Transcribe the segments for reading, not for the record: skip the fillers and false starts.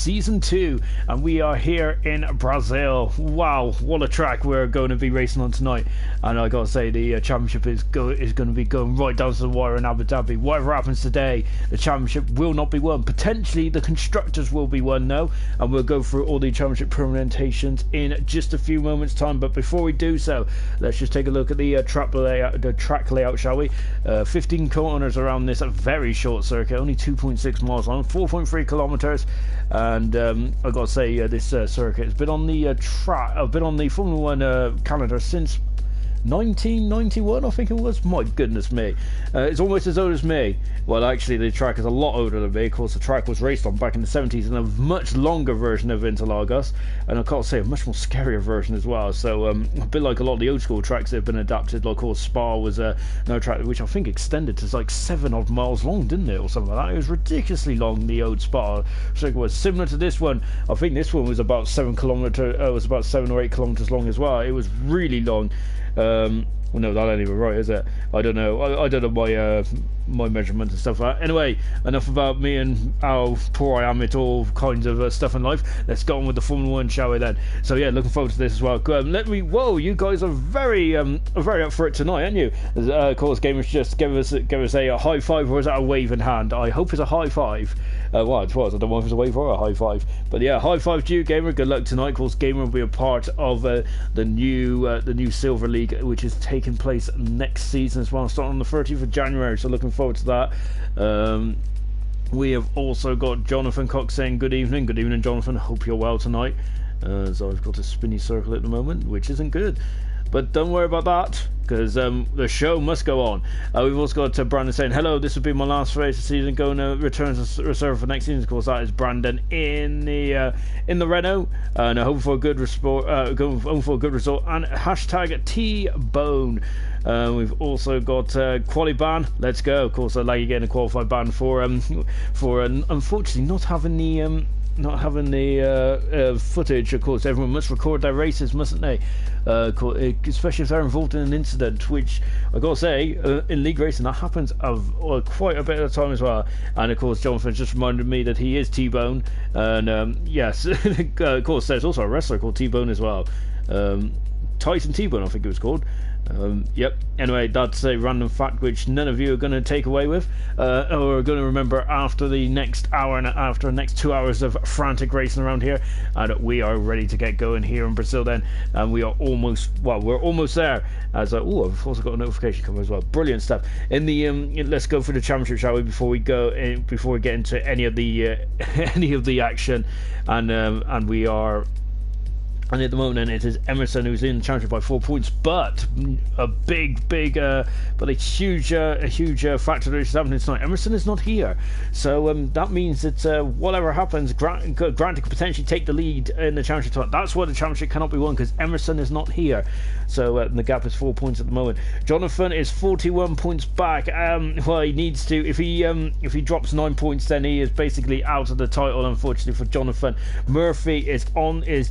Season 2, and we are here in Brazil. Wow, what a track we're going to be racing on tonight. And I gotta say, the championship is going to be going right down to the wire in Abu Dhabi. Whatever happens today, the championship will not be won. Potentially the constructors will be won though, and we'll go through all the championship permutations in just a few moments time. But before we do so, let's just take a look at the track layout, shall we? 15 kilometers around this very short circuit, only 2.6 miles long, 4.3 kilometers. And I gotta say, this circuit has been on the Formula One calendar since 1991, I think it was. My goodness me, it's almost as old as me. Well, actually the track is a lot older than me. Of course, the track was raced on back in the 70s in a much longer version of Interlagos, and I can't say a much more scarier version as well. So a bit like a lot of the old school tracks that have been adapted, like of course Spa was another track which I think extended to like 7 odd miles long, didn't it, or something like that. It was ridiculously long, the old Spa circuit was. Similar to this one, I think this one was about 7 or 8 kilometers long as well. It was really long. Well, no, that ain't even right, is it? I don't know. I don't know my measurements and stuff like that. Anyway, enough about me and how poor I am at all kinds of stuff in life. Let's go on with the Formula One, shall we then? So yeah, looking forward to this as well. Whoa, you guys are very up for it tonight, aren't you? Of course, gamers just give us a high five, or is that a wave in hand? I hope it's a high five. Well, it was. I don't know if it's a wave or a high five. But yeah, high five to you, Gamer. Good luck tonight. Of course, Gamer will be a part of the new Silver League, which is taking place next season as well, starting on the 30th of January. So looking forward to that. We have also got Jonathan Cox saying good evening. Good evening, Jonathan. Hope you're well tonight. So I've got a spinny circle at the moment, which isn't good. But don't worry about that, because the show must go on. We've also got Brandon saying, hello, this will be my last race of the season, going to return to reserve for next season. Of course, that is Brandon in the Renault, and I hope for a good result, and hashtag T-Bone. We've also got quali ban. Let's go. Of course, I'd like you getting a qualified ban for unfortunately not having the footage. Of course, everyone must record their races, mustn't they? Especially if they're involved in an incident, which I gotta say, in league racing that happens quite a bit of the time as well. And of course, Jonathan just reminded me that he is T-Bone, and yes, of course, there's also a wrestler called T-Bone as well. Tyson T-Bone, I think it was called. Yep. Anyway, that's a random fact which none of you are going to take away with, or are going to remember after the next hour and after the next 2 hours of frantic racing around here. And we are ready to get going here in Brazil then, and we are we're almost there. As I've also got a notification coming as well. Brilliant stuff. In the let's go for the championship, shall we? Before we get into any of the action, and we are. And at the moment, it is Emerson who's in the championship by 4 points, but a huge factor that is happening tonight. Emerson is not here, so that means that whatever happens, Grant could potentially take the lead in the championship tonight. That's why the championship cannot be won, because Emerson is not here. So the gap is 4 points at the moment. Jonathan is 41 points back. Well, he needs to. If he drops 9 points, then he is basically out of the title. Unfortunately for Jonathan, Murphy is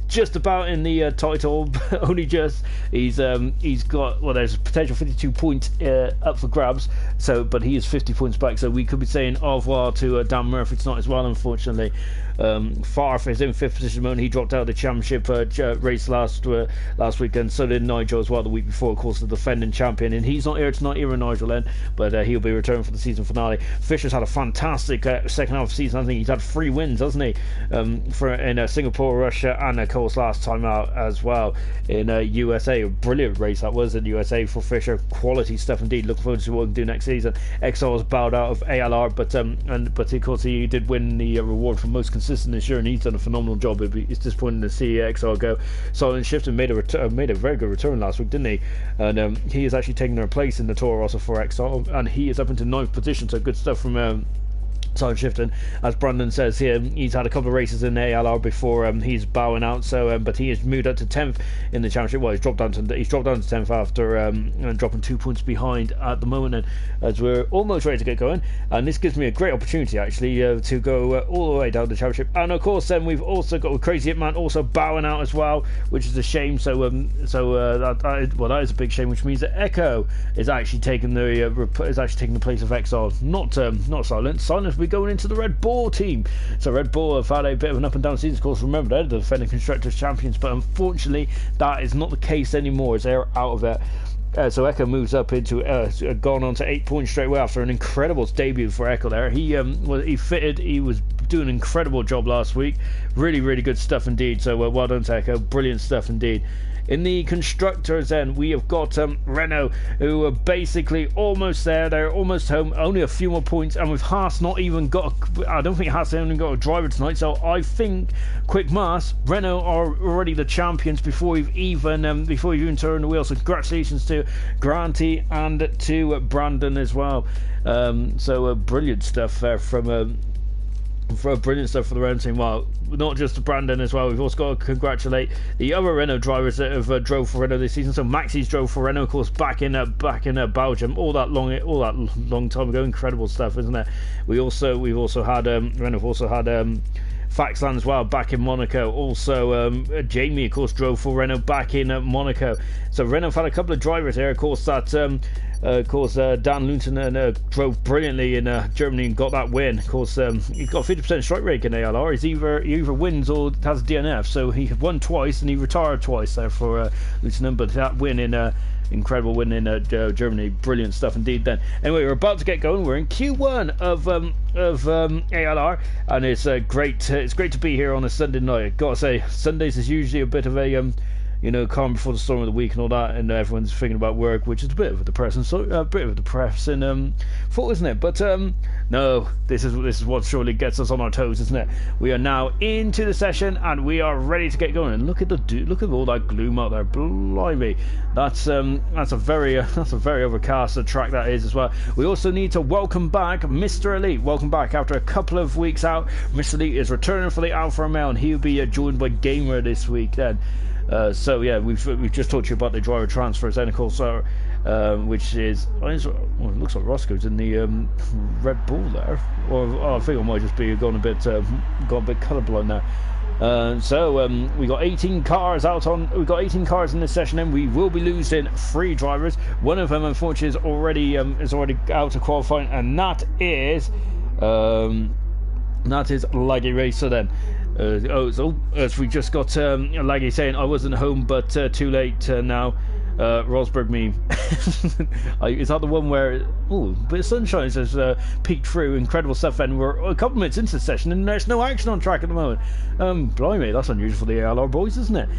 just about in the title, only just. He's got, well, there's a potential 52 points up for grabs. So, but he is 50 points back. So we could be saying au revoir to Dan Murphy tonight as well. Unfortunately, Farf is in 5th position at the moment. He dropped out of the championship race last weekend. So did Nigel as well the week before, of course, the defending champion. And he's not here tonight, either, Nigel then, but he'll be returning for the season finale. Fisher's had a fantastic second half of the season. I think he's had 3 wins, hasn't he? In Singapore, Russia, and of course last time out as well in USA. A brilliant race that was in USA for Fisher. Quality stuff indeed. Looking forward to what we can do next season. XR was bowed out of ALR, but of course he did win the reward for most consistent this year, and he's done a phenomenal job. It's disappointing to see XR go. Silent Shifter made a very good return last week, didn't he? And he is actually taking their place in the Toro Rosso for XR, and he is up into 9th position. So good stuff from Silent Shifting. As Brandon says here, he's had a couple of races in ALR before he's bowing out. So, but he has moved up to 10th in the championship. Well, he's dropped down to 10th after dropping 2 points behind at the moment. And as we're almost ready to get going, and this gives me a great opportunity actually to go all the way down the championship. And of course, then we've also got Crazy Hitman also bowing out as well, which is a shame. So, that is a big shame, which means that Echo is actually taking the place of XR. Not Silent. Silent will be going into the Red Bull team. So Red Bull have had a bit of an up and down season. Of course, remember, they're the defending Constructors champions, but unfortunately that is not the case anymore as they're out of it. So Echo moves up into gone on to 8 points straight away after an incredible debut for Echo there. He was doing an incredible job last week. Really good stuff indeed. So well done to Echo, brilliant stuff indeed. In the Constructors then, we have got Renault, who are basically almost there. They're almost home, only a few more points, and with Haas not even got I don't think Haas only got a driver tonight, so I think quick mass, Renault are already the champions before you've even turned the wheel. So congratulations to Granty and to Brandon as well. Brilliant stuff brilliant stuff for the Renault team. Well, not just to Brandon as well, we've also got to congratulate the other Renault drivers that have drove for Renault this season. So Maxi's drove for Renault, of course, back in Belgium all that long time ago. Incredible stuff, isn't it? We've also had Renault also had Faxland as well back in Monaco. Also Jamie, of course, drove for Renault back in Monaco. So Renault have had a couple of drivers here, of course, that Dan Lunton drove brilliantly in Germany and got that win. Of course, he's got 50% strike rate in ALR. He either wins or has a DNF. So he won twice and he retired twice there for Lunton. But that win in incredible win in Germany, brilliant stuff indeed. Then anyway, we're about to get going. We're in Q1 of ALR, and it's great. It's great to be here on a Sunday night. I've got to say, Sundays is usually a bit of a calm before the storm of the week and all that, and everyone's thinking about work, which is a bit of a depressing thought, isn't it? But no, this is what surely gets us on our toes, isn't it? We are now into the session and we are ready to get going. And look at all that gloom out there. Blimey, that's a very overcast track that is as well. We also need to welcome back Mr. Elite. Welcome back after a couple of weeks out. Mr. Elite is returning for the Alpha Romeo, and he'll be joined by Gamer this week then. So yeah, we've just talked to you about the driver transfers, and of course, which is it looks like Roscoe's in the Red Bull there, or I think I might just be gone a bit colourblind now. We got 18 cars in this session, and we will be losing 3 drivers. One of them, unfortunately, is already out of qualifying, and that is Laggy Racer then. As we just got Laggy saying I wasn't home, but too late now. Rosberg meme. Is that the one where a bit of sunshine says peeked through? Incredible stuff. And we're a couple minutes into the session and there's no action on track at the moment. Blimey, that's unusual for the ALR boys, isn't it?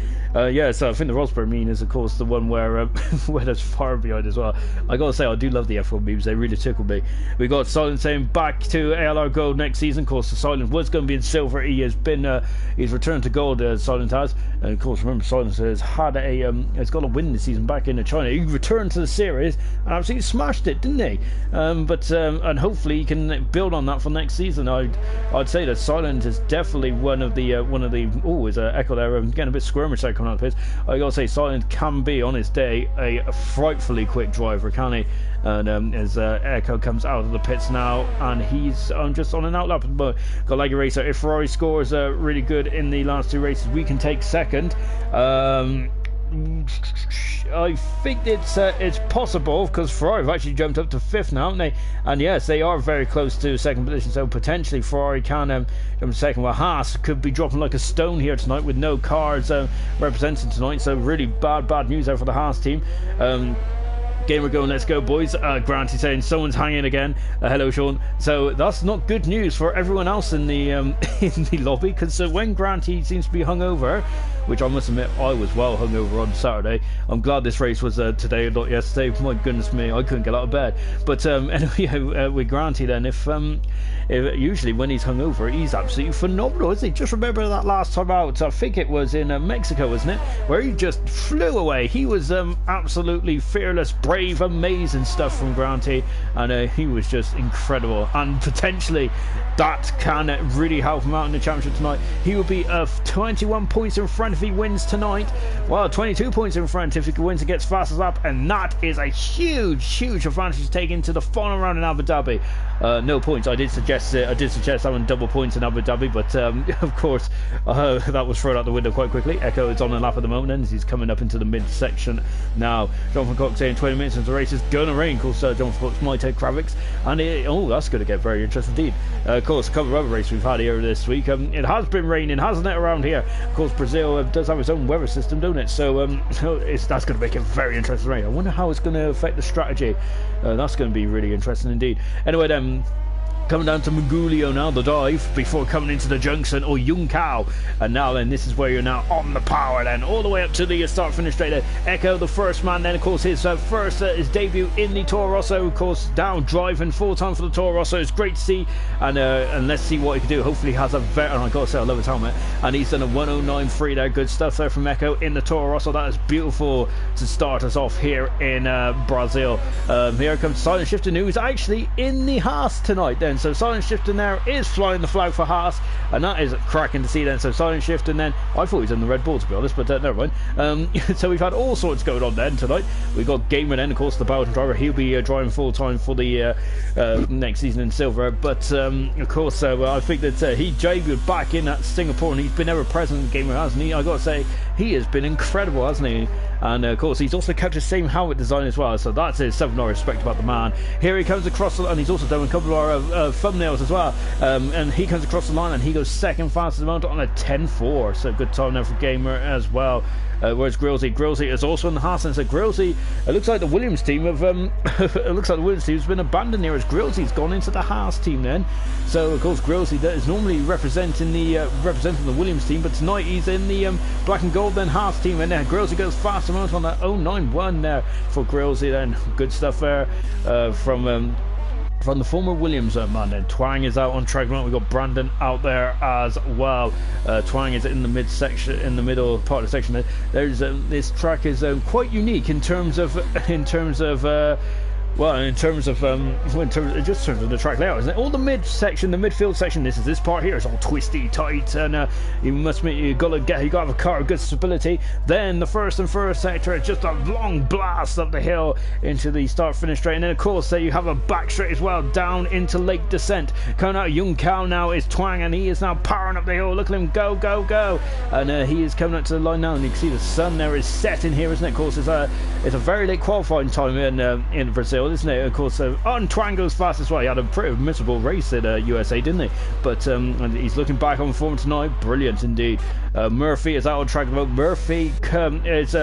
So I think the Rosberg meme is of course the one where where there's fire behind as well. I gotta say, I do love the F1 memes, they really tickle me. We got Silent saying back to ALR Gold next season. Of course, the Silent was going to be in silver. He's returned to gold, Silent has. And of course, remember, Silent has got a win this season back in China. He returned to the series and absolutely smashed it, didn't he? And hopefully he can build on that for next season. I'd say that Silent is definitely one of the is Echo there. I'm getting a bit squirmish there coming out of his. I gotta say, Silent can be on his day a frightfully quick driver, can he? And as Echo comes out of the pits now, and he's just on an outlap. But got Laggy Racer. If Ferrari scores really good in the last 2 races, we can take second. I think it's possible, because Ferrari have actually jumped up to 5th now, haven't they? And yes, they are very close to second position, so potentially Ferrari can jump to second. Well, Haas could be dropping like a stone here tonight with no cars represented tonight, so really bad news there for the Haas team. Gamer going, let's go boys. Grant is saying someone's hanging again. Hello Sean. So that's not good news for everyone else in the in the lobby, because when Granty seems to be hungover, which I must admit I was well hungover on Saturday. I'm glad this race was today and not yesterday. My goodness me, I couldn't get out of bed. But anyway, with Granty then, if usually when he's hungover, he's absolutely phenomenal, isn't he? Just remember that last time out, I think it was in Mexico, wasn't it, where he just flew away. He was absolutely fearless, brave, amazing stuff from Granty, and he was just incredible. And potentially that can really help him out in the championship tonight. He will be 21 points in front of if he wins tonight, well, 22 points in front if he wins against fastest lap, and that is a huge advantage to take into the final round in Abu Dhabi. No points. I did suggest having double points in Abu Dhabi, but of course that was thrown out the window quite quickly. Echo is on the lap at the moment, and he's coming up into the mid-section now. Jonathan Cox saying 20 minutes into the race is going to rain. Of course, Jonathan Cox might take Kravix, and that's going to get very interesting indeed. Of course, a couple of other races we've had here this week. It has been raining, hasn't it, around here? Of course, Brazil does have its own weather system, don't it? So that's going to make it very interesting rain. I wonder how it's going to affect the strategy. That's going to be really interesting indeed. Anyway, then. Coming down to Magulio now, the dive, before coming into the junction, or Yunkao. And now then, this is where you're now on the power then, all the way up to the start-finish straight there. Echo, the first man then, of course, his his debut in the Toro Rosso, of course, down driving full time for the Toro Rosso. It's great to see, and let's see what he can do. Hopefully he has a very, and I gotta say, I love his helmet, and he's done a 109.3 there. Good stuff there from Echo in the Toro Rosso. That is beautiful to start us off here in Brazil. Here comes Silent Shifter, who is actually in the Haas tonight then. So Silent Shifter now is flying the flag for Haas, and that is cracking to see then. So Silent Shifter then, I thought he was in the Red Bull to be honest, but never mind. So we've had all sorts going on then tonight. We've got Gamer then, of course, the Belgian driver. He'll be driving full time for the next season in Silver, but of course I think that he debuted back in Singapore, and he's been ever present. Gamer, hasn't he? I got to say, he has been incredible, hasn't he? And of course he's also kept the same helmet design as well, so that's something I respect about the man. Here he comes across the line, and he's also done a couple of thumbnails as well, and he comes across the line and he goes second fastest amount on a 10.4, so good time there for Gamer as well. Whereas Grillsy is also in the Haas, and so Grillsy, it looks like the Williams team have it looks like the Williams team's been abandoned here, as Grillsy's gone into the Haas team then. So of course Grillsy that is normally representing the Williams team, but tonight he's in the black and gold then Haas team, and Grillsy goes fast amount on that 091 there for Grillsy then. Good stuff there from the former Williams man. Then Twang is out on track. We've got Brandon out there as well. Twang is in the midsection, in the middle part of the section. There's this track is quite unique in terms of just in terms of the track layout, isn't it? All the midfield section. This part here is all twisty tight, and you gotta have a car of good stability. Then the first sector is just a long blast up the hill into the start-finish straight, and then of course there you have a back straight as well down into Lake Descent. Coming out of Yunkao now is Twang, and he is now powering up the hill. Look at him go, and he is coming up to the line now, and you can see the sun there is setting here, isn't it? Of course, it's a very late qualifying time in Brazil, isn't it? Of course, on Twang goes fast as well. He had a pretty miserable race at USA, didn't he? But and he's looking back on form tonight. Brilliant indeed. Murphy is out on track. Murphy is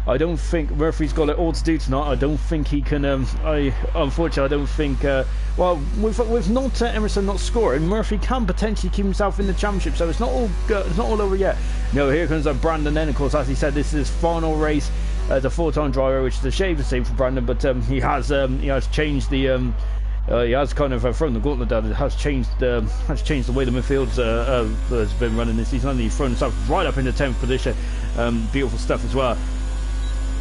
I don't think Murphy's got it all to do tonight. I don't think he can. Unfortunately, I don't think. Well, with not Emerson not scoring, Murphy can potentially keep himself in the championship. So it's not all over yet. No, here comes Brandon. Then, of course, as he said, this is his final race as a full-time driver, which is a shame to see for Brandon. But he has changed the. He has kind of thrown the gauntlet down. It has changed the way the midfield has been running this season. He's thrown himself right up in the 10th position. Beautiful stuff as well.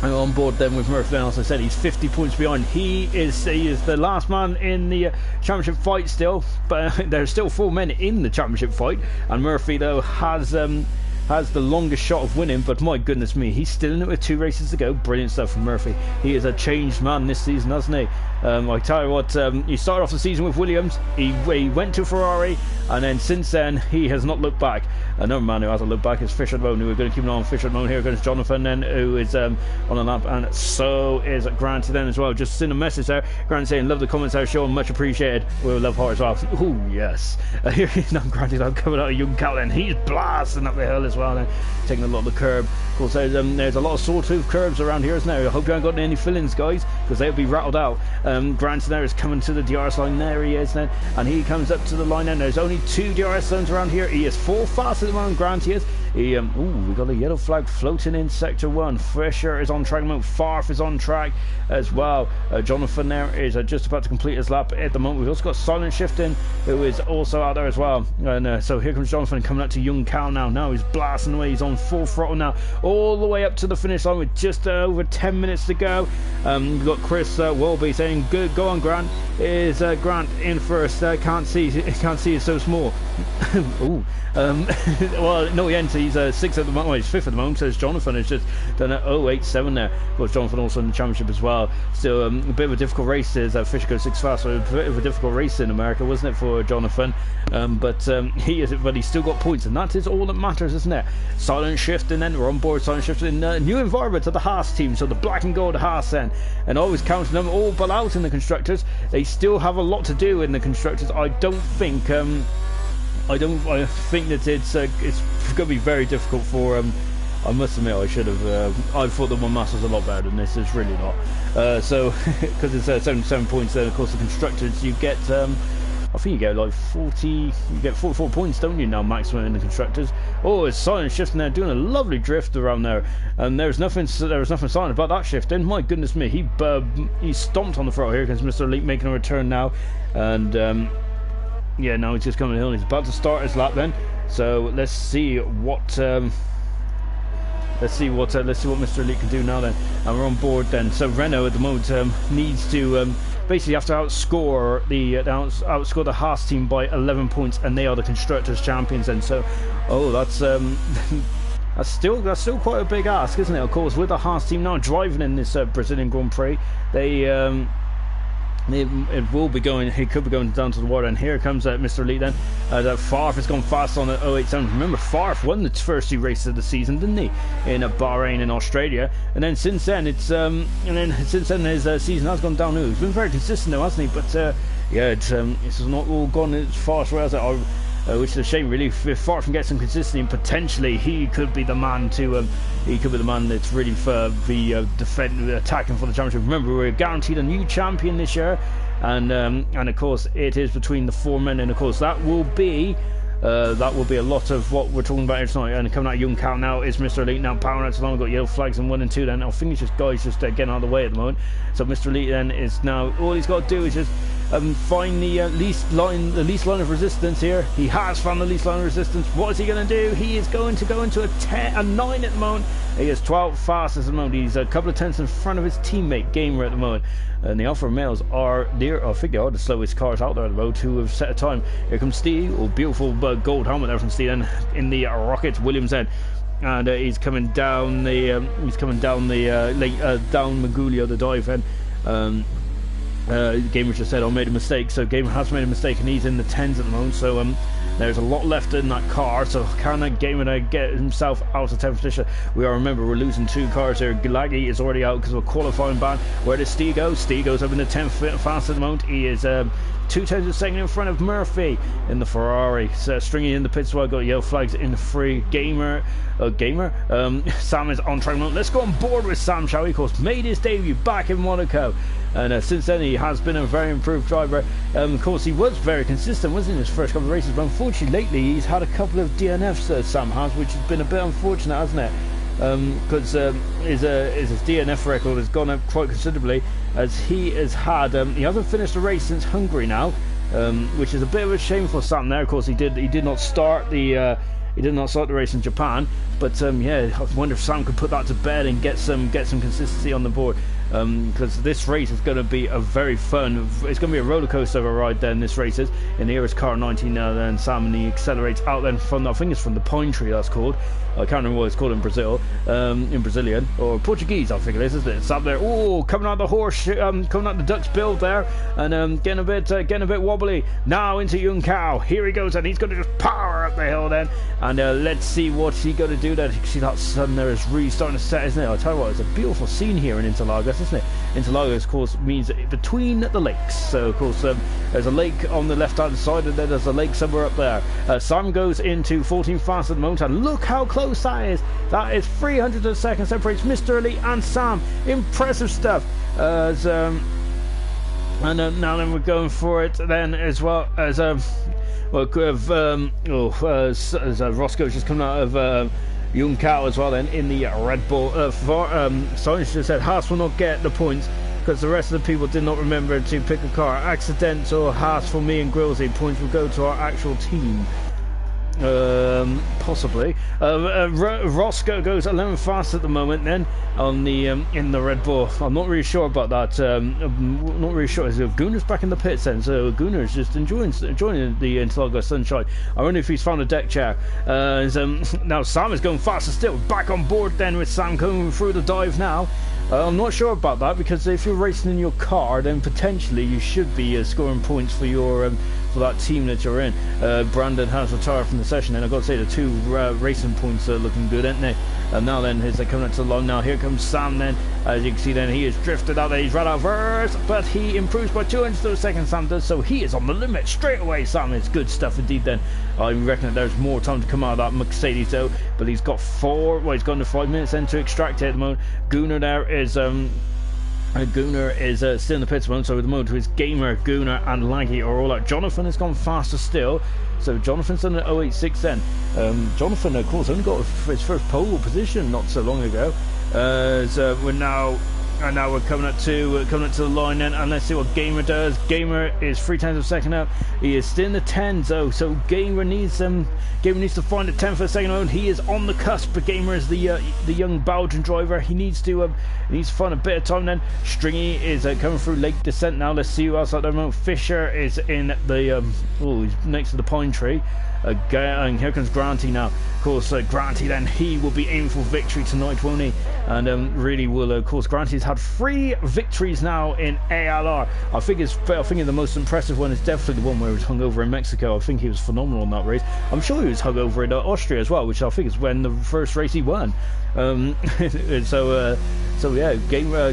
And on board then with Murphy, as I said, he's 50 points behind. He is the last man in the championship fight still, but there's still 4 men in the championship fight, and Murphy though has the longest shot of winning, but my goodness me, he's still in it with 2 races to go. Brilliant stuff from Murphy. He is a changed man this season, hasn't he? I tell you what, he started off the season with Williams, he went to Ferrari, and then since then he has not looked back. Another man who hasn't looked back is Fisher at the moment. We're going to keep an eye on Fisher at the moment. Here goes Jonathan then, who is on a lap, and so is Grant then as well. Just send a message there. Grant saying, love the comments there, Sean, much appreciated. We'll love heart as well. Oh yes. Here he's now Grant is coming out of Young Cal, and he's blasting up the hill as well, then taking a lot of the curb. Of course, there's a lot of sawtooth curves around here, isn't there? I hope you haven't got any fillings, guys, because they'll be rattled out. Grant there is coming to the DRS line. There he is then, and he comes up to the line, and there's only 2 DRS zones around here. He is 4 fast at the moment. Grant he is. We got a yellow flag floating in sector 1. Fisher is on track. Farf is on track as well. Jonathan there is just about to complete his lap at the moment. We've also got Silent Shifting, who is also out there as well. And so here comes Jonathan coming up to Young Cal now. Now he's blasting away. He's on full throttle now, all the way up to the finish line with just over 10 minutes to go. We've got Chris Welby saying, "Good, go on, Grant." Is Grant in first? Can't see. It's so small. Ooh. Well, no, he ends. He's 6th at the moment. Well, he's 5th at the moment. So Jonathan has just done an 0.87 there. Of course, Jonathan also in the championship as well. Still, a bit of a difficult race as Fisher goes 6 fast. So a bit of a difficult race in America, wasn't it, for Jonathan? But he's still got points, and that is all that matters, isn't it? Silent shift, and then we're on board. Silent shift in new environment of the Haas team. So the black and gold Haas then, and always counting them all but out in the constructors. They still have a lot to do in the constructors. I think that it's going to be very difficult for I must admit I should have I thought the one mass was a lot better than this. It's really not. So because it's 77 points then, of course the constructors you get I think you get like 44 points, don't you, now maximum in the constructors. Oh, it's silent shifting there, doing a lovely drift around there, and there was nothing silent about that shifting. My goodness me, he stomped on the throttle here because Mr. Elite making a return now, and yeah, now he's just coming hill and he's about to start his lap then. So let's see what Mr. Elite can do now then, and we're on board then. So Renault at the moment needs to basically have to outscore the Haas team by 11 points, and they are the constructors champions. And so, that's that's still quite a big ask, isn't it? Of course, with the Haas team now driving in this Brazilian Grand Prix, it will be going. He could be going down to the water, and here comes Mr. Elite. Then Favre has gone fast on at 087. Remember, Favre won the first 2 races of the season, didn't he? In Bahrain and Australia, and then since then his season has gone downhill. He's been very consistent though, hasn't he? But it's not all gone as fast as it. Which is a shame, really. If Favre can get some consistency, potentially he could be the man to. He could be the man that's really for the attacking for the championship. Remember, we're guaranteed a new champion this year, and of course it is between the 4 men, and of course that will be a lot of what we're talking about here tonight. And coming out of Young Cal now is Mr. Elite, now powering out so long. We've got yellow flags in 1 and 2 then. I think it's just guys just getting out of the way at the moment. So Mr. Elite then is now, all he's got to do is just find the least line of resistance here. He has found the least line of resistance. What is he going to do? He is going to go into a 9 at the moment. He is 12th fastest at the moment. He's a couple of tenths in front of his teammate Gamer at the moment. And the Alfa Romeos are I think they are the slowest cars out there at the moment, who have set a time. Here comes Steve, beautiful gold helmet there from Steve, and in the Rocket Williams end. And he's coming down down Maguglia, the dive end. Gamer just said I made a mistake, so Gamer has made a mistake, and he's in the 10s at the moment. So there's a lot left in that car, so can that Gamer get himself out of 10th position? We're losing 2 cars here. Galagi is already out because of a qualifying ban. Where does Steve go? Steve goes up in the 10th fast at the moment. He is 2 tenths of a second in front of Murphy in the Ferrari. So stringing in the pits while got yellow flags in the free. Sam is on track. Let's go on board with Sam, shall we? Of course, made his debut back in Monaco, and since then he has been a very improved driver. Of course, he was very consistent, wasn't he, in his first couple of races, but unfortunately lately he's had a couple of DNFs, Sam has, which has been a bit unfortunate, hasn't it? Because his DNF record has gone up quite considerably, as he has had he hasn't finished a race since Hungary now, which is a bit of a shame for Sam there. Of course, he did not start the race in Japan, but I wonder if Sam could put that to bed and get some consistency on the board, because this race is going to be a very fun. It's going to be a roller coaster of a ride. Then this race is in here is car 19 now. Then Sam, and he accelerates out then from, I think it's from the Pine Tree, that's called. I can't remember what it's called in Brazil, in Brazilian or Portuguese, I think it is, isn't it? It's up there. Oh, coming out the horse, coming out the duck's bill there, and getting a bit wobbly now into Young Cow. Here he goes, and he's going to just power up the hill then, and let's see what he's going to do there. You can see that sun there is really starting to set, isn't it? I'll tell you what, it's a beautiful scene here in Interlagos, isn't it? Interlagos, of course, means between the lakes. So, of course, there's a lake on the left-hand side, and then there's a lake somewhere up there. Sam goes into 14 fast at the moment, and look how close that is. That is 300 a second separates Mr. Elite and Sam. Impressive stuff. And now then we're going for it then as well as Roscoe's just coming out of Young Cow as well then in the Red Bull. Sonia just said Haas will not get the points because the rest of the people did not remember to pick a car. Accidental Haas for me and Grillsy. Points will go to our actual team. Possibly. Roscoe goes 11 fast at the moment then on the in the Red Bull. I'm not really sure about that. I'm not really sure. So Gunner's back in the pits then, so Gunner's just enjoying the Interlagos sunshine. I wonder if he's found a deck chair. Now Sam is going faster still, back on board then with Sam coming through the dive now. I'm not sure about that, because if you're racing in your car, then potentially you should be scoring points for your for that team that you're in. Brandon has retired from the session, and I've got to say the two racing points are looking good, aren't they? And now then, as they coming up to the line now, here comes Sam then. As you can see then, he is drifted out there, he's right out first, but he improves by 200 to a second, Sam does, so he is on the limit straight away. Sam is good stuff indeed then. I reckon that there's more time to come out of that Mercedes though, but he's got he's got under 5 minutes then to extract it at the moment. Gunner there is Gunner is still in the pits at the moment, so at the moment his Gamer, Gunner and Laggy are all out. Jonathan has gone faster still, so Jonathan's done an 086 then. Jonathan of course only got his first pole position not so long ago. So we're coming up to the line then, and let's see what Gamer does. Gamer is 3/10 of a second up. He is still in the 10s though, so Gamer needs to find a 10 for a second out. He is on the cusp, but Gamer is the young Belgian driver. He needs to find a bit of time then. Stringy is coming through late descent now. Let's see who else at the moment. Fisher is in the he's next to the pine tree. And here comes Granty now. Of course, Granty then, he will be aiming for victory tonight, won't he? And really will. Of course, Granty's had 3 victories now in ALR. I think the most impressive one is definitely the one where he was hung over in Mexico. I think he was phenomenal in that race. I'm sure he was hung over in Austria as well, which I think is when the first race he won. So yeah,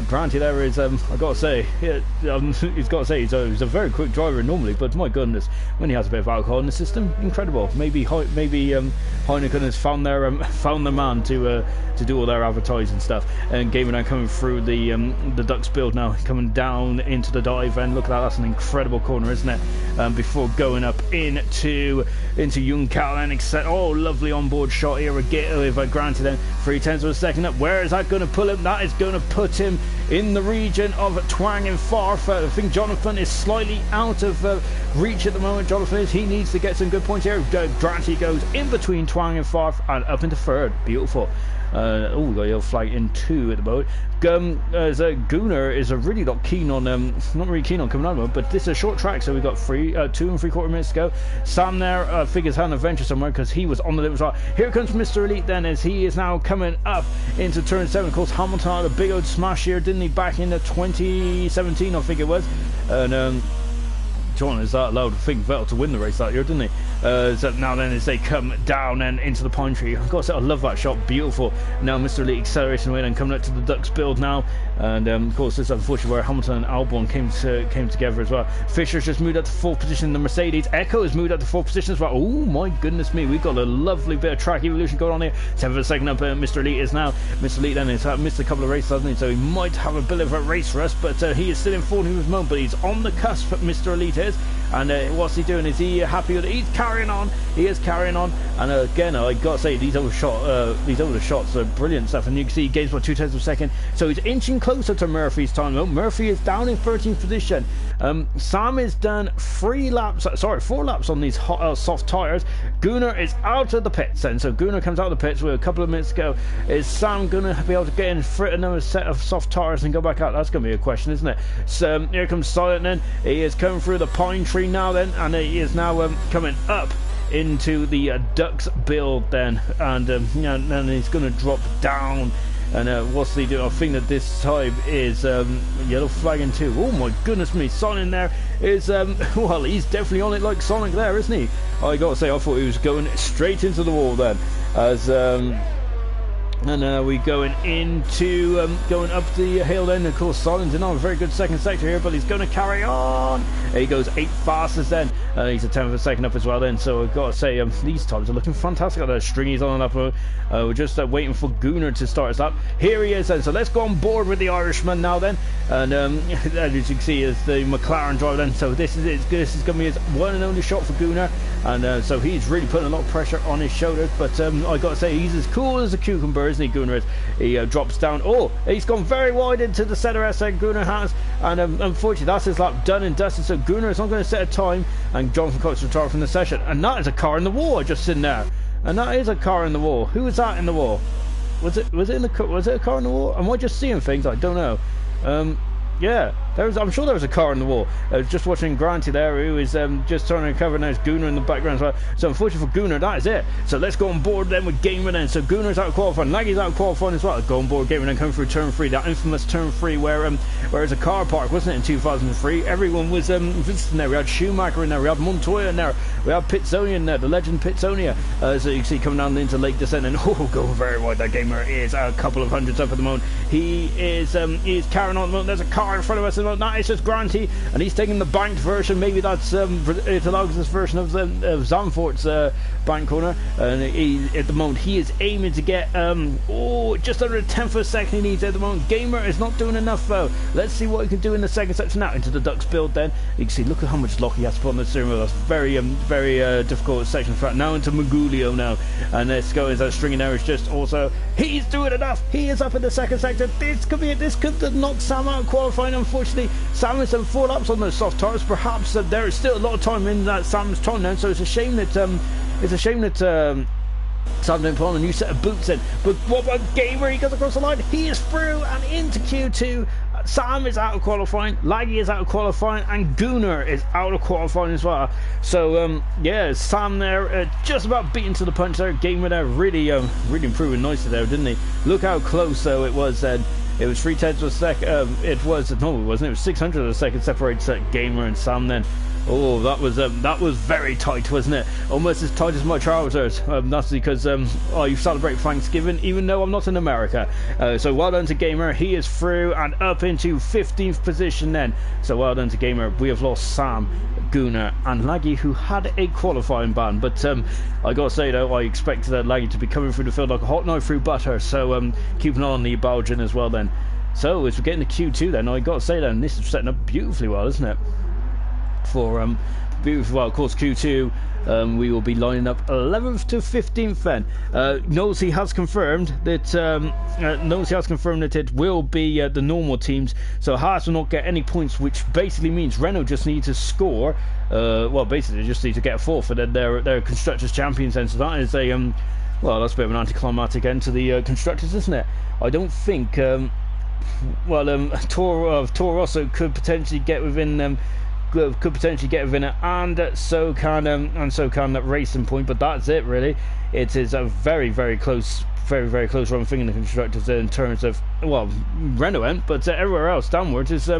Granty there is, I've got to say, he's a very quick driver normally, but my goodness, when he has a bit of alcohol in the system, incredible. Maybe Heineken has found their man to do all their advertising stuff. And Gamer now coming through the Ducks build now, coming down into the dive, and look at that, that's an incredible corner, isn't it? Before going up into Young Cal, and oh, lovely onboard shot here with Granty then, 3/10 of a second up. Where is that going to pull him? That is going to put him in the region of Twang and Farf. I think Jonathan is slightly out of reach at the moment. Jonathan he needs to get some good points here. Granty goes in between Twang and Farf and up into third. Beautiful. We got a yellow flag in 2 at the moment. Gunner is really not really keen on coming out, but this is a short track, so we've got 2 3/4 minutes to go. Sam there figures had an adventure somewhere because he was on the limit. Here comes Mr. Elite then, as he is now coming up into turn 7. Of course, Hamilton had a big old smash here, didn't he, back in 2017, I think it was. And John is that allowed Vettel to win the race that year, didn't he? So now then, as they come down and into the pine tree, I've got to say I love that shot, beautiful. Now Mr. Elite accelerating away and coming up to the Ducks build now, and of course this is unfortunately where Hamilton and Albon came together as well. Fisher's just moved up to 4th position in the Mercedes. Echo has moved up to 4th position as well. Oh my goodness me, we've got a lovely bit of track evolution going on here. 10th of a second up, Mr. Elite is now. Mr. Elite then has missed a couple of races, hasn't he? So he might have a bit of a race for us, but he is still in 40th at the moment, but he's on the cusp, Mr. Elite is. And what's he doing? Is he happy with it? He's carrying on. He is carrying on. And again, I got to say, these over the shots are brilliant stuff. And you can see he gains by 2/10 of a second. So he's inching closer to Murphy's time. Though. Murphy is down in 13th position. Sam has done 4 laps on these soft tyres. Gunnar is out of the pits then. So Gunnar comes out of the pits with a couple of minutes to go. Is Sam going to be able to get in for another set of soft tyres and go back out? That's going to be a question, isn't it? So here comes Silent then. He is coming through the pine tree now then, and he is now coming up into the Ducks build then, and then he's going to drop down. And what's he do? I think that this time is yellow flag in 2. Oh my goodness me, Sonic there is well, he's definitely on it like Sonic there, isn't he? I gotta say, I thought he was going straight into the wall then, as and we going into going up the hill then. Of course, Silence in on a very good second sector here, but he's going to carry on. He goes 8 fastest then. He's a 10th of a second up as well then. So I've got to say, these times are looking fantastic. The stringies on and up. We're just waiting for Gunnar to start us up. Here he is then. So let's go on board with the Irishman now then. And as you can see, is the McLaren driver then. So this is it. This is going to be his one and only shot for Gunnar. And so he's really putting a lot of pressure on his shoulders. But I got to say, he's as cool as a cucumber, isn't he, Gunnar? He drops down. Oh, he's gone very wide into the center S, Gunnar has, and unfortunately that's his lap done and dusted, so Gunnar is not going to set a time, and Jonathan Cox retired from the session. And that is a car in the wall just sitting there, and that is a car in the wall. Who was that in the wall? Was it a car in the wall? Am I just seeing things? I don't know. Yeah, I'm sure there was a car in the wall. I was just watching Granty there, who is just trying to cover. Now there's Gunnar in the background as well. So unfortunately for Gunnar, that is it. So let's go on board then with Gamer then. So Gunnar's out of qualifying, Laggy's out of qualifying as well. Go on board Gamer then, coming through turn 3, that infamous turn 3 where it's a car park, wasn't it, in 2003? Everyone was visiting there. We had Schumacher in there, we had Montoya in there, we had Pitzonia in there, the legend Pitzonia. So you can see coming down into Lake Descent, and going very wide. That Gamer is a couple of hundreds up at the moment. He is carrying on at the moment. There's a car in front of us at the moment. That is just Granty, and he's taking the banked version. Maybe that's Interlagos' version of Zandvoort's bank corner, and at the moment he is aiming to get just under a tenth of a second he needs at the moment. Gamer is not doing enough though. Let's see what he can do in the second section now. Into the Ducks build then. You can see, look at how much lock he has to put on the steering wheel. That's very difficult section for that. Now into Magulio now, and let's go as a stringing error is just also, he's doing enough. He is up in the second sector. This could be it. This could knock Sam out of qualifying. Unfortunately, Sam has done 4 laps on those soft tires. Perhaps there is still a lot of time in that Sam's time now, so it's a shame that Sam didn't put on a new set of boots in. But what about Gamer? He goes across the line. He is through and into Q2. Sam is out of qualifying, Laggy is out of qualifying, and Gunnar is out of qualifying as well. So yeah, Sam there just about beaten to the punch there. Gamer there really improving nicely there, didn't he? Look how close though it was then. It was 0.3 of a second. It wasn't. It was 600 of a second separates Gamer and Sam then. Oh, that was very tight, wasn't it? Almost as tight as my trousers. That's because you celebrate Thanksgiving, even though I'm not in America. So well done to Gamer. He is through and up into 15th position then. So well done to Gamer. We have lost Sam, Gunnar, and Laggy, who had a qualifying ban. But I gotta say though, I expected that Laggy to be coming through the field like a hot knife through butter. So keep an eye on the Belgian as well then. So as we're getting to Q2 then, I gotta say then, this is setting up beautifully well, isn't it? For beautiful, well, of course Q2 we will be lining up 11th to 15th then. Nosey has confirmed that it will be the normal teams, so Haas will not get any points, which basically means Renault just need to score well, basically just need to get a 4th, and then they're constructors champions then. So that is a well, that's a bit of an anticlimactic end to the constructors, isn't it? I don't think Toro Rosso could potentially get within it, and so can that Racing Point, but that's it really. It is a very close run thing in the constructors in terms of, well, Renault went, but everywhere else downwards is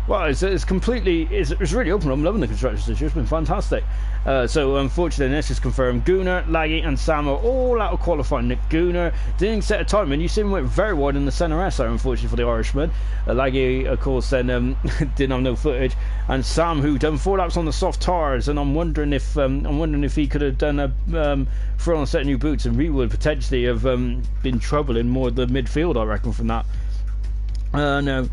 well, it's really open. I'm loving the constructors this year. It's been fantastic. So unfortunately this is confirmed. Gunnar, Laggy and Sam are all out of qualifying. Nick Gunnar didn't set a time, and you see him went very wide in the centre S there, unfortunately for the Irishman. Laggy of course then didn't have no footage, and Sam, who done 4 laps on the soft tires, and I'm wondering if he could have done a throw on a set of new boots, and we would potentially have been troubling more the midfield, I reckon, from that. No.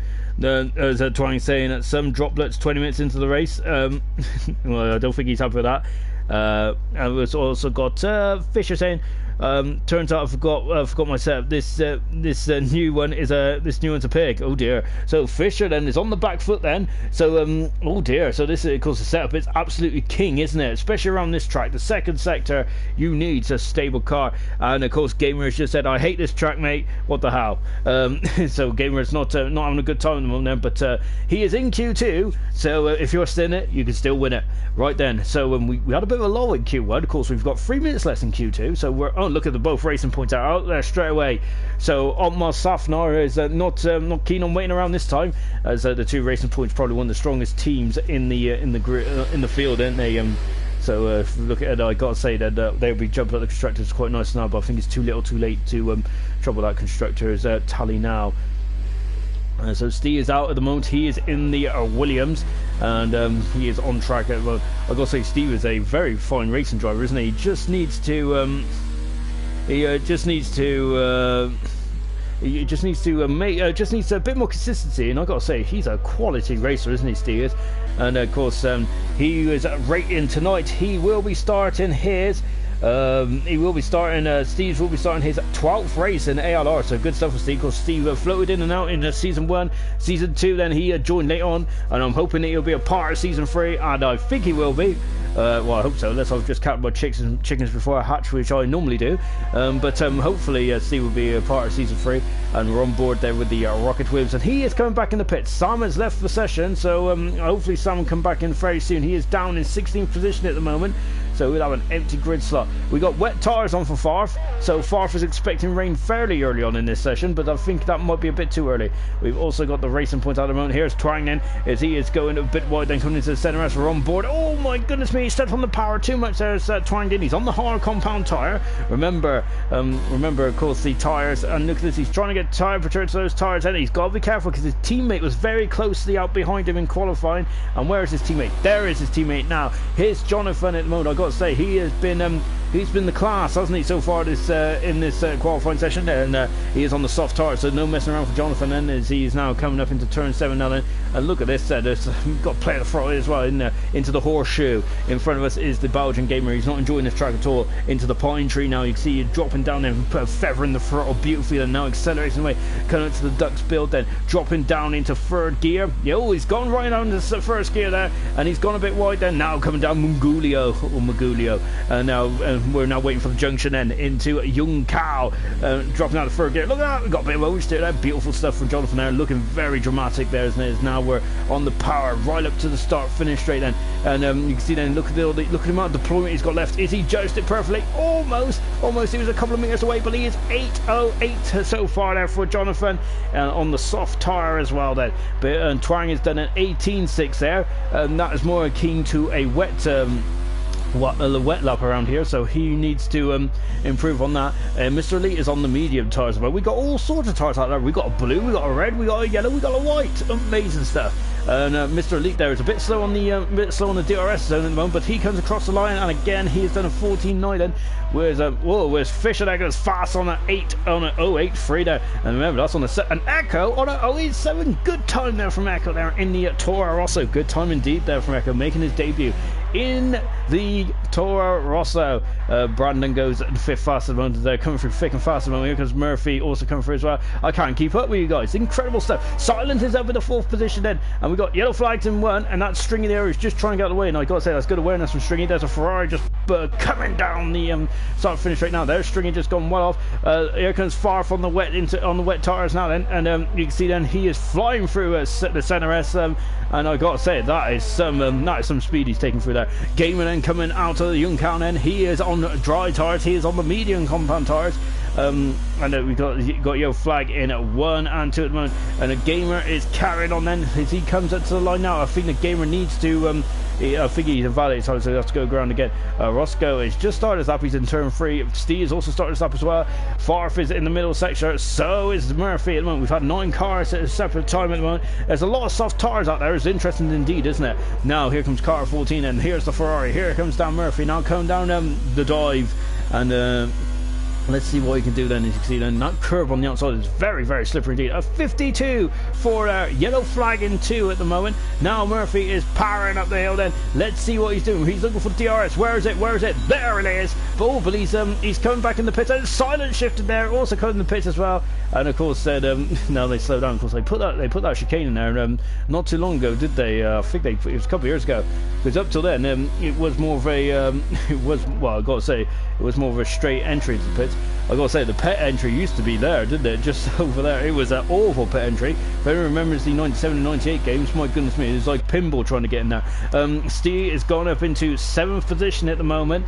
As Twang saying that some droplets 20 minutes into the race. Well, I don't think he's happy with that. And we've also got Fisher saying, turns out I forgot my setup. This new one is this new one's a pig. Oh dear. So Fisher then is on the back foot then. So oh dear. So this is, of course, the setup is absolutely king, isn't it? Especially around this track, the second sector. You need a stable car. And of course, Gamer has just said, "I hate this track, mate. What the hell?" So Gamer is not having a good time at the moment, but he is in Q2. So if you're still in it, you can still win it. Right then. So we had a bit of a lull in Q1. Of course, we've got 3 minutes less in Q2. So we're look at the both Racing Points out there straight away. So Otmar Safnar is not keen on waiting around this time, as the 2 Racing Points probably one of the strongest teams in the field, aren't they? So if we look at it, I gotta say that they'll be jumping at the constructors quite nice now, but I think it's too late to trouble that constructor's tally now. So Steve is out at the moment. He is in the Williams, and he is on track. Well, I gotta say, Steve is a very fine racing driver, isn't he? He just needs to needs a bit more consistency, and I gotta say, he's a quality racer, isn't he, Steve? And of course, he is rating tonight. He will be starting his He will be starting, Steve will be starting his 12th race in ALR, so good stuff for Steve, because Steve floated in and out in Season 1, Season 2, then he joined later on, and I'm hoping that he'll be a part of Season 3, and I think he will be. Well, I hope so, unless I've just counted my chickens before I hatch, which I normally do. But hopefully Steve will be a part of Season 3, and we're on board there with the Rocket Whips, and he is coming back in the pits. Sam has left the session, so hopefully Sam will come back in very soon. He is down in 16th position at the moment, so we'll have an empty grid slot. We got wet tyres on for Farf, so Farf is expecting rain fairly early on in this session, but I think that might be a bit too early. We've also got the racing point at the moment. Here's Twang then, as he is going a bit wide, then coming into the centre as we're on board. Oh my goodness me, he stepped on the power too much there as Twang in. He's on the hard compound tyre. Remember, of course, the tyres, and look at this, he's trying to get temperature to those tyres, and he's got to be careful because his teammate was very closely out behind him in qualifying. And where is his teammate? There is his teammate now. Here's Jonathan at the moment. I've got to say, he has been he's been the class, hasn't he, so far this in this qualifying session, and he is on the soft tire, so no messing around for Jonathan then, as he is now coming up into turn 7 now then. And look at this, we've got to play the throttle as well into the horseshoe. In front of us is the Belgian gamer. He's not enjoying this track at all. Into the pine tree now, you can see he's dropping down there, feathering the throttle beautifully, and now accelerating away, coming up to the ducks build, then dropping down into third gear. Oh, he's gone right down to first gear there, and he's gone a bit wide then, now coming down Magulio, and now we're now waiting for the junction then into Young Cow, dropping out of third gear. Look at that, we've got a bit of oversteer there. Beautiful stuff from Jonathan there, looking very dramatic there, isn't it? Now we're on the power right up to the start finish straight then, and you can see then, look at the amount of deployment he's got left. Is he judged it perfectly? Almost. He was a couple of meters away, but he is 8:08 so far there for Jonathan, on the soft tire as well then. But Twang has done an 18.6 there, and that is more akin to a wet wet lap around here, so he needs to improve on that. Mr. Elite is on the medium tires, but we got all sorts of tires out there. We got a blue, we got a red, we got a yellow, we got a white. Amazing stuff. And Mr. Elite there is a bit slow on the DRS zone at the moment, but he comes across the line, and again he has done a 14.9 then. Where's Fisher there, goes fast on an 08.3 there, and remember that's on an Echo on an 08.7. Good time there from Echo there in the Toro Rosso. Good time indeed there from Echo, making his debut in the Toro Rosso. Brandon goes fifth fast at the moment. They're coming through thick and fast at the moment. Here comes Murphy also coming through as well. I can't keep up with you guys. Incredible stuff. Silent is up in the 4th position then, and we got yellow flags in 1, and that Stringy there is just trying to get out of the way, and I gotta say that's good awareness from Stringy. There's a Ferrari just coming down the start finish right now. There's Stringy just gone well off. Here comes Farf on the wet tires now then, and you can see then he is flying through the center S, and I gotta say that is some speed he's taking through there. Gamer then coming out of the Young Cow then, he is on dry tires, he is on the medium compound tires. And we got yellow flag in at 1 and 2 at the moment, and a Gamer is carrying on then as he comes up to the line now. I think the Gamer needs to I think he's invalidated, so he has to go ground again. Roscoe is just started his lap, he's in turn 3. Steve is also started his lap as well. Farf is in the middle section, so is Murphy at the moment. We've had 9 cars at a separate time at the moment. There's a lot of soft tires out there. It's interesting indeed, isn't it? Now here comes car 14, and here's the Ferrari. Here comes down Murphy, now coming down the dive, and let's see what he can do then. As you can see then, that curve on the outside is very, very slippery indeed. A 52 for yellow flag in 2 at the moment. Now Murphy is powering up the hill then. Let's see what he's doing. He's looking for DRS. Where is it? There it is. But he's coming back in the pits. And silent shifted there, also coming in the pits as well. And of course said, now they slow down. Of course they put that chicane in there not too long ago, did they? I think it was a couple of years ago. Because up till then, it was more of a I gotta say, it was more of a straight entry to the pits. I gotta say, the pit entry used to be there, didn't it? Just over there. It was an awful pit entry. If anyone remembers the 97 and 98 games, my goodness me, it was like pinball trying to get in there. Steve has gone up into 7th position at the moment.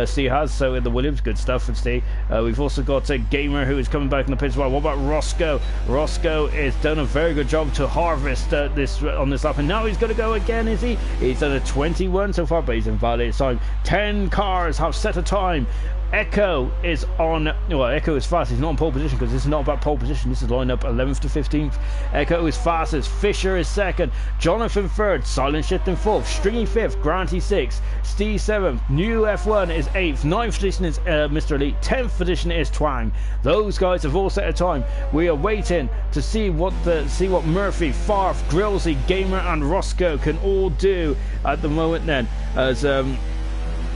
Steve has, so in the Williams, good stuff for Steve. We've also got a Gamer who is coming back in the pits as well. What about Roscoe? Roscoe has done a very good job to harvest this on this lap, and now he's going to go again, is he? He's done a 21 so far, but he's invalidated time. 10 cars have set a time. Echo is on, well, Echo is fast. He's not on pole position because this is not about pole position. This is line up 11th to 15th. Echo is fastest. Fisher is 2nd. Jonathan 3rd. Silent Shift in 4th. Stringy 5th. Granty 6th. Steve 7th. New F1 is 8th. 9th position is Mr. Elite. 10th position is Twang. Those guys have all set a time. We are waiting to see what Murphy, Farf, Grillsy, Gamer and Roscoe can all do at the moment then, as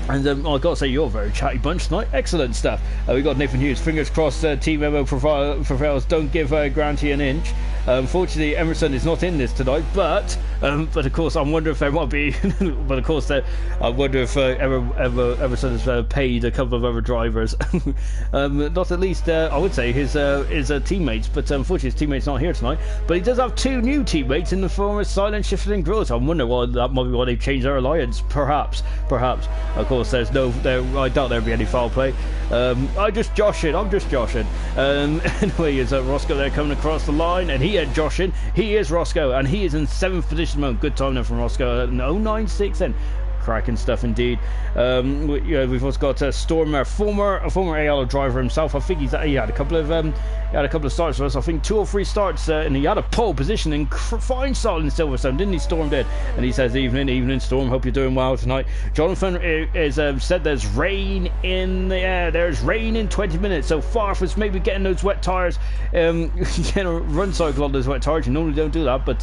And I got to say, you're a very chatty bunch tonight. Excellent stuff. We got Nathan Hughes. Fingers crossed, Team Evo prevails. Don't give Granty an inch. Unfortunately, Emerson is not in this tonight, but of course, I wonder if there might be. But of course, I wonder if Emerson has paid a couple of other drivers. Not at least, I would say his teammates, but unfortunately, his teammates not here tonight. But he does have two new teammates in the form of Silent, Shifted, and Grills. I wonder why that might be why they've changed their alliance. Perhaps. Of course, I doubt there'll be any foul play. I'm just joshing. Anyway, is Roscoe there coming across the line, and he had joshing. He is Roscoe, and he is in 7th position. Good time there from Roscoe. 096 then. Cracking stuff indeed. We've also got Stormer, former ALR driver himself. I think he had a couple of starts for us. I think 2 or 3 starts, and he had a pole position in fine style in Silverstone, didn't he? Storm did, and he says, "Evening, Storm. Hope you're doing well tonight." Jonathan is said there's rain in the air. There's rain in 20 minutes. So Farfus maybe getting those wet tires, getting a run cycle on those wet tires. You normally don't do that, but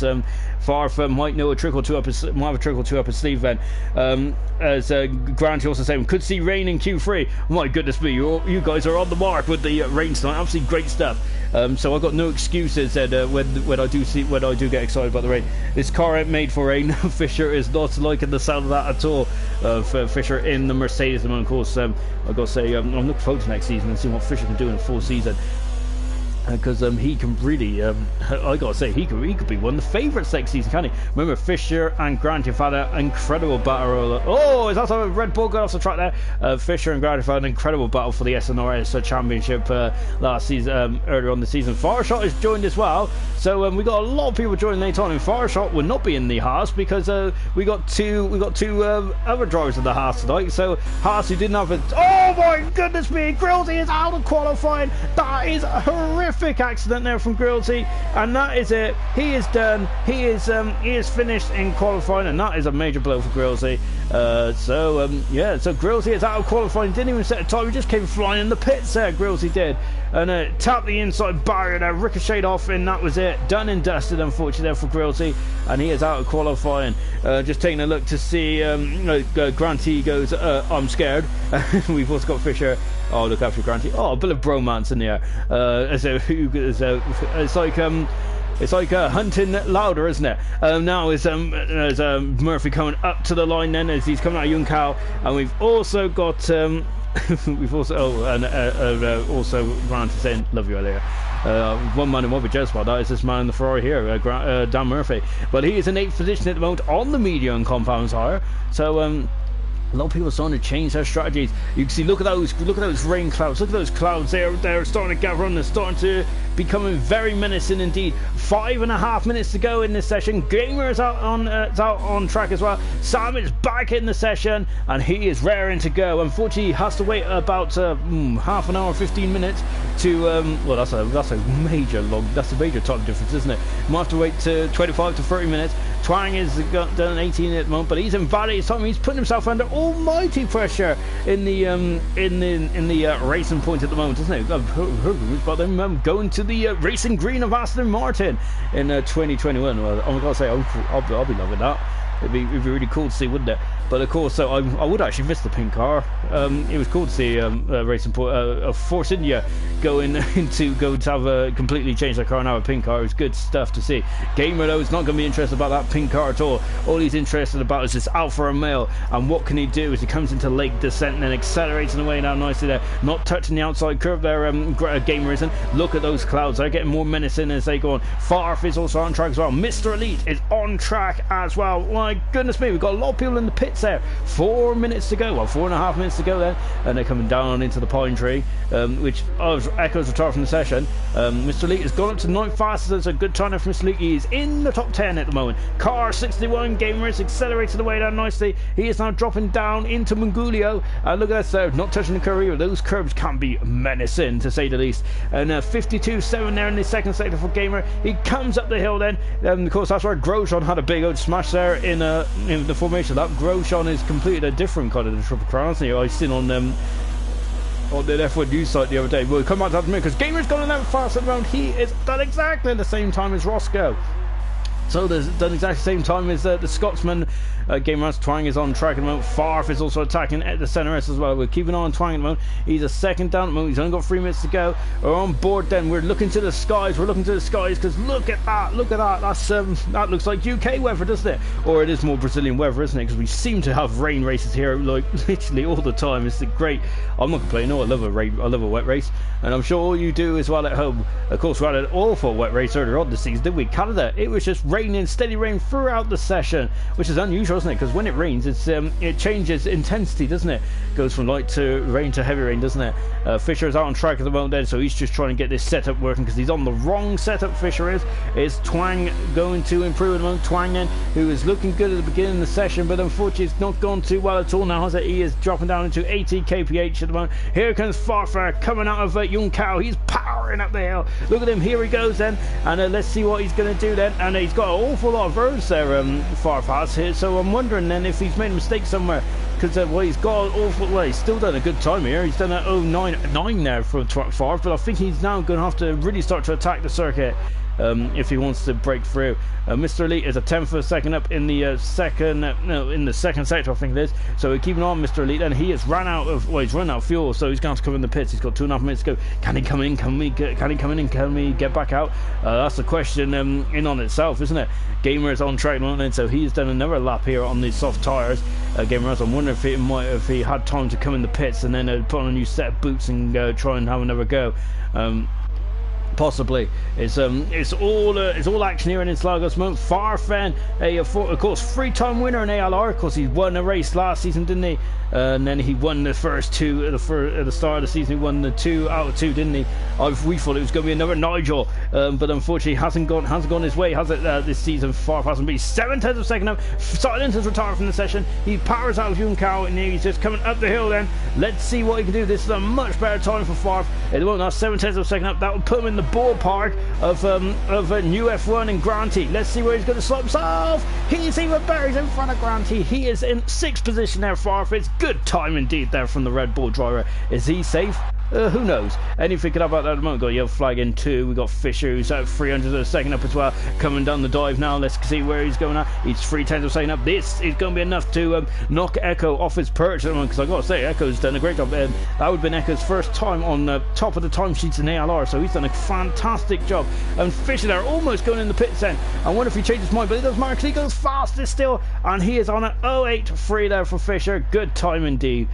Farf might know a trick or two up his sleeve then. As Grant also saying, could see rain in Q3. My goodness me, you guys are on the mark with the rain tonight. Absolutely great stuff. So I've got no excuses when I do get excited about the rain. This car ain't made for rain. Fisher is not liking the sound of that at all. Fisher in the Mercedes, and of course I've got to say I'm looking forward to next season and seeing what Fisher can do in a full season. Because he can really, I gotta say, he could be one of the favourites next season, can he? Remember, Fisher and Grant have had an incredible battle. Oh, is that a Red Bull going off the track there? Fisher and Grant have had an incredible battle for the SNRS Championship last season, earlier on the season. Fireshot has joined as well, so we got a lot of people joining later on. And Fireshot will not be in the Haas because we got two other drivers in the Haas tonight. So Haas who didn't have a. Oh my goodness me, Grillsy is out of qualifying. That is horrific. Accident there from Grillsy, and that is it. He is done. He is finished in qualifying, and that is a major blow for Grillsy. So Grillsy is out of qualifying. Didn't even set a time. He just came flying in the pits there. Grillsy did, and tapped the inside barrier there, ricocheted off, and that was it. Done and dusted, unfortunately, there for Grillsy, and he is out of qualifying. Just taking a look to see. Granty goes. I'm scared. We've also got Fisher. Oh, look after Granty. Oh, a bit of bromance in the air. It's like hunting louder, isn't it? Now is Murphy coming up to the line then as he's coming out of Yunkao, and we've also got also Grant is saying love you earlier. One man who might be jealous about that is this man in the Ferrari here, Dan Murphy, but he is in 8th position at the moment on the medium compound tire. So a lot of people are starting to change their strategies. You can see, look at those rain clouds. Look at those clouds. They're starting to gather on. They're starting to becoming very menacing indeed. 5.5 minutes to go in this session. Gamer is out on track as well. Sam is back in the session, and he is raring to go. Unfortunately, he has to wait about half an hour, 15 minutes to. Well, that's a major time difference, isn't it? You might have to wait to 25 to 30 minutes. Twang is done 18 at the moment, but he's in valley. He's putting himself under almighty pressure in the racing point at the moment, isn't it? I've heard about them going to the racing green of Aston Martin in 2021. Well, I'm gonna say I'll be loving that. It'd be really cool to see, wouldn't it? But of course, so I would actually miss the pink car. It was cool to see Racing Force India go to have completely changed their car and have a pink car. It was good stuff to see. Gamer though is not going to be interested about that pink car at all. All he's interested about is this Alfa Romeo, and what can he do as he comes into lake descent and then accelerating away now nicely there, not touching the outside curve there. Gamer isn't. Look at those clouds; they're getting more menacing as they go on. Farf is also on track as well. Mr. Elite is on track as well. My goodness me, we've got a lot of people in the pits there. 4 minutes to go, well, 4.5 minutes to go then, and they're coming down into the pine tree, which echoes the tar from the session. Mr. Elite has gone up to 9th fastest. That's a good time for Mr. Elite. He is in the top 10 at the moment. Car 61, Gamer is accelerating away down nicely. He is now dropping down into Mungulio. Look at that, not touching the curve either. Those curves can be menacing, to say the least. And 52.7 there in the second sector for Gamer. He comes up the hill then. Of course, that's where Grosjean had a big old smash there in the formation. That Grosjean is completed a different kind of the Triple Crown, hasn't he? I seen on the F1 news site the other day. We'll come back to that in a minute because Gamer's gone in that fast at the moment. He is done exactly the same time as Roscoe. So there's done exactly the same time as the Scotsman. Gamer's Twang is on track at the moment. Farf is also attacking at the centre as well. We're keeping on Twang at the moment. He's a second down at the moment. He's only got 3 minutes to go. We're on board then. We're looking to the skies. We're looking to the skies because look at that. Look at that. That's that looks like UK weather, doesn't it? Or it is more Brazilian weather, isn't it? Because we seem to have rain races here like literally all the time. It's great. I'm not complaining. No, I love a wet race, and I'm sure all you do as well at home. Of course, we had an awful wet race earlier on this season, didn't we? Canada. It was just raining, steady rain throughout the session, which is unusual, isn't it? Because when it rains, it changes intensity, doesn't it? Goes from light to rain to heavy rain, doesn't it? Fisher is out on track at the moment then, so he's just trying to get this setup working because he's on the wrong setup. Fisher is Twang going to improve at the moment? Twang then, who is looking good at the beginning of the session, but unfortunately it's not gone too well at all now, has it? He is dropping down into 80 kph at the moment. Here comes Farfar coming out of Young Cow. He's powering up the hill. Look at him, here he goes then, and let's see what he's going to do then. And he's got an awful lot of verbs there, Farfar here, so I'm wondering then if he's made a mistake somewhere, because well, he's got an awful, well, he's still done a good time here. He's done an 0.99 there for Farf, but I think he's now going to have to really start to attack the circuit if he wants to break through. Mr. Elite is a tenth of a second up in the second sector, I think it is. So we're keeping on Mr. Elite, and he has run out of fuel, so he's going to have to come in the pits. He's got 2.5 minutes to go. Can he come in? Can we come in and can we get back out? That's the question in on itself, isn't it? Gamer is on track at the moment, so he's done another lap here on these soft tyres. Gamer, I'm wondering if he had time to come in the pits and then put on a new set of boots and try and have another go. Possibly. It's all action here in Sligo at the moment. Farfen, of course, 3-time winner in ALR. Of course, he won a race last season, didn't he? And then he won the first two at the start of the season. He won the 2 out of 2, didn't he? We thought it was going to be another Nigel, but unfortunately hasn't gone his way, has it? This season, Farf hasn't been 7/10 of a second up. Silent has retired from the session. He powers out of Young Cow, and he's just coming up the hill. Then let's see what he can do. This is a much better time for Farf. At the moment, that's 7/10 of a second up. That will put him in the ballpark of a new F1 in Granty. Let's see where he's going to slot himself. He's even better. He's in front of Granty. He is in 6th position there, Farf. It's good time indeed there from the Red Bull driver. Is he safe? Who knows? Anything could happen at the moment. Got yellow flag in 2. We got Fisher, who's at 300 of a second up as well, coming down the dive now. Let's see where he's going at. He's 3/10 of a second up. This is going to be enough to knock Echo off his perch at the moment, because I've got to say, Echo's done a great job. That would have been Echo's first time on the top of the timesheets in ALR, so he's done a fantastic job. And Fisher there almost going in the pits then. I wonder if he changed his mind, but he does mark. He goes fastest still, and he is on an 0.83 there for Fisher. Good time indeed.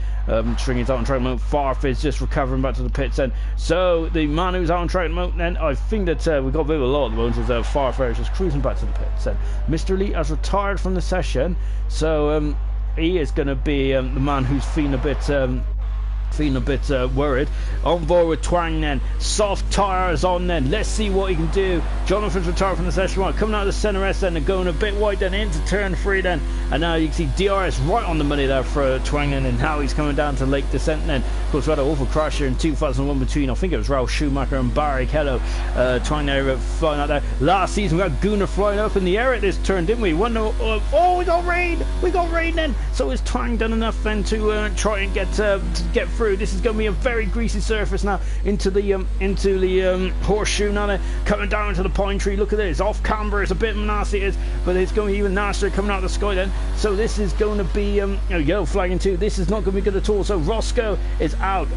Stringing's out on track at the moment. Farf is just recovering back to the pits then. So the man who's out on track at the moment then, I think that we've got a bit of a lot at the moment, is Farf is just cruising back to the pits. And Mr. Lee has retired from the session, so he is going to be the man who's feeling a bit worried. On board with Twang then. Soft tyres on then. Let's see what he can do. Jonathan's retired from the session one. Coming out of the centre S then and going a bit wide then into turn 3 then. And now you can see DRS right on the money there for Twang then, and how he's coming down to Lake Descent then. Of course, we had an awful crash here in 2001 between, I think it was Ralph Schumacher and Barry Kello. Twang there flying out there. Last season we got Gunnar flying up in the air at this turn, didn't we? We got rain! We got rain then! So has Twang done enough then to try and get through? This is going to be a very greasy surface now into the horseshoe now, coming down into the pine tree. Look at this, off camber, it's a bit nasty, it is, but it's going to be even nastier coming out of the sky then. So this is going to be yellow flagging too. This is not going to be good at all. So Roscoe is out,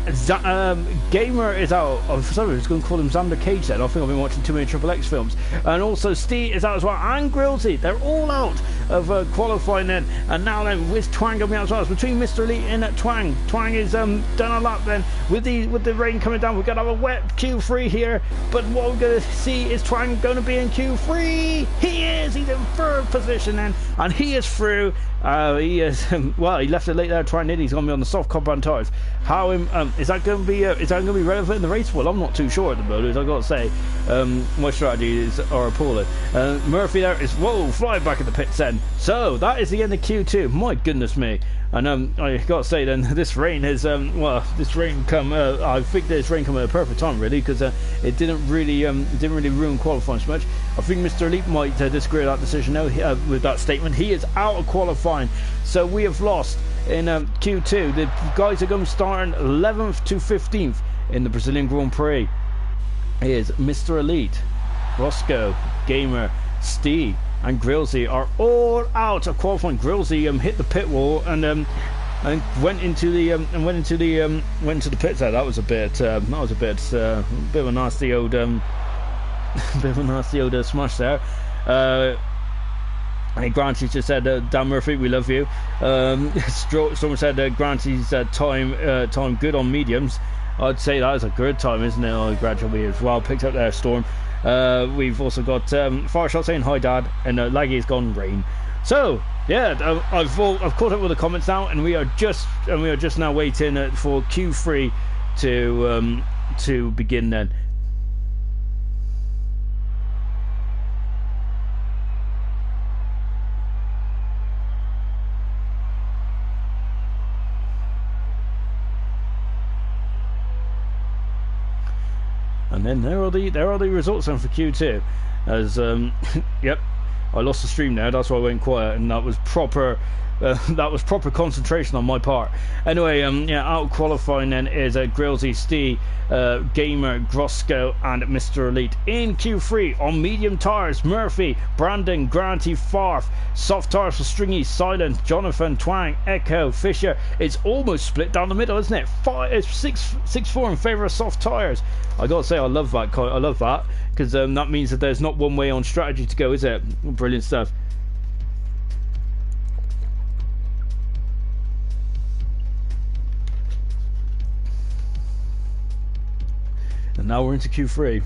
Gamer is out. Oh, sorry, I was going to call him Xander Cage then. I think I've been watching too many Triple X films. And also Steve is out as well, and Grillsy. They're all out of qualifying then. And now then with Twang coming out as well. It's between Mr. Elite and Twang. Twang is done a lap then with the rain coming down. We're going to have a wet Q3 here, but what we're going to see is Twang going to be in Q3. He's in 3rd position then, and he is through. He is well, he left it late there trying it. He's going to be on the soft compound tyres. How is that going to be relevant in the race? Well, I'm not too sure at the moment. I've got to say, my strategies are appalling. Murphy there is flying back at the pits then. So that is the end of Q2. My goodness me. And I got to say then, this rain has this rain come. I think this rain come at a perfect time really, because it didn't really ruin qualifying so much. I think Mr. Elite might disagree with that decision now, with that statement. He is out of qualifying, so we have lost in Q2. The guys are going to start 11th to 15th in the Brazilian Grand Prix. Is Mr. Elite, Roscoe, Gamer, Steve, and Grillsy are all out of qualifying. Grillsy hit the pit wall and went into the pits there. That was a bit bit of a nasty old smash there. And Granty just said, Dan Murphy, we love you. Someone said Granty's time good on mediums. I'd say that is a good time, isn't it? Oh, gradually as well. Picked up there, Storm. We've also got Fireshot saying hi, Dad, and Laggy's gone rain. So yeah, I've caught up with the comments now, and we are just now waiting for Q3 to begin then. And then there are the results then for Q2. As yep, I lost the stream there. That's why I went quiet, and that was proper concentration on my part. Anyway, yeah, out qualifying then is Grillsy, Stee, Gamer, Grosco, and Mr. Elite. In Q3 on medium tires, Murphy, Brandon, Granty, Farf. Soft tires for Stringy, Silent, Jonathan, Twang, Echo, Fisher. It's almost split down the middle, isn't it? It's 6-4 in favour of soft tires. I gotta say, I love that. I love that, because that means that there's not one way on strategy to go, is it? Brilliant stuff. And now we're into Q3.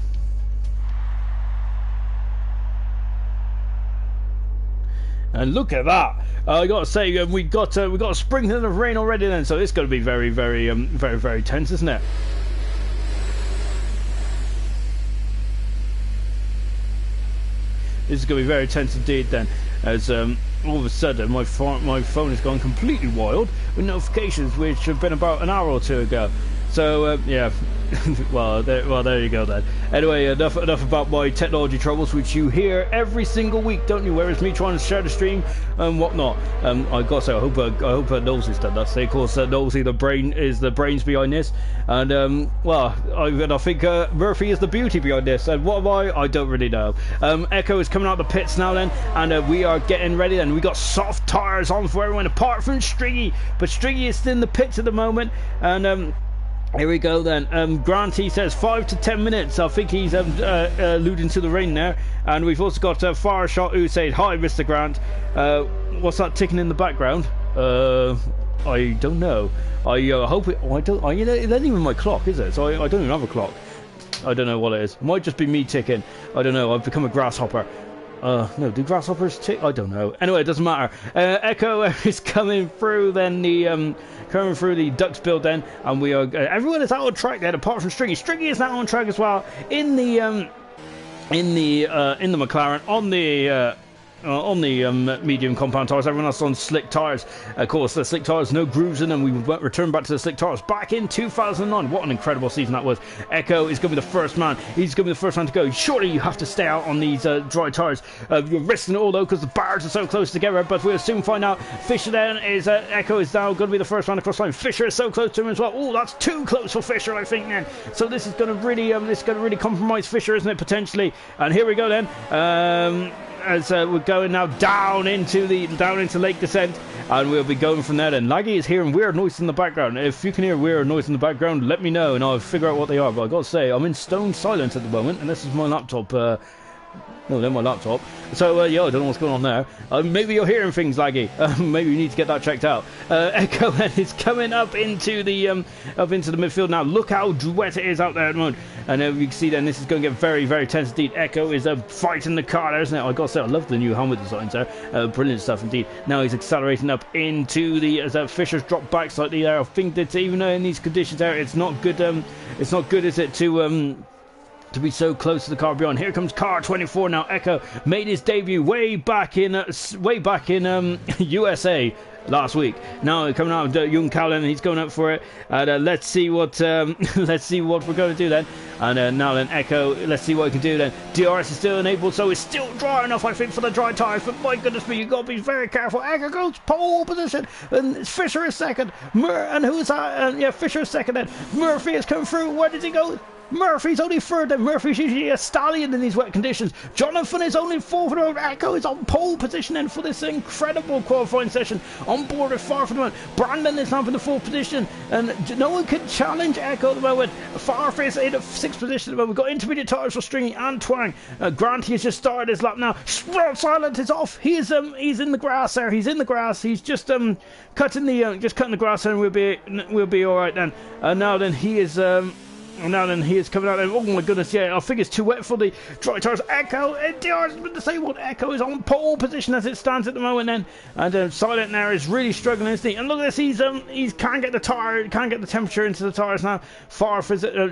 And look at that! I gotta say, we got a sprinkling of rain already then, so it's going to be very, very, very tense, isn't it? This is going to be very tense indeed then, as all of a sudden my phone has gone completely wild with notifications which have been about an hour or two ago. So yeah, well there you go then. Anyway, enough about my technology troubles, which you hear every single week, don't you? Whereas me trying to share the stream and whatnot. I gotta say, I hope Knowlesy's done that. Of course, Knowlesy the brains behind this, and well, I think Murphy is the beauty behind this. And what am I don't really know. Echo is coming out of the pits now then, and we are getting ready. And we got soft tires on for everyone apart from Stringy, but Stringy is still in the pits at the moment, and here we go then. Granty says 5 to 10 minutes. I think he's alluding to the rain there. And we've also got Fireshot who said, hi, Mr. Grant. What's that ticking in the background? I don't know. I hope it. It isn't even my clock, is it? So I don't even have a clock. I don't know what it is. It might just be me ticking. I don't know. I've become a grasshopper. No, do grasshoppers tick? I don't know. Anyway, it doesn't matter. Echo is coming through then coming through the ducks build then, and we are everyone is out on track then apart from Stringy. Stringy is now on track as well in the McLaren on the medium compound tires. Everyone else on slick tires. Of course, the slick tires, no grooves in them. We return back to the slick tires back in 2009. What an incredible season that was. Echo is going to be the first man. He's going to be the first man to go. Surely you have to stay out on these dry tires. You're risking it all though, because the bars are so close together, but we'll soon find out. Fisher then is Echo is now going to be the first man across line. Fisher is so close to him as well. Oh, that's too close for Fisher, I think then. So this is going to really compromise Fisher, isn't it, potentially? And here we go then. As we're going now down into Lake Descent, and we'll be going from there then. Laggy is hearing weird noises in the background. If you can hear weird noise in the background, let me know and I'll figure out what they are. But I gotta say, I'm in stone silence at the moment, and this is my laptop. No, they're my laptop. So yeah, I don't know what's going on there. Maybe you're hearing things, Laggy. Maybe you need to get that checked out. Echo is coming up into the midfield now. Look how wet it is out there at the moment. And you can see then this is going to get very, very tense indeed. Echo is fighting the car there, isn't it? I gotta say, I love the new helmet designs there. Brilliant stuff indeed. Now he's accelerating up into as Fisher's dropped back slightly there. I think that even though in these conditions there, it's not good. It's not good, is it, to be so close to the car beyond. Here comes car 24 now. Echo made his debut way back in USA last week. Now coming out of young Callan, he's going up for it. And let's see what we're going to do then. And now then Echo, let's see what he can do then. DRS is still enabled, so it's still dry enough, I think, for the dry tyres. But my goodness me, you've got to be very careful. Echo goes pole position, and Fisher is second. And who's that? Yeah, Fisher is second then. Murphy has come through. Where did he go? Murphy's only third, then Murphy's usually a stallion in these wet conditions. Jonathan is only fourth, and Echo is on pole position then for this incredible qualifying session. On board with far from the moment. Brandon is now in the fourth position, and no one can challenge Echo at the moment. Farf is in the sixth position at the moment. We've got intermediate tires for Stringy and Twang. Granty has just started his lap now. Silent is off. He's in the grass there. He's in the grass. He's just cutting the grass, and we'll be all right then. Now then he is coming out. Oh my goodness, yeah, I think it's too wet for the dry tires. Echo, the same one. Echo is on pole position as it stands at the moment then. And Silent now is really struggling, isn't he? And look at this, he can't get the temperature into the tires now.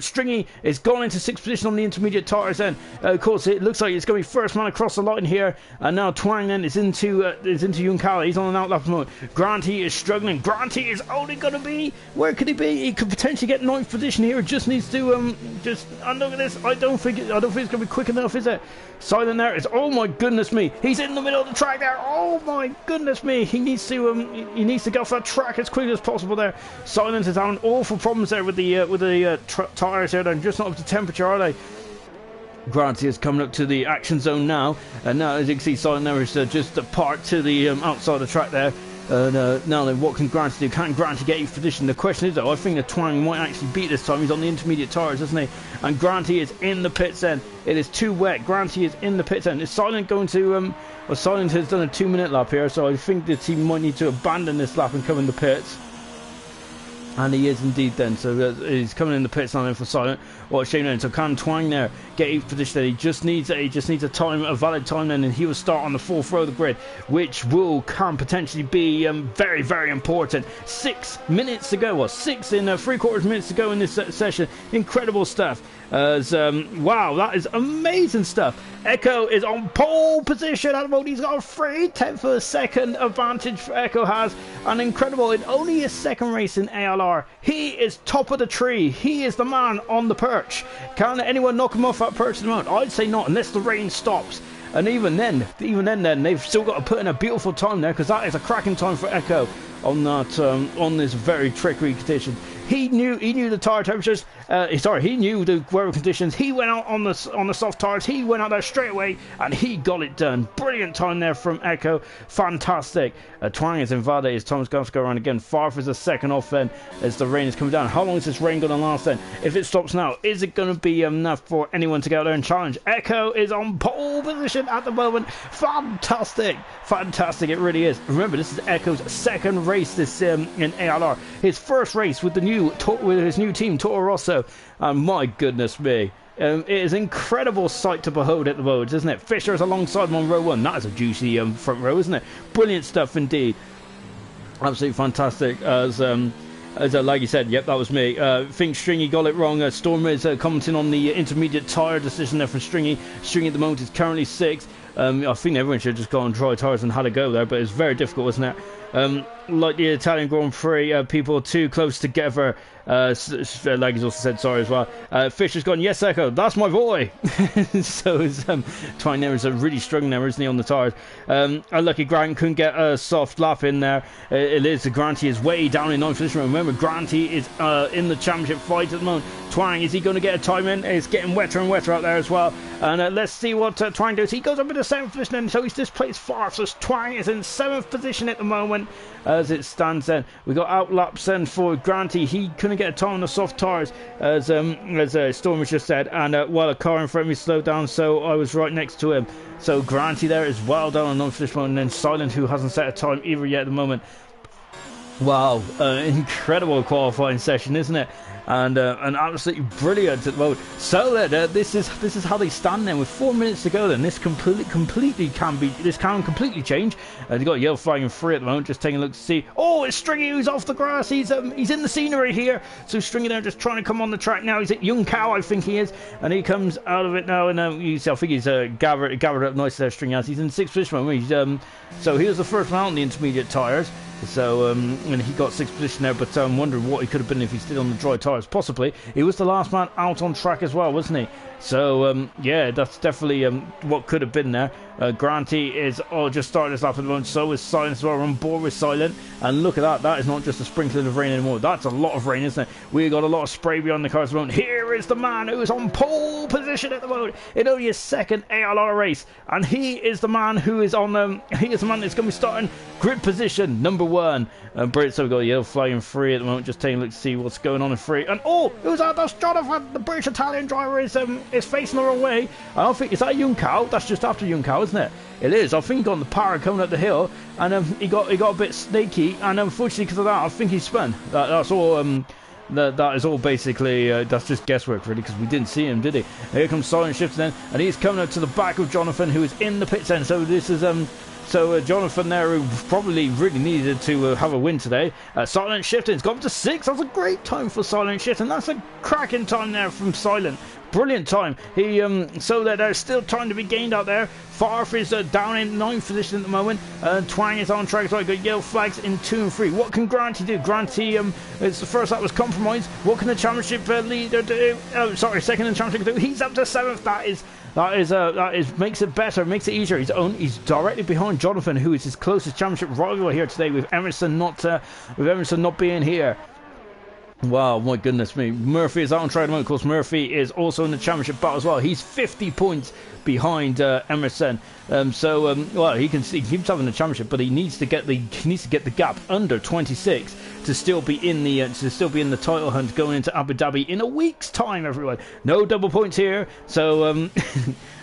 Stringy is gone into sixth position on the intermediate tires then. Of course, it looks like it's going to be first man across the line here. And now Twang then is into Yunkala. He's on an outlap mode. Granty is struggling. Granty is only going to be, where could he be? He could potentially get ninth position here. It just needs to and look at this. I don't think it's going to be quick enough, is it? Silent there is, oh my goodness me, he's in the middle of the track there. Oh my goodness me, he needs to get off that track as quickly as possible there. Silent is having awful problems there with the tires there. They're just not up to temperature, are they? Granty is coming up to the action zone now, and now as you can see, Silent there is just apart to the outside the track there. Now then, what can Granty do? Can Granty get 8th position? The question is though, I think the Twang might actually beat this time. He's on the intermediate tires, isn't he? And Granty is in the pits then. It is too wet. Granty is in the pits then. Is Silent going to well, Silent has done a 2-minute lap here, so I think the team might need to abandon this lap and come in the pits. And he is indeed then, so he's coming in the pits now then for Silent. What a shame then. So can Twang there get 8th position? He just needs a valid time then, and he will start on the 4th row of the grid, which can potentially be very, very important. 6 minutes to go, or 6 in 3/4 minutes to go in this session. Incredible stuff. Wow, that is amazing stuff. Echo is on pole position at the moment. He's got a 3/10 of a second advantage for Echo has, and incredible, in only his second race in ALR, he is top of the tree. He is the man on the perch. Can anyone knock him off that perch at the moment? I'd say not, unless the rain stops. And even then, they've still got to put in a beautiful time there, because that is a cracking time for Echo on that on this very tricky condition. He knew the tire temperatures. He knew the weather conditions. He went out on the soft tires. He went out there straight away, and he got it done. Brilliant time there from Echo. Fantastic. Twang is invalid. His time's going to go around again. Farf is a second off then as the rain is coming down. How long is this rain going to last then? If it stops now, is it going to be enough for anyone to go out there and challenge? Echo is on pole position at the moment. Fantastic. Fantastic. It really is. Remember, this is Echo's second race this in ALR. His first race with his new team, Toro Rosso. And my goodness me. It is an incredible sight to behold at the moment, isn't it? Fisher is alongside him on row 1. That is a juicy front row, isn't it? Brilliant stuff indeed. Absolutely fantastic. As like you said, yep, that was me. Think Stringy got it wrong. Storm is commenting on the intermediate tyre decision there from Stringy. Stringy at the moment is currently 6th. I think everyone should have just gone on dry tyres and had a go there, but it's very difficult, wasn't it? Like the Italian Grand Prix, people are too close together. Like he's also said sorry as well. Fisher's gone, yes, Echo, that's my boy. So it's Twine there is really struggling there, isn't he, on the tyres? Unlucky Grant couldn't get a soft lap in there. It is, Granty is way down in 9th position. Remember, Granty is in the championship fight at the moment. Twang, is he going to get a time in? It's getting wetter and wetter out there as well. And let's see what Twang does. He goes up into 7th position, and so he's displaced far. So Twang is in 7th position at the moment as it stands then. We got outlaps then for Granty. He couldn't get a time on the soft tyres, as Storm has just said. And while a car in front of me slowed down, so I was right next to him. So Granty there is well down on 9th position, and then Silent, who hasn't set a time either yet at the moment. Wow, incredible qualifying session, isn't it? And absolutely brilliant at the moment. So this is how they stand then with 4 minutes to go. Then this can completely change. They've got a yellow flag in 3 at the moment. Just taking a look to see. Oh, it's Stringy who's off the grass. He's in the scenery here. So Stringy there just trying to come on the track now. He's at Young Cow, I think he is, and he comes out of it now. And I think he's gathered up nicely there. Stringy has. He's in 6th position. So he was the first one out on the intermediate tyres. So, and he got 6th position there, but I'm wondering what he could have been if he stayed on the dry tyres. Possibly. He was the last man out on track as well, wasn't he? So, yeah, that's definitely what could have been there. Granty is just starting his lap at the moment. So is Silent as well. We're on board with Silent. And look at that. That is not just a sprinkling of rain anymore. That's a lot of rain, isn't it? We got a lot of spray behind the cars at the moment. Here is the man who is on pole position at the moment in only his 2nd ALR race. And he is the man who is on... he is the man that's going to be starting grid position number 1. Brilliant. So we've got a yellow flag in 3 at the moment. Just taking a look to see what's going on in 3. And who's that? That's Jonathan. The British Italian driver is facing the wrong way. I don't think... Is that Junkau? That's just after Junkau, isn't it? It is. I think he got on the power coming up the hill, and he got a bit snaky, and unfortunately because of that, I think he spun. That's all. That is all basically. That's just guesswork, really, because we didn't see him, did he? Here comes Silent Shifter then, and he's coming up to the back of Jonathan, who is in the pits end. So this is Jonathan there, who probably really needed to have a win today. Silent Shifting's got up to 6. That's a great time for Silent Shifting. That's a cracking time there from Silent. Brilliant time. He so that there's still time to be gained out there. Farf is down in 9th position at the moment. Twang is on track, so I got yellow flags in 2 and 3. What can Granty do? Granty, it's the first lap was compromised. What can the championship leader do? Second in the championship do? He's up to 7th. That is makes it better, makes it easier. He's directly behind Jonathan, who is his closest championship rival here today, with Emerson not being here. Wow, my goodness me. Murphy is out on track at the moment. Of course, Murphy is also in the championship battle as well. He's 50 points behind Emerson. Well, he keeps having the championship, but he needs to get the gap under 26 to still be in the title hunt going into Abu Dhabi in a week's time. Everyone, no double points here. So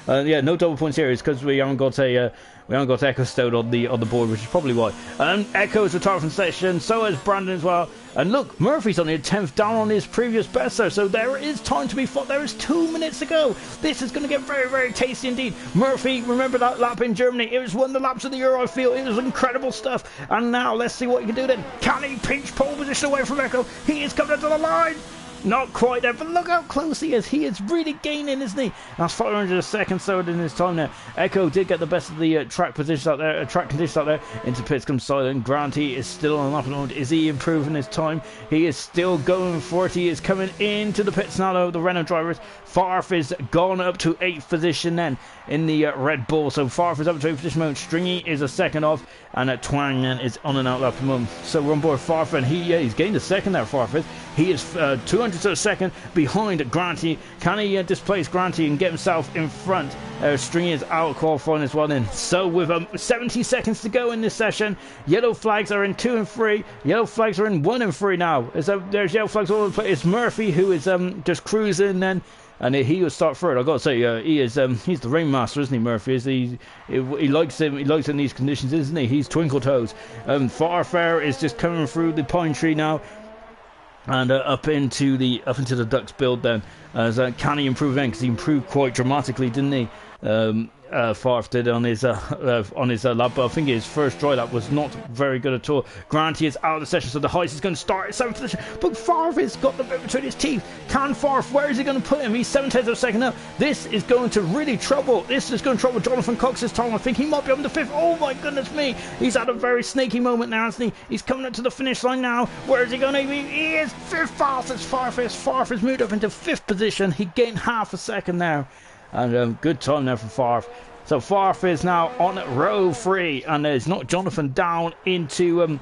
yeah, no double points here. It's because we haven't got Echo stowed on the board, which is probably why. Echo is retired from session, so is Brandon as well. And look, Murphy's only a 10th down on his previous best there, so there is time to be fought. There is 2 minutes to go. This is going to get very, very tasty indeed. Murphy, remember that lap in Germany? It was one of the laps of the year, I feel. It was incredible stuff. And now let's see what he can do then. Can he pinch pole position away from Echo? He is coming to the line. Not quite there, but look how close he is. He is really gaining, isn't he? That's 500 a second slower than his time there. Echo did get the best of the track positions out there, track conditions out there. Into pits comes Silent. Granty is still on up and on. Is he improving his time? He is still going for it. He is coming into the pits now, though. The Renault drivers. Farf is gone up to 8th position then in the Red Bull. So Farf is up to 8th position moment. Stringy is a second off, and Twang then is on and out lap at the moment. So we're on board Farf, and he's gained a second there. Farf is. He is 200 to a second behind Granty. Can he displace Granty and get himself in front? Stringy is out qualifying as well then. So with 70 seconds to go in this session, yellow flags are in 2 and 3. Yellow flags are in 1 and 3 now. There's yellow flags all over the place. It's Murphy who is just cruising then. And he will start third. I've got to say, he's the rainmaster, isn't he, Murphy? He likes him. He likes in these conditions, isn't he? He's twinkle toes. Farfair is just coming through the pine tree now, and up into the ducks build. Then, can he improve then? Because he improved quite dramatically, didn't he? Farf did on his lap, but I think his first dry lap was not very good at all. Granty is out of the session, so the heist is going to start at 7th position, but Farf has got the bit between his teeth. Can Farf, where is he going to put him? He's 7/10 of a second up. This is going to really trouble. This is going to trouble Jonathan Cox's time. I think he might be on the 5th. Oh my goodness me, he's had a very snaky moment now, hasn't he? He's coming up to the finish line now. Where is he going to be? He is 5th fastest. Farf has moved up into 5th position. He gained half a second there. And good time there for Farf. So Farf is now on row 3, and there's not Jonathan down into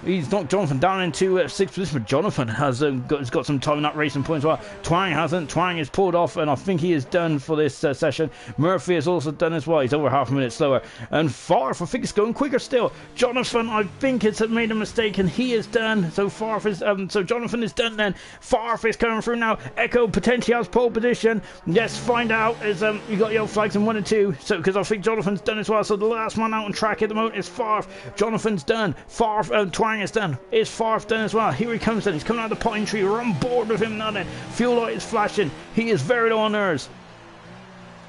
he's knocked Jonathan down into 6th position, but Jonathan has got some time in that racing point as well. Twang hasn't. Twang is pulled off, and I think he is done for this session. Murphy is also done as well. He's over half a minute slower. And Farf, I think it's going quicker still. Jonathan, I think it's made a mistake, and he is done. So Farf is so Jonathan is done then. Farf is coming through now. Echo potentially has pole position. Let's find out. Is you got yellow flags in 1 and 2. So because I think Jonathan's done as well. So the last man out on track at the moment is Farf. Jonathan's done. Farf. Twang is done. Is Farf done as well? Here he comes then. He's coming out of the pine tree. We're on board with him now then. Fuel light is flashing. He is very low on nerves.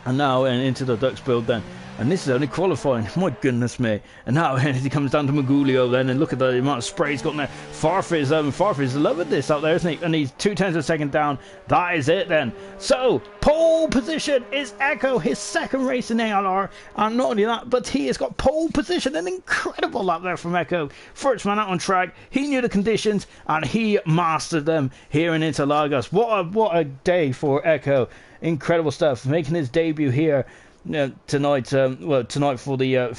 And now into the ducks build then. and this is only qualifying. My goodness me. And now as he comes down to Magulio then, and look at the amount of spray he's got in there. Farfis loving this out there, isn't he? And he's 2/10 of a second down. That is it then. So pole position is Echo, his second race in ALR, and not only that, but he has got pole position. An incredible lap there from Echo. First man out on track, he knew the conditions and he mastered them here in Interlagos. What a day for Echo. Incredible stuff, making his debut here tonight. Tonight for the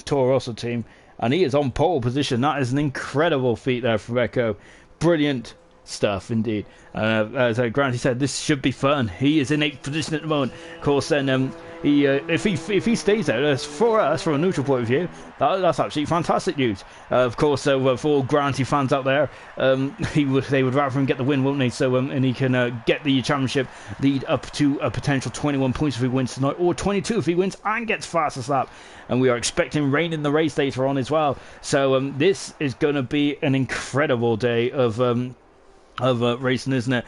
Toro Rosso team, and he is on pole position. That is an incredible feat there for Echo. Brilliant stuff indeed. As Granty said, this should be fun. He is in 8th position at the moment. Of course, then if he stays there, for us, from a neutral point of view, that's absolutely fantastic news. Of course, for all Granty fans out there, they would rather him get the win, won't they? So and he can get the championship lead up to a potential 21 points if he wins tonight, or 22 if he wins and gets fastest lap. And we are expecting rain in the race later on as well. So this is going to be an incredible day of racing, isn't it?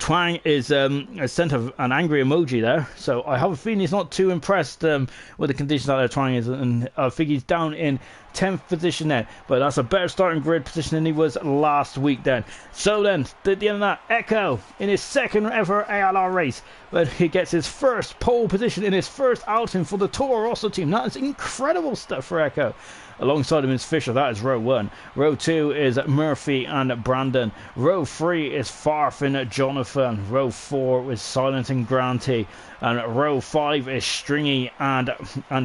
Twang is sent an angry emoji there, so I have a feeling he's not too impressed with the conditions out there. Twang is, and I think he's down in 10th position there, but that's a better starting grid position than he was last week then. So then, at the end of that, Echo in his second ever ALR race, but he gets his first pole position in his first outing for the Toro Rosso team. That is incredible stuff for Echo. Alongside him is Fisher. That is row 1. Row 2 is Murphy and Brandon. Row 3 is Farfin Jonathan. Row 4 is Silent and Granty. And row 5 is Stringy and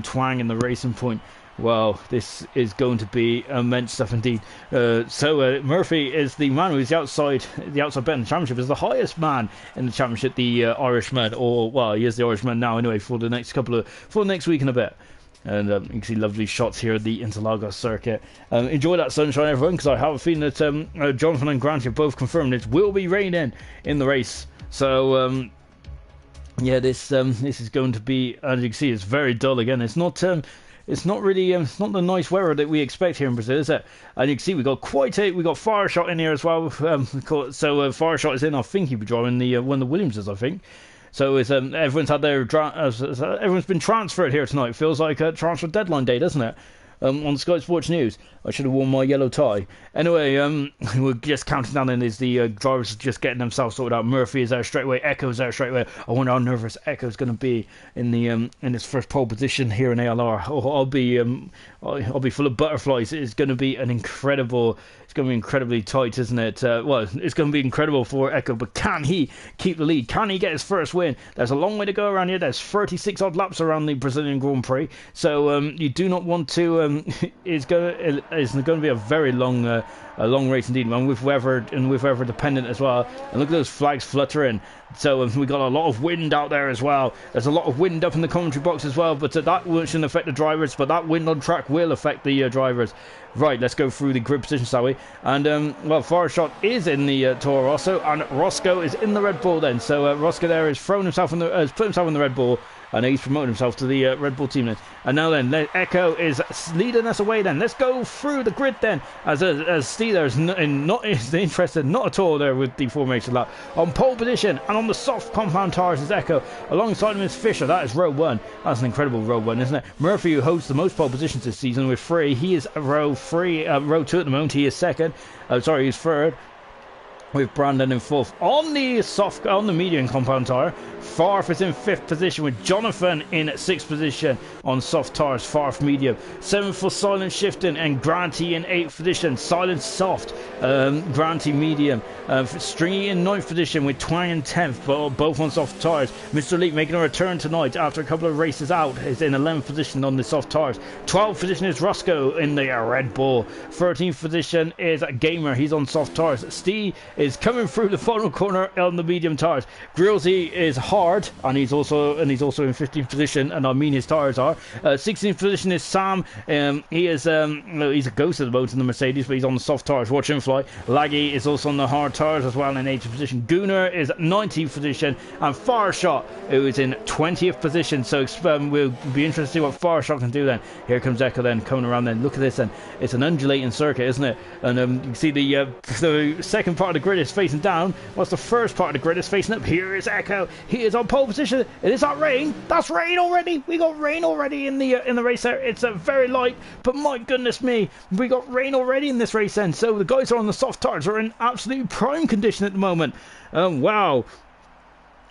Twang in the Racing Point. Well, this is going to be immense stuff indeed. Murphy is the man who's the outside bet in the championship, is the highest man in the championship, the Irishman, or well, he is the Irishman now anyway for the next week and a bit. And you can see lovely shots here at the Interlagos circuit. Enjoy that sunshine, everyone, because I have a feeling that Jonathan and Grant have both confirmed it will be raining in the race. So yeah, this is going to be, as you can see, it's very dull again. It's not the nice weather that we expect here in Brazil, is it? And you can see we got Fireshot in here as well. Fireshot is in. I think he'll be driving the one of the Williamses, I think. So everyone's been transferred here tonight. Feels like a transfer deadline day, doesn't it? On Sky Sports News. I should have worn my yellow tie. Anyway, we're just counting down, and the drivers just getting themselves sorted out. Murphy is there straight away. Echo's there straight away. I wonder how nervous Echo's going to be in his first pole position here in ALR. I'll be full of butterflies. It's going to be it's going to be incredibly tight, isn't it? It's going to be incredible for Echo, but can he keep the lead? Can he get his first win? There's a long way to go around here. There's 36 odd laps around the Brazilian Grand Prix, so you do not want to. It's going to be a very long race indeed, and with weather dependent as well. And look at those flags fluttering. So we got a lot of wind out there as well. There's a lot of wind up in the commentary box as well, but that shouldn't affect the drivers. But that wind on track will affect the drivers. Right, let's go through the grid position, shall we? And Fireshot is in the Toro Rosso, and Roscoe is in the Red Bull. Then, so Roscoe there has put himself in the Red Bull. And he's promoting himself to the Red Bull team then. And now then, Echo is leading us away then. Let's go through the grid then. As Steeler is not interested, not at all there with the formation lap. On pole position and on the soft compound tires is Echo. Alongside him is Fisher. That is row 1. That's an incredible row 1, isn't it? Murphy, who holds the most pole positions this season with 3. He is row 2 at the moment. He is second. He's third. With Brandon in 4th. On the medium compound tyre, Farf is in 5th position, with Jonathan in 6th position on soft tyres, Farf medium. 7th for Silent Shifting, and Granty in 8th position, Silent soft, Granty medium. Stringy in 9th position with Twang in 10th, both on soft tyres. Mr. Elite making a return tonight after a couple of races out, is in 11th position on the soft tyres. 12th position is Roscoe in the Red Bull. 13th position is Gamer, he's on soft tyres. Steve is coming through the final corner on the medium tyres. Grillsy is hard, and he's also in 15th position, and I mean his tyres are. 16th position is Sam. He's a ghost at the moment in the Mercedes, but he's on the soft tyres. Watch him fly. Laggy is also on the hard tyres as well in 18th position. Gooner is 19th position, and Fireshot, who is in 20th position. So we'll be interested to see what Fireshot can do then. Here comes Echo then coming around then. Look at this then. It's an undulating circuit, isn't it? And you can see the second part of the grid grid is facing down, whilst the first part of the grid is facing up. Here is Echo. He is on pole position. It is that rain. That's rain already. We got rain already in the race there. It's very light, but my goodness me, we got rain already in this race then. So the guys are on the soft tires are in absolute prime condition at the moment. Wow.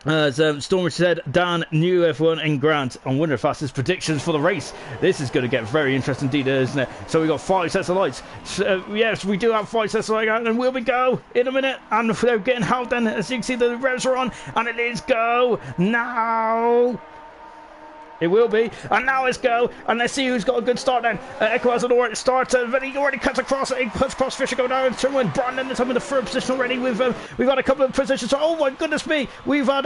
As Stormer said, Dan, new F1 and Grant on winner fastest predictions for the race. This is going to get very interesting indeed, isn't it? So we got 5 sets of lights. So, yes, we do have 5 sets of lights, and will we go in a minute? And they're getting held then. As you can see, the revs are on, and it is go now. It will be, and now it's go, and let's see who's got a good start then. Echo has an alright start, but he already cuts across, Fisher go down, turn one, Brandon is up in the third position already. We've had a couple of positions, oh my goodness me, we've had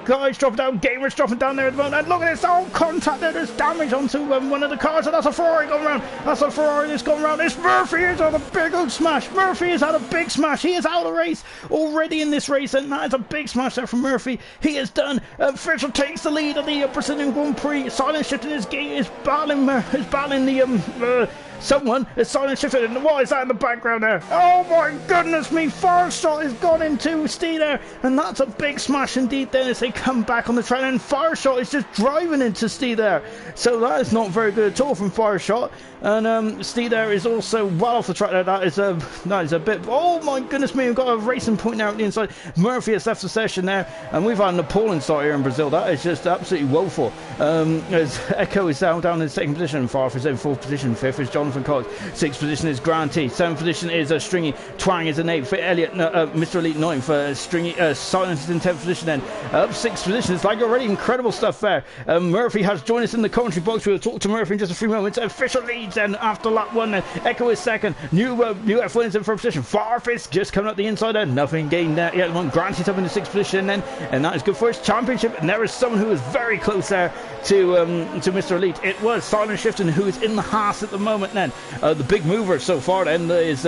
guys dropping down, gamers dropping down there at the moment, and look at this, oh contact there, there's damage onto one of the cars, and that's a Ferrari going round, that's a Ferrari that's going round. It's Murphy has had a big old smash, Murphy has had a big smash, he is out of the race already in this race, and that is a big smash there from Murphy. He is done. Fisher takes the lead of the Brazilian Grand Prix. Silent shifting his gate is battling the someone is silent shifted, and what is that in the background there? Oh my goodness me, Fireshot has gone into Stee there, and that's a big smash indeed then as they come back on the track, and Fireshot is just driving into Stee there, so that is not very good at all from Fireshot. And Stee there is also well off the track there. That is a bit, oh my goodness me, we've got a racing point now at the inside. Murphy has left the session there, and we've had an appalling start here in Brazil. That is just absolutely woeful. As Echo is down in second position, Farf is in fourth position, fifth is Jonathan Cox, sixth position is Granty, seventh position is Stringy, Twang is in eighth, for Elliot, Mr. Elite ninth, Stringy, Silent is in 10th position then, up sixth position. It's like already incredible stuff there. Murphy has joined us in the commentary box. We'll talk to Murphy in just a few moments. Official leads then after lap 1 then. Echo is second, new F1 is in first position, Farf is just coming up the inside there, nothing gained there yet. Granty's up in the sixth position then, and that is good for his championship. And there is someone who is very close there to Mr. Elite. It was Silent Shifton who is in the Haas at the moment then. The big mover so far then is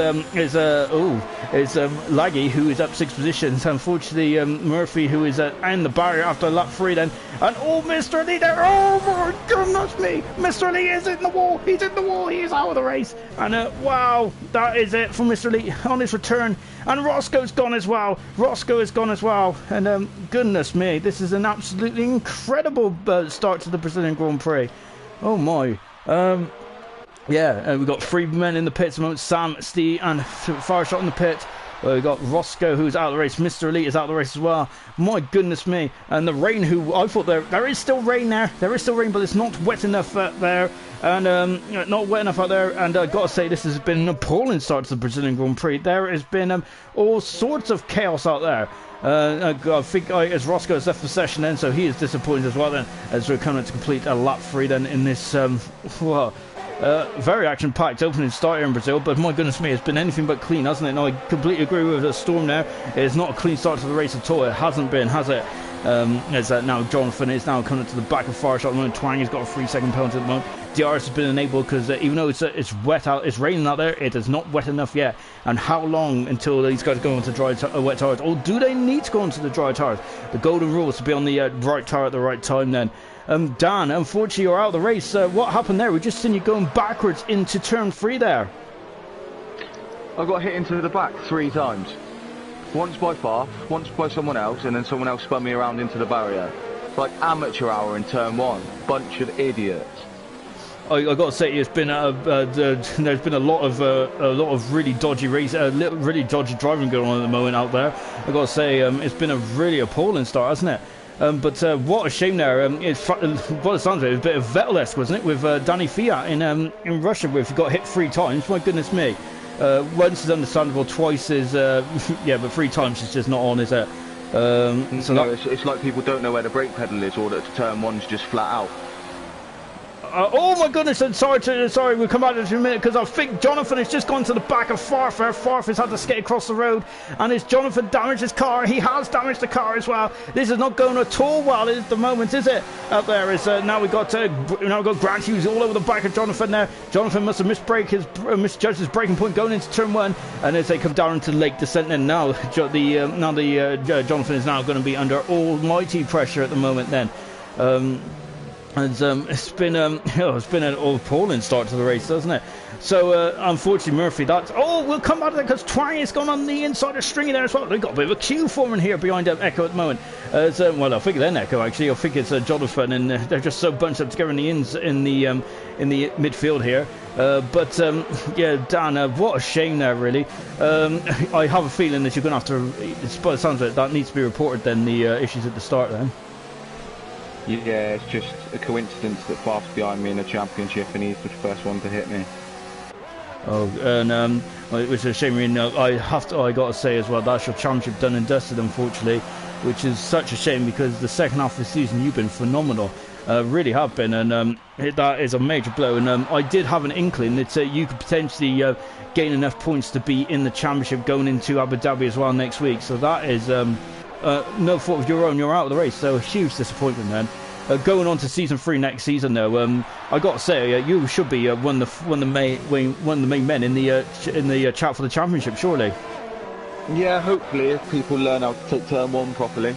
Laggy, who is up 6 positions. Unfortunately, Murphy, who is in the barrier after lap 3 then. And Mr. Elite there, oh my goodness me, Mr. Elite is in the wall, he's in the wall, he is out of the race. And wow, that is it for Mr. Elite on his return. And Roscoe's gone as well. Roscoe is gone as well. And goodness me, this is an absolutely incredible start to the Brazilian Grand Prix. Oh my. Yeah, we've got 3 men in the pits at the moment. Sam, Steve, and Fireshot in the pit. We've got Roscoe, who's out of the race. Mr. Elite is out of the race as well. My goodness me. And the rain, who I thought there is still rain there. There is still rain, but it's not wet enough there. And not wet enough out there. And I've got to say, this has been an appalling start to the Brazilian Grand Prix. There has been all sorts of chaos out there. I think as Roscoe has left the session then, so he is disappointed as well then, as we're coming to complete a lap 3 then in this, very action-packed opening start here in Brazil, but my goodness me, it's been anything but clean, hasn't it? And I completely agree with the Storm there. It's not a clean start to the race at all. It hasn't been, has it? As now Jonathan is now coming to the back of Fireshot at the moment. Twang has got a 3-second penalty at the moment. DRS has been enabled because even though it's wet out, it's raining out there, it is not wet enough yet. And how long until these guys go into wet tires? Or do they need to go into the dry tires? The golden rule is to be on the right tire at the right time then. Dan, unfortunately you're out of the race. What happened there? We just seen you going backwards into turn 3 there. I got hit into the back 3 times. Once by Farf, once by someone else, and then someone else spun me around into the barrier. Like amateur hour in turn 1. Bunch of idiots. I got to say, it's been there's been a lot of really dodgy really dodgy driving going on at the moment out there. I got to say, it's been a really appalling start, hasn't it? But what a shame there. What it sounds like, it was a bit of Vettel-esque, wasn't it, with Danny Fiat in Russia, where he got hit 3 times. My goodness me. Once is understandable, twice is yeah, but 3 times is just not on, is it? So no, it's like people don't know where the brake pedal is, or that turn 1's just flat out. Oh my goodness, and sorry, we'll come back to it in a minute, because I think Jonathan has just gone to the back of Farf. Farf has had to skate across the road, and has Jonathan damaged his car? He has damaged the car as well. This is not going at all well at the moment, is it? Out there is now we've got Grant Hughes all over the back of Jonathan there. Jonathan must have misjudged his braking point going into turn 1, and as they come down into lake descent, and now Jonathan is now going to be under almighty pressure at the moment then. And it's been it's been an appalling start to the race, doesn't it? So unfortunately, Murphy, we'll come out of that because Twang has gone on the inside of Stringy there as well. They've got a bit of a queue forming here behind Echo at the moment. Well, I think then Echo actually. I think it's Jonathan, and they're just so bunched up together in the midfield here. Yeah, Dan, what a shame there, really. I have a feeling that you're going to have to. By the sounds of it, that needs to be reported. Then the issues at the start then. Yeah, it's just a coincidence that Farf's behind me in the championship and he's the first one to hit me. Oh, and it was a shame. I got to say as well, that's your championship done and dusted, unfortunately, which is such a shame because the second half of the season you've been phenomenal, really have been, and that is a major blow. And I did have an inkling that you could potentially gain enough points to be in the championship going into Abu Dhabi as well next week. So that is no fault of your own. You're out of the race, so a huge disappointment then. Going on to season 3 next season, though, I got to say you should be one of the main men in the chat for the championship, surely. Yeah, hopefully, if people learn how to take turn 1 properly.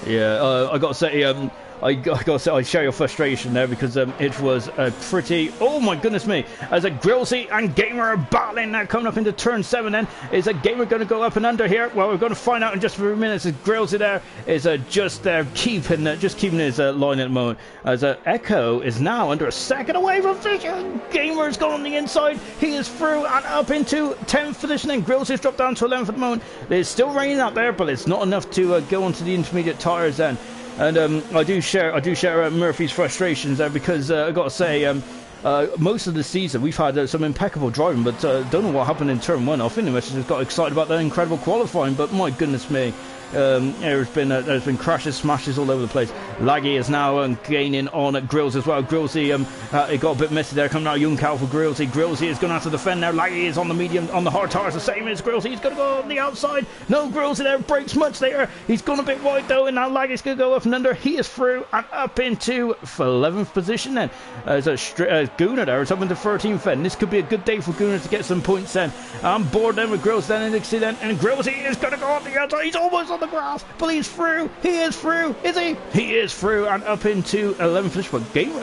Yeah, I got to say. I gotta say, I share your frustration there because it was a pretty. Oh my goodness me! As a Grillsy and Gamer are battling now, coming up into turn 7. Then is a Gamer going to go up and under here? Well, we're going to find out in just a few minutes. As Grillsy there is just keeping his line at the moment. As Echo is now under a second away from Vision. Gamer's gone on the inside. He is through and up into 10th position. And Grillsy's dropped down to 11th at the moment. It's still raining out there, but it's not enough to go onto the intermediate tires then. And I do share Murphy's frustrations there because I got to say most of the season we've had some impeccable driving, but don't know what happened in turn 1. I think the messengers got excited about that incredible qualifying, but my goodness me. There's been crashes, smashes all over the place. Laggy is now gaining on Grills as well. Grillsy, it got a bit messy there. Coming out young Cal for Grillsy. Grillsy is going to have to defend now. Laggy is on the medium, on the hard tires, the same as Grillsy. He's going to go on the outside. No Grillsy there, breaks much there. He's gone a bit wide though, and now Laggy's going to go up and under. He is through and up into 11th position then. As Gooner there is up into 13th then. This could be a good day for Gooner to get some points then. I'm bored then with Grills then, and Grillsy is going to go on the outside. He's almost on the grass, but he's through. He is through. Is he? He is through and up into 11th position. But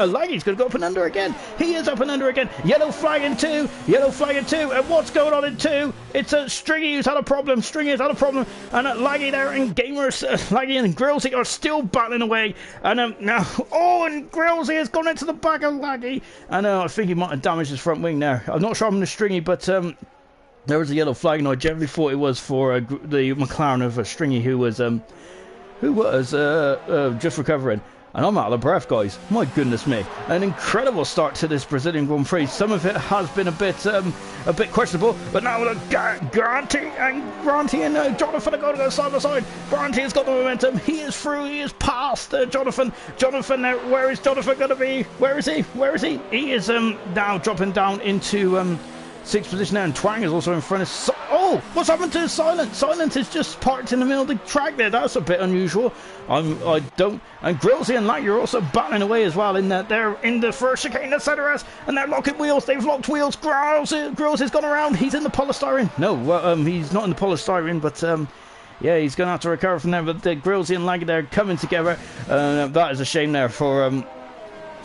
Laggy's going to go up and under again. He is up and under again. Yellow flag in 2. Yellow flag in 2. And what's going on in 2? It's Stringy who's had a problem. Stringy has had a problem. And Laggy there and Gamers, Laggy and Grillsy are still battling away. And now, and Grillsy has gone into the back of Laggy. And I think he might have damaged his front wing there. I'm not sure I'm the Stringy, but there was a yellow flag, and I generally thought it was for the McLaren of Stringy, who was just recovering. And I'm out of breath, guys. My goodness me! An incredible start to this Brazilian Grand Prix. Some of it has been a bit questionable, but now Garanti and Jonathan are going to go side by side. Garanti has got the momentum. He is through. He is past Jonathan. Jonathan, now where is Jonathan going to be? Where is he? Where is he? He is now dropping down into 6th position now, and Twang is also in front of. What's happened to Silent? Silent is just parked in the middle of the track there. That's a bit unusual. And Grillsy and Laggy are also battling away as well. In that they're in the first chicane, the center S, and they're locking wheels. They've locked wheels. Grillsy's gone around. He's in the polystyrene. No, he's not in the polystyrene, but yeah, he's going to have to recover from there. But Grillsy and Laggy they're coming together. That is a shame there for.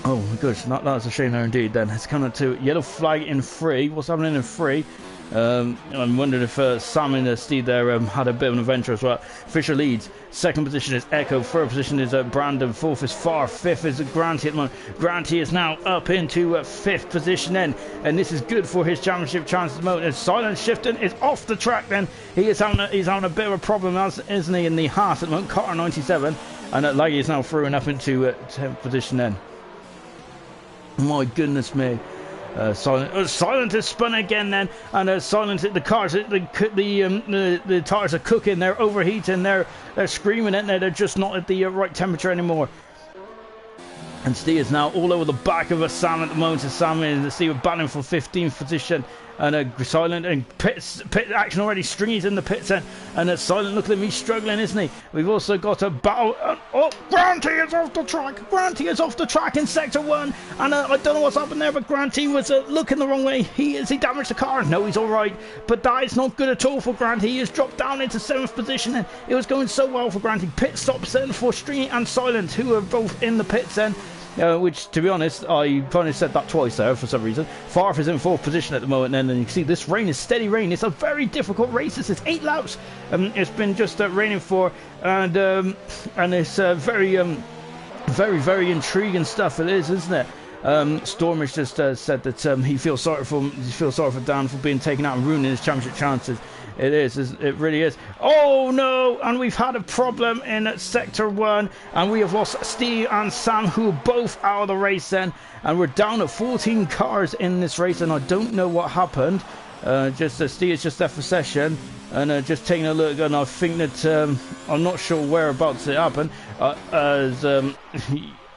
Oh my gosh, that's a shame there indeed then. It's coming to yellow flag in 3. What's happening in 3? I'm wondering if Sam and Steve there had a bit of an adventure as well. Fisher leads. 2nd position is Echo. 3rd position is Brandon. 4th is Far. 5th is Granty at the moment. Granty is now up into 5th position then. And this is good for his championship chances at the moment. And Silent Shifton is off the track then. He's having a bit of a problem, isn't he, in the Haas at the moment. Carter 97. And Laggy is now through and up into 10th position then. My goodness me. Silent is spun again then, and Silent, the cars, the tires are cooking, they're overheating, they're screaming at there, they're just not at the right temperature anymore. And Steve is now all over the back of Sam at the moment. Sam and Steve are battling for 15th position. And Silent and pit action already. Stringy's in the pits then. And Silent, look at him, he's struggling, isn't he? We've also got a battle. Granty is off the track. Granty is off the track in sector 1. And I don't know what's happened there, but Granty was looking the wrong way. He damaged the car? No, he's all right. But that is not good at all for Granty. He has dropped down into 7th position. And it was going so well for Granty. Pit stops then for Stringy and Silent, who are both in the pits then. which, to be honest, I kind of said that twice there for some reason. Farf is in 4th position at the moment, and then you can see this rain is steady rain. It's a very difficult race. This is 8 laps. It's been just raining for, and it's very intriguing stuff. It is, isn't it? Stormish just said that he feels sorry for Dan for being taken out and ruining his championship chances. It is, it really is. Oh no, and we've had a problem in sector 1, and we have lost Steve and Sam, who are both out of the race then, and we're down at 14 cars in this race, and I don't know what happened. Steve is just there for session, and just taking a look, and I think that I'm not sure whereabouts it happened.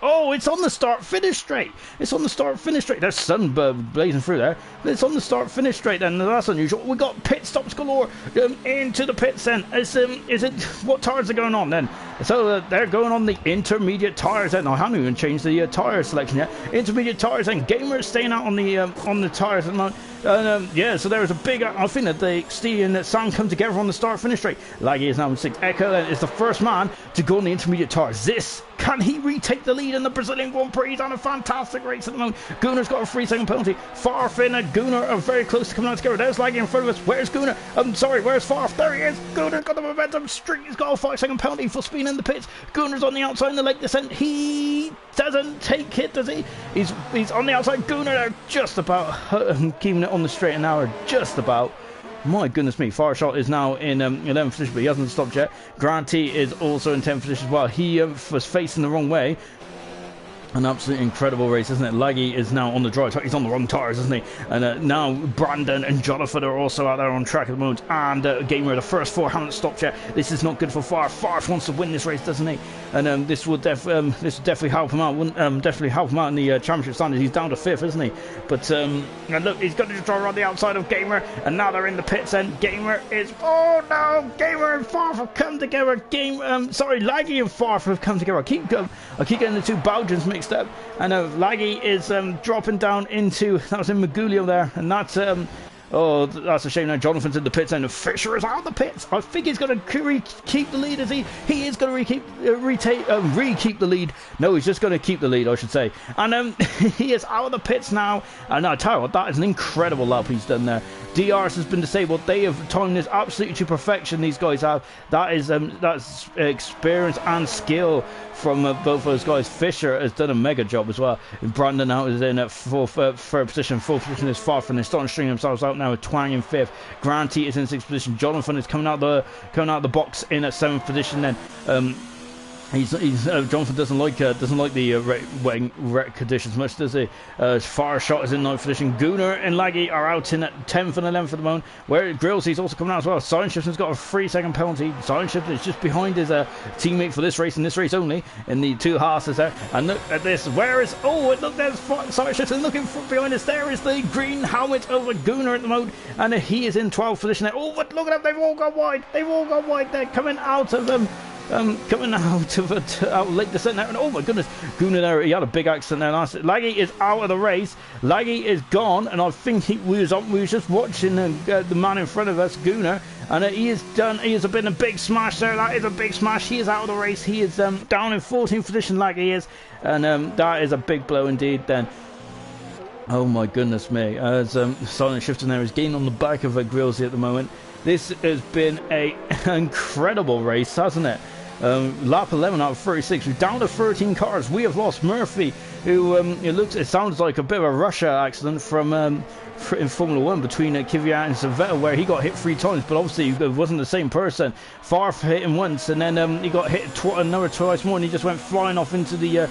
Oh, it's on the start-finish straight. It's on the start-finish straight. There's sun blazing through there. But it's on the start-finish straight then. That's unusual. We got pit stops galore into the pits then. Is it what tyres are going on then? So they're going on the intermediate tyres then. I haven't even changed the tyre selection yet. Intermediate tyres and Gamer is staying out on the tyres at the moment. Yeah, so there was a big. I think that Steve and Sam come together on the start-finish straight. Laggy is now in 6th. Echo is the first man to go on the intermediate tyres. Can he retake the lead in the Brazilian Grand Prix? He's on a fantastic race at the moment. Gunar's got a 3-second penalty. Farf and Gunnar are very close to coming out together. There's Laggy in front of us. Where's Gunnar? I'm sorry, where's Farf? There he is. Gunnar's got the momentum streak. He's got a 5-second penalty for speed in the pits. Gunnar's on the outside in the late descent. He doesn't take it, does he? He's on the outside. Gunnar are just about keeping it on the straight and narrow. Just about. My goodness me, Farshot is now in 11th position, but he hasn't stopped yet. Granty is also in 10th position as well. He was facing the wrong way. An absolutely incredible race, isn't it? Laggy is now on the dry tyre. He's on the wrong tyres, isn't he? And now Brandon and Jonathan are also out there on track at the moment. And Gamer, the first 4 haven't stopped yet. This is not good for Farf. Farf wants to win this race, doesn't he? And this will definitely help him out. Definitely help him out in the championship standings. He's down to 5th, isn't he? But and look, he's got to just drive around the outside of Gamer. And now they're in the pits. And Gamer is. Oh no! Gamer and Farf have come together. Laggy and Farf have come together. I keep getting the two Belgians mixed up, and Laggy is dropping down into, that was in Magulio there, and that's that's a shame. Now Jonathan's in the pits and Fisher is out of the pits. I think he's going to keep the lead. Is he is going to keep the lead. No, he's just going to keep the lead, I should say. And he is out of the pits now, and I tell you what, that is an incredible lap he's done there. DRS has been disabled. They have timed this absolutely to perfection. These guys have. That's experience and skill from both those guys. Fisher has done a mega job as well. Brandon now is in at third position. 4th position is far from. They're starting to string themselves out now with Twang in 5th. Granty is in 6th position. Jonathan is coming out the box in at 7th position. Then Jonathan doesn't like the wet conditions much, does he? Farshot is in 9th position. Gunnar and Laggy are out in at 10th and 11th at the moment. Where Grillsy's also coming out as well. Silent Shifton's got a 3-second penalty. Silent Shifton is just behind his teammate for this race and this race only in the 2 Haas's there. And look at this. Look, there's Silent Shifton looking behind us. There is the green helmet over Gunnar at the moment, and he is in 12th position there. Oh, but look at them. They've all gone wide. They're coming out of them. Coming out late descent there, and oh my goodness, Gunnar there, he had a big accident there last. Laggy is out of the race. Laggy is gone, and I think we was just watching the man in front of us, Gunnar, and he has been a big smash there. That is a big smash. He is out of the race. He is down in 14th position, Laggy is, and that is a big blow indeed. Then. Oh my goodness me! As Silent Shifting there is gaining on the back of Grillsy at the moment. This has been an incredible race, hasn't it? Lap 11 out of 36. We're down to 13 cars. We have lost Murphy, who it sounds like a bit of a Russia accident from in Formula 1 between Kvyat and Savetta, where he got hit 3 times, but obviously it wasn't the same person. Farf hit him once, and then he got hit another twice more, and he just went flying off into the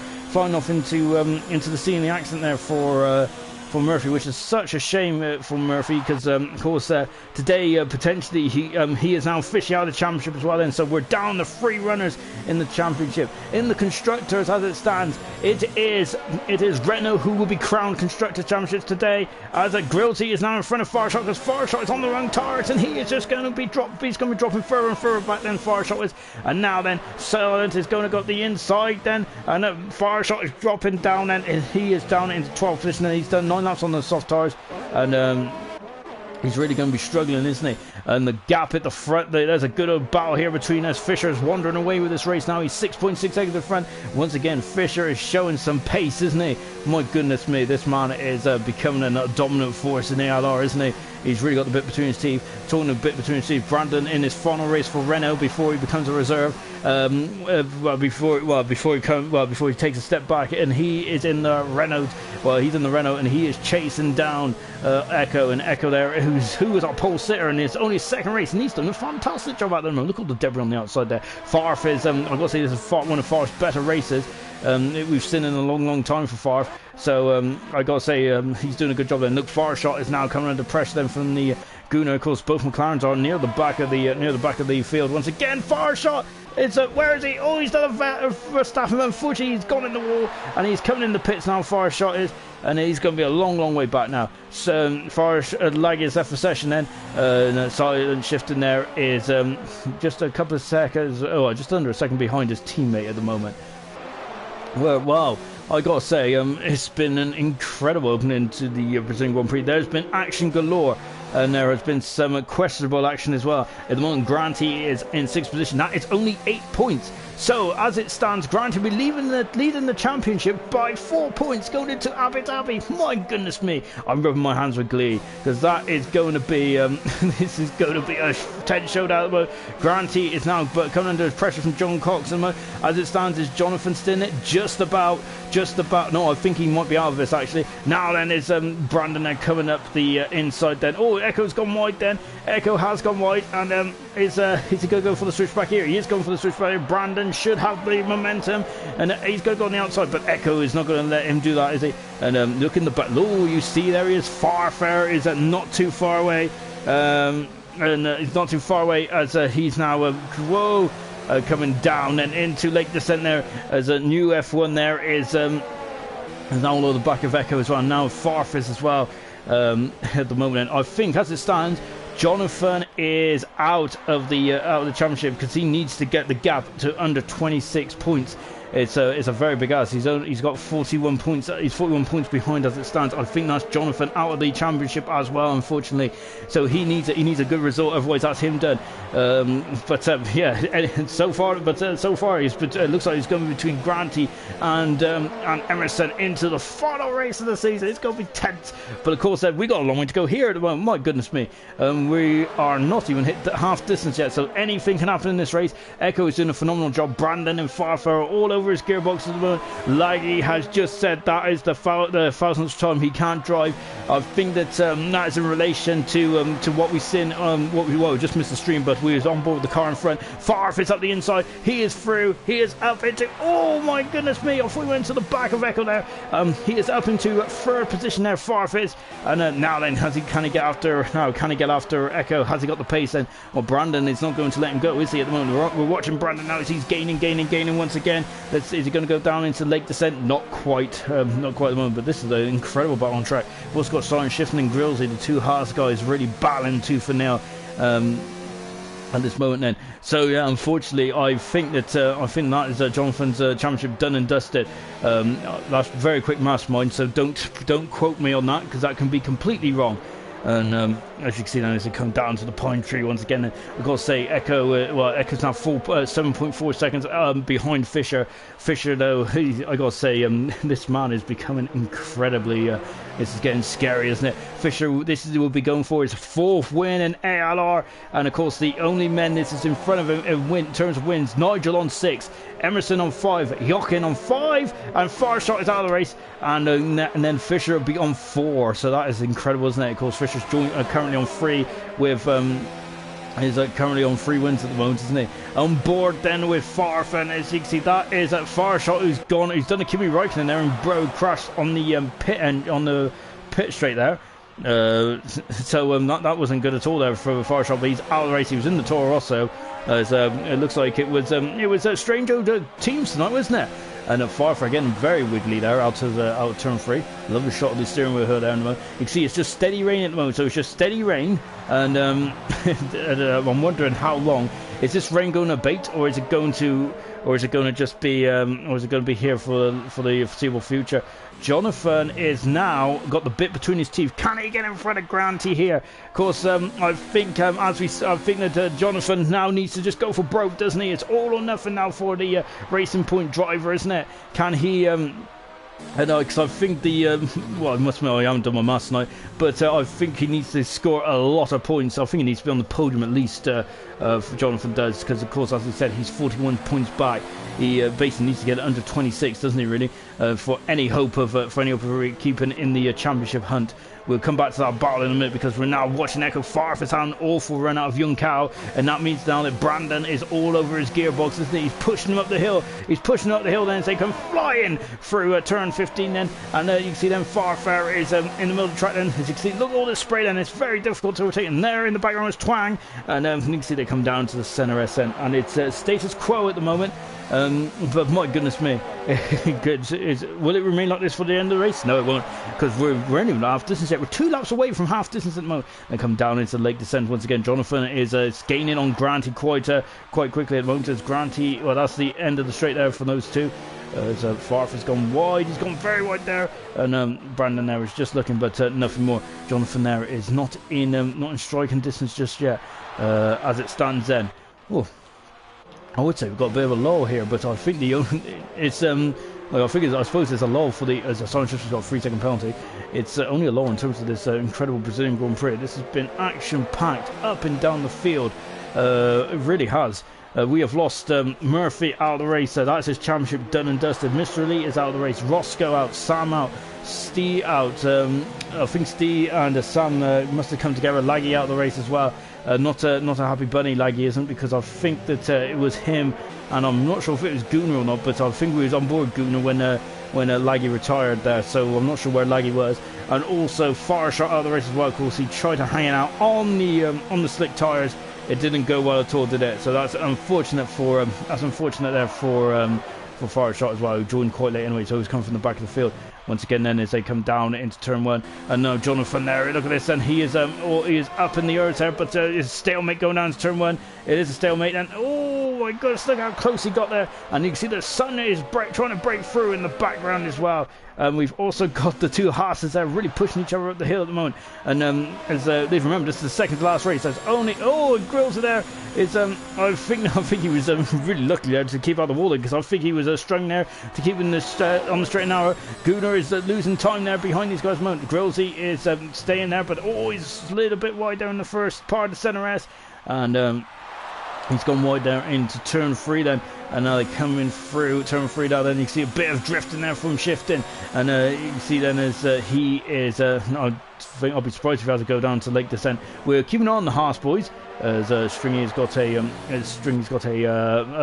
sea in the accident there for Murphy, which is such a shame for Murphy, because of course today potentially he is now officially out of the championship as well. And so we're down to 3 runners in the championship. In the constructors, as it stands, it is Renault who will be crowned constructors championships today, as Grillsy is now in front of Farshot, because Farshot is on the wrong tires, and he is just going to be dropping further and further back than Farshot is. And now then Silent is going to go the inside then, and Farshot is dropping down, and he is down into 12th position, and he's done 9 laps on the soft tires, and He's really going to be struggling, isn't he? And the gap at the front, there's a good old battle here between us. Fisher's wandering away with this race now. He's 6.6 seconds in front. Once again, Fisher is showing some pace, isn't he? My goodness me, this man is becoming a dominant force in ALR, isn't he? He's really got the bit between his teeth. Talking a bit between his teeth, Brandon in his final race for Renault before he becomes a reserve. Before he takes a step back, and he is in the Renault. Well, he's in the Renault, and he is chasing down Echo, and Echo there, who is our pole sitter, and it's only his second race, and he's done a fantastic job at the moment. Look at the debris on the outside there. Farf is, I've got to say, this is one of Farf's better races. We've seen in a long time for Farf, so I got to say he's doing a good job there. Look, Farshot is now coming under pressure then from the Gunnar. Of course, both McLarens are near the back of the field once again. Farshot. Where is he? Oh, he's done a Verstappen. Unfortunately, he's gone in the wall, and he's coming in the pits now. Farshot is, and he's going to be a long way back now. So lag is left for session then. Silent shifting there is just a couple of seconds. Oh, just under a second behind his teammate at the moment. Well, wow. I gotta say, it's been an incredible opening to the Brazilian Grand Prix. There's been action galore, and there has been some questionable action as well. At the moment, Granty is in 6th position. That is only 8 points. So, as it stands, Granty will be leading the championship by 4 points going into Abu Dhabi. My goodness me, I'm rubbing my hands with glee, because that is going to be, this is going to be a tense showdown. Granty is now coming under pressure from John Cox, and as it stands, is Jonathan Stinnett just about, no, I think he might be out of this actually. Now then is Brandon then coming up the inside then. Oh, Echo's gone wide then. Echo has gone wide, and is he going to go for the switch back here? He is going for the switch back here. Brandon should have the momentum, and he's going to go on the outside, but Echo is not going to let him do that, is he? And look in the back. Oh, you see there he is. Farfair is not too far away, and he's not too far away as he's now coming down and into late descent there as a new F1 there is now all over the back of Echo as well. Now Farfis as well at the moment. And I think as it stands, Jonathan is out of the championship because he needs to get the gap to under 26 points. It's a very big ask. He's got 41 points. He's 41 points behind as it stands. I think that's Jonathan out of the championship as well, unfortunately. So he needs a good result. Otherwise, that's him done. Yeah. So far, it looks like he's going between Granty and Emerson into the final race of the season. It's going to be tense. But of course, we got a long way to go here at the moment. My goodness me, we are not even hit the half distance yet. So anything can happen in this race. Echo is doing a phenomenal job. Brandon and Farfar are all over his gearbox at the moment. Laggy has just said that is the 1000th time he can't drive. I think that that is in relation to what we've seen. We just missed the stream, but we was on board with the car in front. Farf is up the inside. He is through. He is up into. Oh my goodness me! I thought we went to the back of Echo there. He is up into third position there. Farf is, and now then, can he get after Echo? Has he got the pace then? Well, Brandon is not going to let him go, is he? At the moment, we're watching Brandon now as he's gaining once again. Is he going to go down into lake descent? Not quite at the moment, but this is an incredible battle on track. We've also got Silent Shifting and Grills, the two Haas guys really battling tooth and nail at this moment then. So yeah, unfortunately, I think that is Jonathan's championship done and dusted. That's very quick mastermind, so don't quote me on that, because that can be completely wrong. And as you can see now, as they come down to the pine tree once again, we've got to say Echo's now 7.4 seconds behind Fisher. Fisher, though, I got to say, this man is becoming incredibly. This is getting scary, isn't it? Fisher, will be going for his 4th win in ALR, and of course the only men this is in front of him in terms of wins: Nigel on 6, Emerson on 5, Jochen on 5, and Farshot is out of the race, and then Fisher will be on 4. So that is incredible, isn't it? Of course, Fisher's currently on 3 with he's currently on 3 wins at the moment, isn't he? On board then with Farf, and as you can see, that is Farshot who's gone. He's done a Kimi Räikkönen there and crashed on the pit and on the pit straight there. That wasn't good at all there for Farshot, but he's out of the race. He was in the Toro Rosso. It looks like it was a strange old teams tonight, wasn't it? And Farfar again, very wiggly there, out of turn 3. Lovely shot of the steering wheel there in the moment. You can see it's just steady rain at the moment, so it's just steady rain. And I'm wondering how long Is this rain going to abate, or is it going to just be, or is it going to be here for the foreseeable future? Jonathan is now got the bit between his teeth. Can he get in front of Granty here? Of course, I think that Jonathan now needs to just go for broke, doesn't he? It's all or nothing now for the Racing Point driver, isn't it? Can he? I know, because I think well, I must admit I haven't done my maths tonight, but I think he needs to score a lot of points. I think he needs to be on the podium at least, Jonathan does, because of course, as we said, he's 41 points back. He basically needs to get under 26, doesn't he, really, for any hope of keeping in the championship hunt. We'll come back to that battle in a minute, because we're now watching Echo Farfus had an awful run out of Young Cow, and that means now that Brandon is all over his gearbox, isn't he? He's pushing him up the hill. He's pushing up the hill then as they come flying through turn 15 then, and you can see then Farfair is in the middle of the track then. As you can see, look at all this spray then. It's very difficult to rotate, and there in the background is Twang, and you can see they come down to the centre SN, and it's status quo at the moment. But my goodness me, will it remain like this for the end of the race? No, it won't, because we're only half distance yet. We're 2 laps away from half distance at the moment. They come down into the lake descent once again. Jonathan is gaining on Granty quite quickly at the moment. As Granty, well, that's the end of the straight there for those two. As Farf has gone wide, he's gone very wide there, and Brandon there is just looking, but nothing more. Jonathan there is not in striking distance just yet, as it stands then. Oh, I would say we've got a bit of a lull here, but I think I suppose there's a lull for as Silent Shift's got a 3-second penalty. It's only a lull in terms of this incredible Brazilian Grand Prix. This has been action-packed up and down the field. It really has. We have lost Murphy out of the race. That's his championship done and dusted. Mr. Elite is out of the race. Roscoe out. Sam out. Steve out. I think Steve and Sam must have come together. Laggy out of the race as well. Not a happy bunny, Laggy isn't, because I think that it was him, and I'm not sure if it was Gunnar or not, but I think we was on board Gunnar when Laggy retired there, so I'm not sure where Laggy was. And also Farshot out of the race as well. Of course, he tried to hang it out on the slick tyres. It didn't go well at all, did it? So that's unfortunate for Farshot as well, who joined quite late anyway, so he's coming from the back of the field. Once again then as they come down into turn 1, and now Jonathan there, look at this, and he is up in the earth there, but it's a stalemate going down to turn 1. It is a stalemate, and oh my goodness, look how close he got there, and you can see the sun is trying to break through in the background as well. We've also got the two Haas's there really pushing each other up the hill at the moment, and as they've remembered, this is the second to last race. That's only Grills are there. It's I think he was really lucky there to keep out the wall, because I think he was strung there to keep in this on the straight and narrow. Gunnar is losing time there behind these guys at the moment. Grillsy is staying there, but he's slid a bit wide there in the first part of the centre S, and he's gone wide there into turn 3 then, and now they're coming through turn 3 now. Then you can see a bit of drifting there from shifting, and you can see then as he is I think I'll be surprised if he has to go down to lake descent. We're keeping on the Haas boys, as Stringy's got a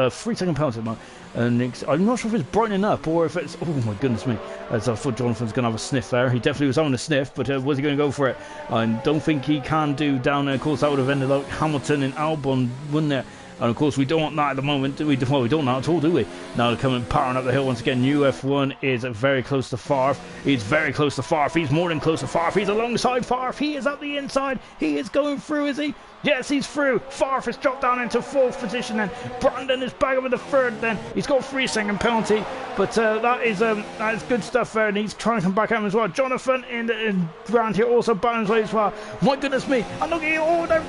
3-second penalty at the moment. And I'm not sure if it's brightening up or if it's... Oh my goodness me. As I thought Jonathan's going to have a sniff there. He definitely was having a sniff, but was he going to go for it? I don't think he can do down there. Of course, that would have ended up Hamilton and Albon, wouldn't it? And of course, we don't want that at the moment. We don't want that at all, do we? Now they're coming powering up the hill once again. UF1 is very close to Farf. He's very close to Farf. He's more than close to Farf. He's alongside Farf. He is up the inside. He is going through, is he? Yes, he's through. Farf has dropped down into 4th position then. Brandon is back up with the 3rd then. He's got a 3-second penalty, but that is good stuff there, and he's trying to come back at him as well. Jonathan in Grant here also bound way as well. My goodness me. And look at they're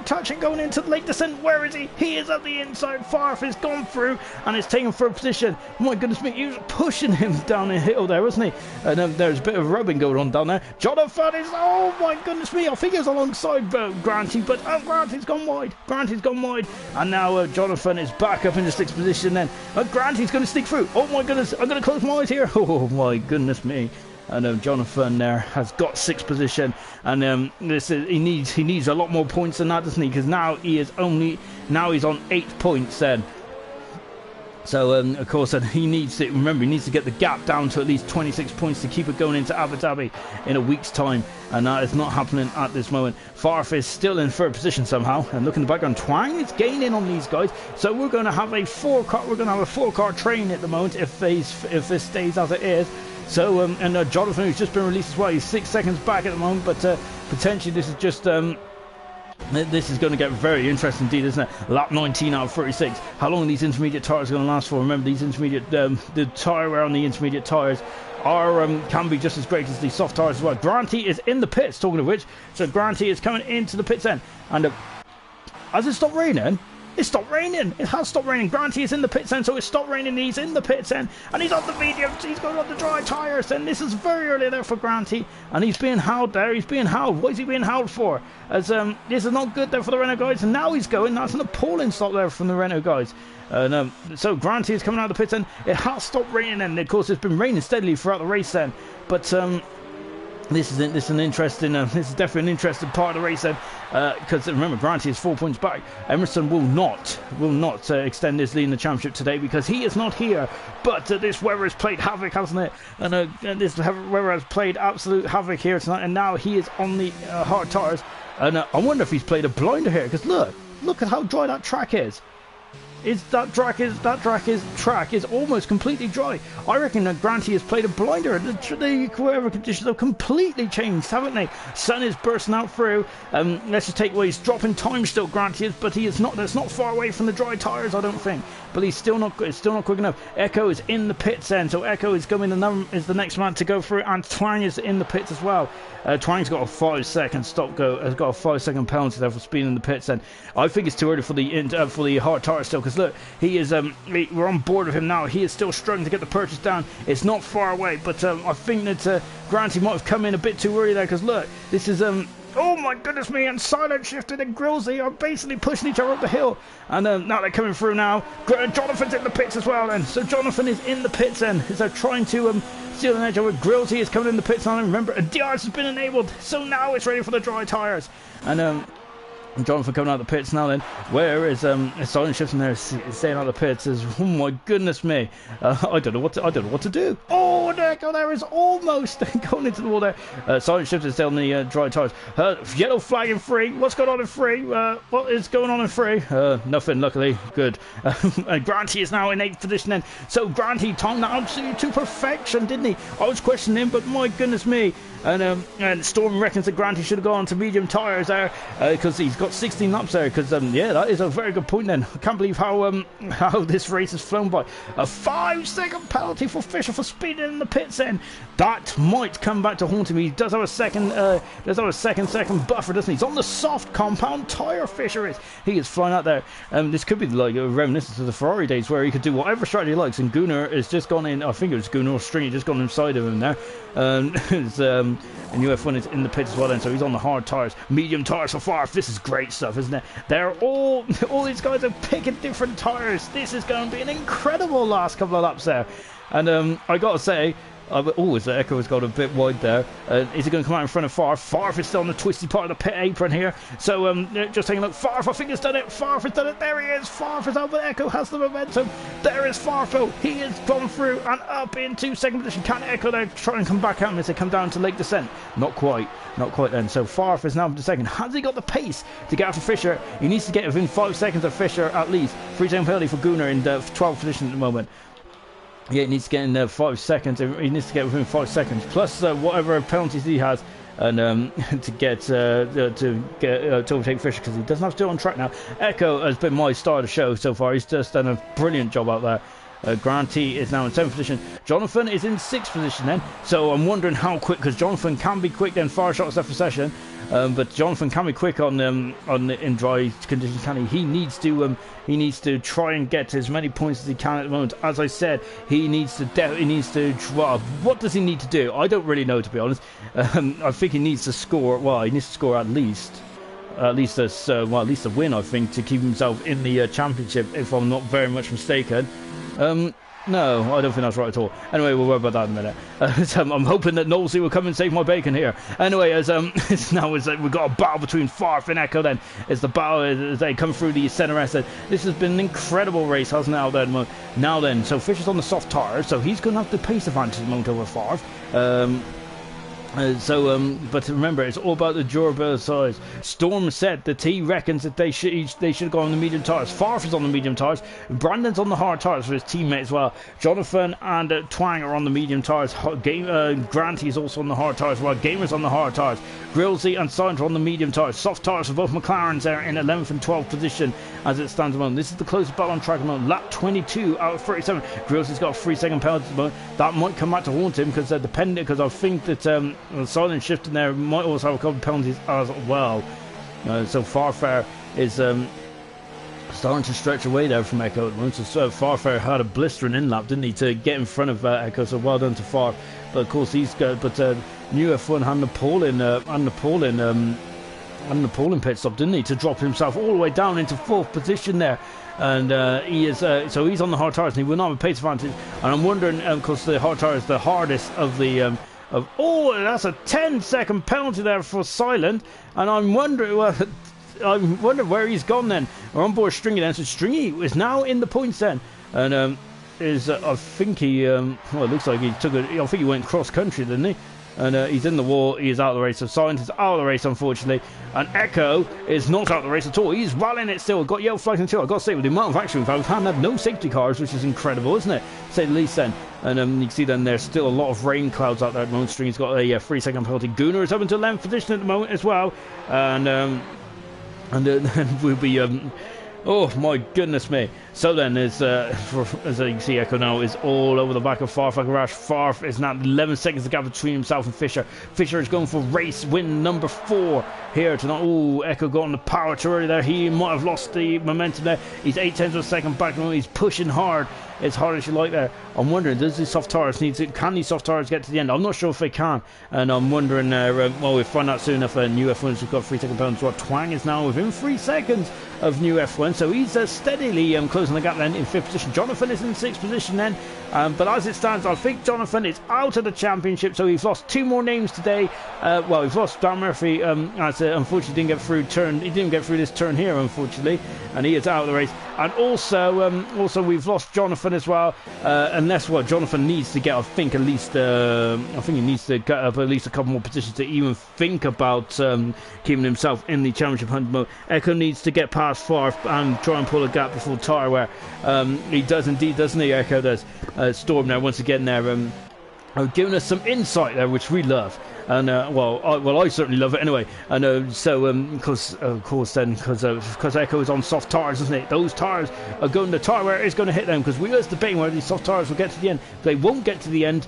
touching going into the lake descent. Where is he? He is at the inside. Farf has gone through and is taken 3rd position. My goodness me, he was pushing him down the hill there, wasn't he? And there's a bit of rubbing going on down there. Jonathan is, oh my goodness me, I think he was alongside Granty, but Granty's gone wide. Granty's gone wide. And now Jonathan is back up in the 6th position then. Granty's going to sneak through. Oh my goodness, I'm going to close my eyes here. Oh my goodness me. And Jonathan there has got 6th position, and he needs a lot more points than that, doesn't he? Because now he's on 8 points then. So of course he needs to get the gap down to at least 26 points to keep it going into Abu Dhabi in a week's time, and that is not happening at this moment. Farf is still in 3rd position somehow, and look in the background, Twang is gaining on these guys. So we're going to have a 4-car train at the moment if this stays as it is. So and Jonathan, who's just been released as well, he's 6 seconds back at the moment, but potentially this is just This is going to get very interesting indeed, isn't it? Lap 19 out of 36. How long are these intermediate tyres going to last for? Remember, these intermediate, the tyre wear on the intermediate tyres are can be just as great as the soft tyres as well. Granty is in the pits, talking of which. So Granty is coming into the pits then. And has it stopped raining? It stopped raining. It has stopped raining. Granty is in the pits end, so it stopped raining. He's in the pits end, and he's on the mediums. He's going on the dry tyres, and this is very early there for Granty, and he's being howled there. He's being howled. What is he being howled for? As this is not good there for the Renault guys, and now he's going. That's an appalling stop there from the Renault guys. So Granty is coming out of the pits end. It has stopped raining, and of course it's been raining steadily throughout the race then. But this is definitely an interesting part of the race then, because remember Granty is 4 points back. Emerson will not extend his lead in the championship today because he is not here. But this weather has played havoc, hasn't it? And this weather has played absolute havoc here tonight. And now he is on the hard tyres. And I wonder if he's played a blinder here, because look at how dry that track is. That track is almost completely dry. I reckon that Granty has played a blinder. The weather conditions have completely changed, haven't they? Sun is bursting out through. Let's just take away. He's dropping time still, Granty is, but he is not. That's not far away from the dry tyres, I don't think. But he's still not. It's still not quick enough. Echo is in the pits then, so Echo is going. Is the next man to go through, and Twang is in the pits as well. Twang's got a 5-second stop go. Has got a 5-second penalty there for speeding in the pits. Then I think it's too early for the hard tyre still. Because look, he is. We're on board with him now. He is still struggling to get the purchase down. It's not far away, but I think that Granty might have come in a bit too early there. Because look, this is oh my goodness me! And Silent Shifted and Grillsy are basically pushing each other up the hill. And now they're coming through now. Jonathan's in the pits as well. Then so Jonathan is in the pits. Then as they're trying to steal an edge over. Grillsy is coming in the pits now. Remember, a DRS has been enabled, so now it's ready for the dry tyres. And Jonathan coming out of the pits now then. Where is Silent Shifting there staying out of the pits? Is, oh my goodness me. I don't know what to do. Oh, Echo there is almost going into the wall there. Silent Shifting still on the dry tyres. Yellow flag in free. What's going on in free? What is going on in free? Nothing, luckily. Good. Granty is now in 8th position then. So Granty timed that absolutely to perfection, didn't he? I was questioning him, but my goodness me. And Storm reckons that Granty should have gone to medium tyres there because he's got 16 laps there. Because yeah, that is a very good point. Then I can't believe how this race has flown by. A 5-second penalty for Fisher for speeding in the pits. Then that might come back to haunt him. He does have a second buffer, doesn't he? He's on the soft compound tyre. Fisher is. He is flying out there. This could be like a reminiscence of the Ferrari days where he could do whatever strategy he likes. And Gunnar has just gone in. I think it was Gunnar or Stringy just gone inside of him there. And UF1 is in the pits as well then, so he's on the hard tyres. Medium tyres so far. This is great stuff, isn't it? They're all these guys are picking different tyres. This is going to be an incredible last couple of laps there. And I got to say, the Echo has got a bit wide there. Is he going to come out in front of Farf? Farf is still on the twisty part of the pit apron here. So just taking a look. Farf, I think, has done it. Farf has done it. There he is. Farf is over. Echo has the momentum. There is Farfo. He has gone through and up into second position. Can Echo there try and come back out as they come down to Lake Descent? Not quite. Not quite then. So Farf is now into second. Has he got the pace to get after Fisher? He needs to get within 5 seconds of Fisher at least. 3-second penalty for Gunnar in 12th position at the moment. Yeah, he needs to get in 5 seconds. He needs to get within 5 seconds plus whatever penalties he has, and to overtake Fisher because he doesn't have to do it on track now. Echo has been my star of the show so far. He's just done a brilliant job out there. Granty is now in 7th position. Jonathan is in 6th position then. So I'm wondering how quick, because Jonathan can be quick then. Fire shots left for session. But Jonathan can be quick in dry conditions. Can he? He needs to try and get as many points as he can at the moment. As I said, he needs to. Well, what does he need to do? I don't really know, to be honest. I think he needs to score. Well, he needs to score at least a win, I think, to keep himself in the championship. If I'm not very much mistaken. No, I don't think that's right at all. Anyway, we'll worry about that in a minute. So I'm hoping that Knowlesy will come and save my bacon here. Anyway, we've got a battle between Farf and Echo then. It's the battle as they come through the centre S. This has been an incredible race, hasn't it, out there at the moment? Now then, so Fisher's on the soft tyre, so he's going to have the pace advantage at the moment over Farf. But remember, it's all about the durability size. Storm said that he reckons that they should have gone on the medium tires. Farf is on the medium tires. Brandon's on the hard tires for his teammate as well. Jonathan and Twang are on the medium tires. Granty is also on the hard tires, while Gamer's on the hard tires. Grillsy and Silent are on the medium tires. Soft tires for both McLarens there in 11th and 12th position as it stands at the moment. This is the closest battle on track at the moment. Lap 22 out of 37. Grillsy's got a 3-second penalty at the moment. That might come back to haunt him because because I think that Silent shifting there might also have a couple of penalties as well. So Farfair is starting to stretch away there from Echo at the moment. So Farfair had a blistering in-lap, didn't he, to get in front of Echo, so well done to Far. But of course he's got, New F1 had Napoleon pit stop, didn't he, to drop himself all the way down into 4th position there. And he is so he's on the hard tires and he will not have a pace advantage. And I'm wondering, because the hard tire is the hardest of the that's a 10-second penalty there for Silent, and I'm wondering where he's gone then. We're on board Stringy then, so Stringy is now in the points then, and I think he it looks like he took I think he went cross country, didn't he? And he's in the wall, he is out of the race. So Silent is out of the race, unfortunately. And Echo is not out of the race at all. He's rallying it still. Got yellow flags until, I've got to say, with the amount of action we've had no safety cars, which is incredible, isn't it? To say the least then. And you can see then there's still a lot of rain clouds out there at the moment. String's got a 3-second penalty. Gunnar is up into 11th position at the moment as well. And then we'll be... oh my goodness me. So then as you can see, Echo now is all over the back of Farf like a rash. Farf is now 11 seconds the gap between himself and Fisher. Fisher is going for race win number 4 here tonight. Oh, Echo got on the power too early there. He might have lost the momentum there. He's 8/10 of a second back. He's pushing hard. It's hard as you like there. I'm wondering, does these soft tires can these soft tires get to the end? I'm not sure if they can. And I'm wondering, well, we'll find out soon if New F1's got 3-second penalties. Well, Twang is now within 3 seconds of New F1. So he's steadily closing the gap then in 5th position. Jonathan is in 6th position then. But as it stands, I think Jonathan is out of the championship. So we've lost 2 more names today. Well, we've lost Dan Murphy. As unfortunately didn't get through turn. He didn't get through this turn here, unfortunately, and he is out of the race. And also we've lost Jonathan as well. Unless Jonathan needs to get, I think he needs to get up at least a couple more positions to even think about keeping himself in the championship hunt mode. Echo needs to get past Farf and try and pull a gap before tire wear. He does indeed, doesn't he? Echo does. Storm there once again there, giving us some insight there, which we love. And I certainly love it anyway. And because Echo is on soft tires, isn't it? Those tires are going. The tire wear is going to hit them, because we was debating whether these soft tires will get to the end. They won't get to the end.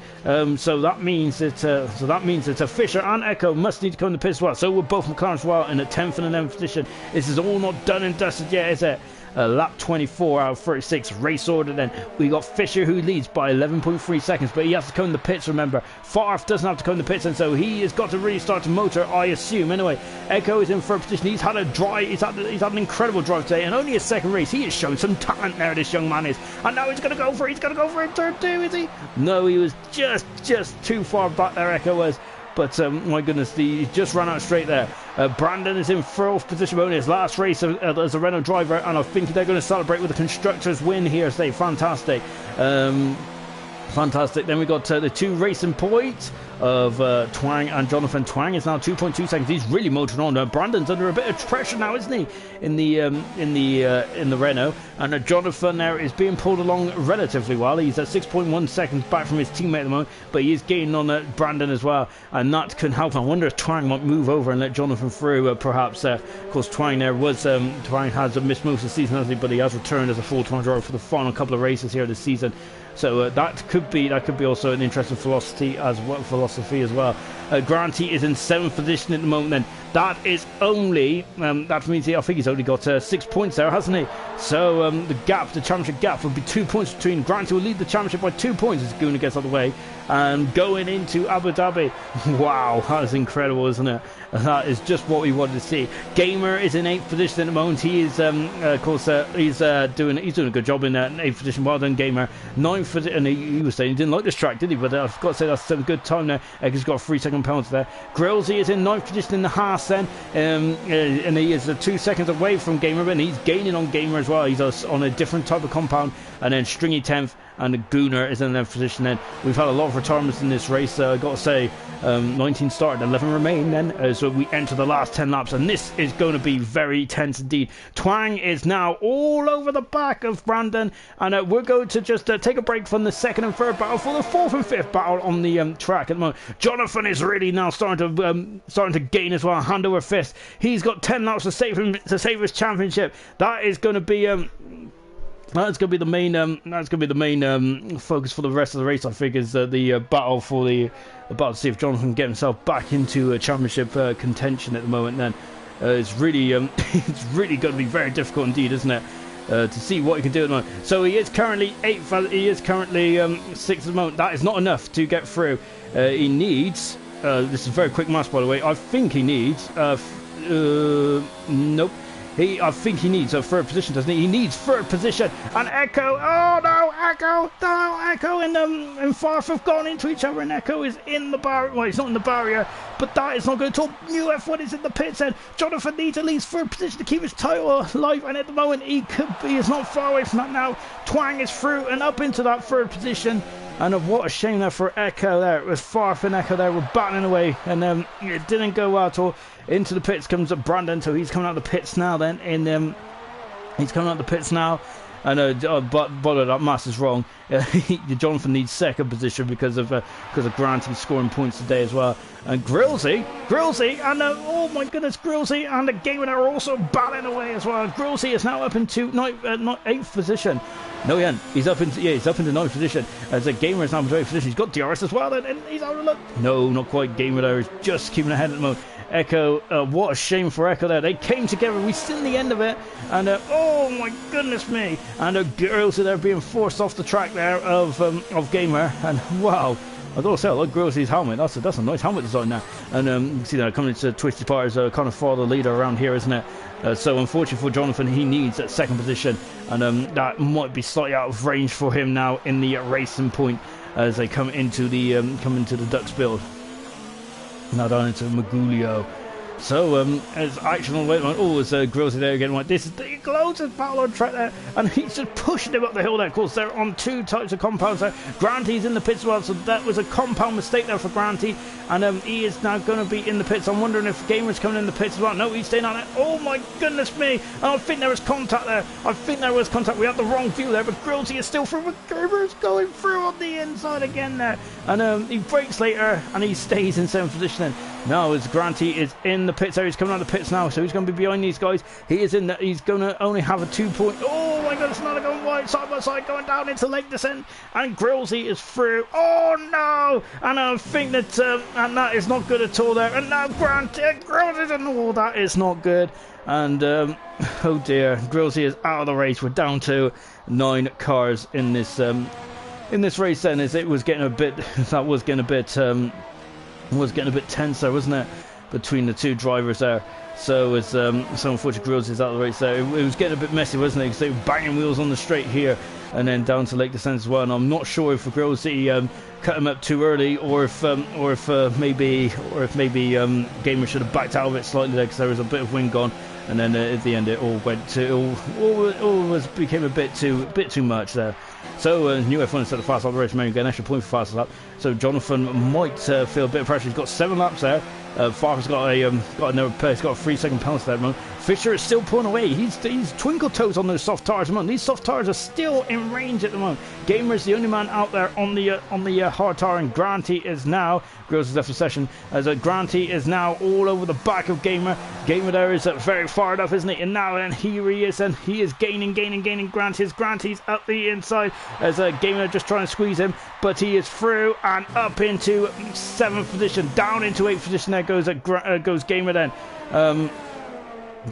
So that means that Fisher and Echo must need to come in the pit as well. So we're both McLaren as well in the 10th and 11th position. This is all not done and dusted yet, is it? Lap 24 out of 36 race order then. We got Fisher who leads by 11.3 seconds, but he has to come in the pits, remember. Farf doesn't have to come in the pits, and so he has got to really start to motor, I assume. Anyway, Echo is in 3rd position. He's had an incredible drive today, and only his 2nd race. He has shown some talent there, this young man is. And now he's going to go for it in turn 2, is he? No, he was just too far back there, Echo was. But my goodness, he just ran out straight there. Brandon is in 4th position, only his last race as a Renault driver, and I think they're going to celebrate with a constructors win here today. Fantastic. Fantastic. Then we got the 2 racing points of Twang and Jonathan. Twang is now 2.2 seconds. He's really motoring on. Brandon's under a bit of pressure now, isn't he? In the Renault, and Jonathan there is being pulled along relatively well. He's at 6.1 seconds back from his teammate at the moment, but he is gaining on Brandon as well, and that can help. I wonder if Twang might move over and let Jonathan through. Perhaps. Of course, Twang there was Twang has missed most of the season, hasn't he? But he has returned as a full-time driver for the final couple of races here this season. So that could be also an interesting philosophy as well. Granty is in 7th position at the moment. Then that is only that means I think he's only got 6 points there, hasn't he? So the championship gap will be 2 points between. Granty will lead the championship by 2 points as Gunnar gets out of the way and going into Abu Dhabi. Wow, that is incredible, isn't it? That is just what we wanted to see. Gamer is in 8th position at the moment. He is, of course, he's doing a good job in 8th position. Well done, Gamer. 9th position, and he was saying he didn't like this track, did he? But I've got to say that's a good time there. He's got a 3-second penalty there. Grillsy is in 9th position in the Haas then, and he is 2 seconds away from Gamer, and he's gaining on Gamer as well. He's on a different type of compound. And then Stringy 10th, and Gunnar is in 11th position. Then we've had a lot of retirements in this race. I got to say, 19 started, 11 remain. Then so we enter the last 10 laps, and this is going to be very tense indeed. Twang is now all over the back of Brandon, and we're going to just take a break from the second and third battle for the fourth and fifth battle on the track at the moment. Jonathan is really now starting to gain as well, hand over fist. He's got 10 laps to save his championship. That is going to be that's going to be the main focus for the rest of the race. I think is the battle for the battle to see if Jonathan can get himself back into championship contention at the moment. Then it's really it's really going to be very difficult indeed, isn't it? To see what he can do at the moment. So he is currently 8th. He is currently 6th at the moment. That is not enough to get through. He needs. This is very quick maths, by the way. I think he needs. Nope. I think he needs a third position, doesn't he? He needs third position. And Echo, oh no, Echo, and Farf have gone into each other, and Echo is in the barrier. Well, he's not in the barrier, but that is not good at all. New F1 is in the pits, and Jonathan needs at least third position to keep his title alive, and at the moment he is not far away from that now. Twang is through and up into that third position. And what a shame there for Echo there. It was Farf and Echo there were battling away, and it didn't go well at all. Into the pits comes Brandon, so he's coming out of the pits now then. He's coming out of the pits now. And but that mass is wrong. Jonathan needs second position because of Grant and scoring points today as well. And Grillsy, and oh my goodness, Grillsy and the Gamer are also battling away as well. Grillsy is now up into 8th position. No, he ain't. He's up into 9th position. As a Gamer is now in 8th position. He's got DRS as well, and he's out of luck. No, not quite. Gamer there is just keeping ahead at the moment. Echo, what a shame for Echo there. They came together. We've seen the end of it, and oh my goodness me! And the girls are there being forced off the track there of Gamer, and wow. I gotta say, I like Grillsy's helmet. That's a nice helmet design now. And you can see that coming into Twisted Tires, kind of follow the leader around here, isn't it? So unfortunately for Jonathan, he needs that second position, and that might be slightly out of range for him now in the racing point as they come into the Ducks build. Now down into Magulio. So, as action on the way, it's Grillsy there again. Like, this is the closest battle on track there, and he's just pushing him up the hill there. Of course, they're on two types of compounds there. Granty's in the pits as well, so that was a compound mistake there for Granty, and he is now going to be in the pits. I'm wondering if Gamer's coming in the pits as well. No, he's staying on it. Oh my goodness me! And I think there was contact there. We had the wrong view there, but Grillsy is still through. But Gamer's going through on the inside again there, and he breaks later, and he stays in 7th position then. Now as Granty is in the pits there, he's coming out of the pits now, so he's going to be behind these guys. He is in that. He's going to only have a 2-point. Oh my goodness, another going wide, side by side, going down into lake descent, and Grillsy is through. Oh no! And I think that and that is not good at all there. And now Grillsy, and oh, that is not good. And oh dear, Grillsy is out of the race. We're down to 9 cars in this race. Then, as it was getting a bit, that was getting a bit tense there, wasn't it, between the two drivers there. So it's so unfortunately Grills is out of the race there. It was getting a bit messy, wasn't it, because they were banging wheels on the straight here and then down to Lake Descent as well. And I'm not sure if Grills cut him up too early, or if maybe Gamer should have backed out of it slightly there, because there was a bit of wind gone. And then at the end, it all became a bit too much there. So new F1 instead of fast lap race, maybe get an extra point for fast lap. So Jonathan might feel a bit of pressure. He's got 7 laps there. Farmer's got another pace. He's got a 3-second penalty there at the moment. Fisher is still pulling away. He's twinkle toes on those soft tires at the moment. These soft tires are still in range at the moment. Gamer is the only man out there on the hard tire, and Granty is now. Grills is left the session as Granty is now all over the back of Gamer. Gamer there is very far enough, isn't he? And now and here he is, and he is gaining. Granty's up the inside as Gamer just trying to squeeze him, but he is through and up into 7th position, down into 8th position. There goes Gamer then.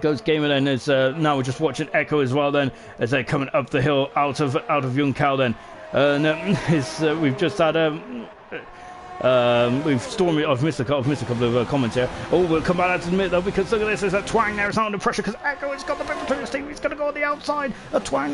Goes Gamer then, as now we're just watching Echo as well then, as they're coming up the hill out of Young Cal then. We've just had I've missed a couple of comments here. Oh, we'll come back to admit though, because look at this, there's a Twang there. It's not under pressure because Echo has got the bit between his team. He's going to go on the outside. Twang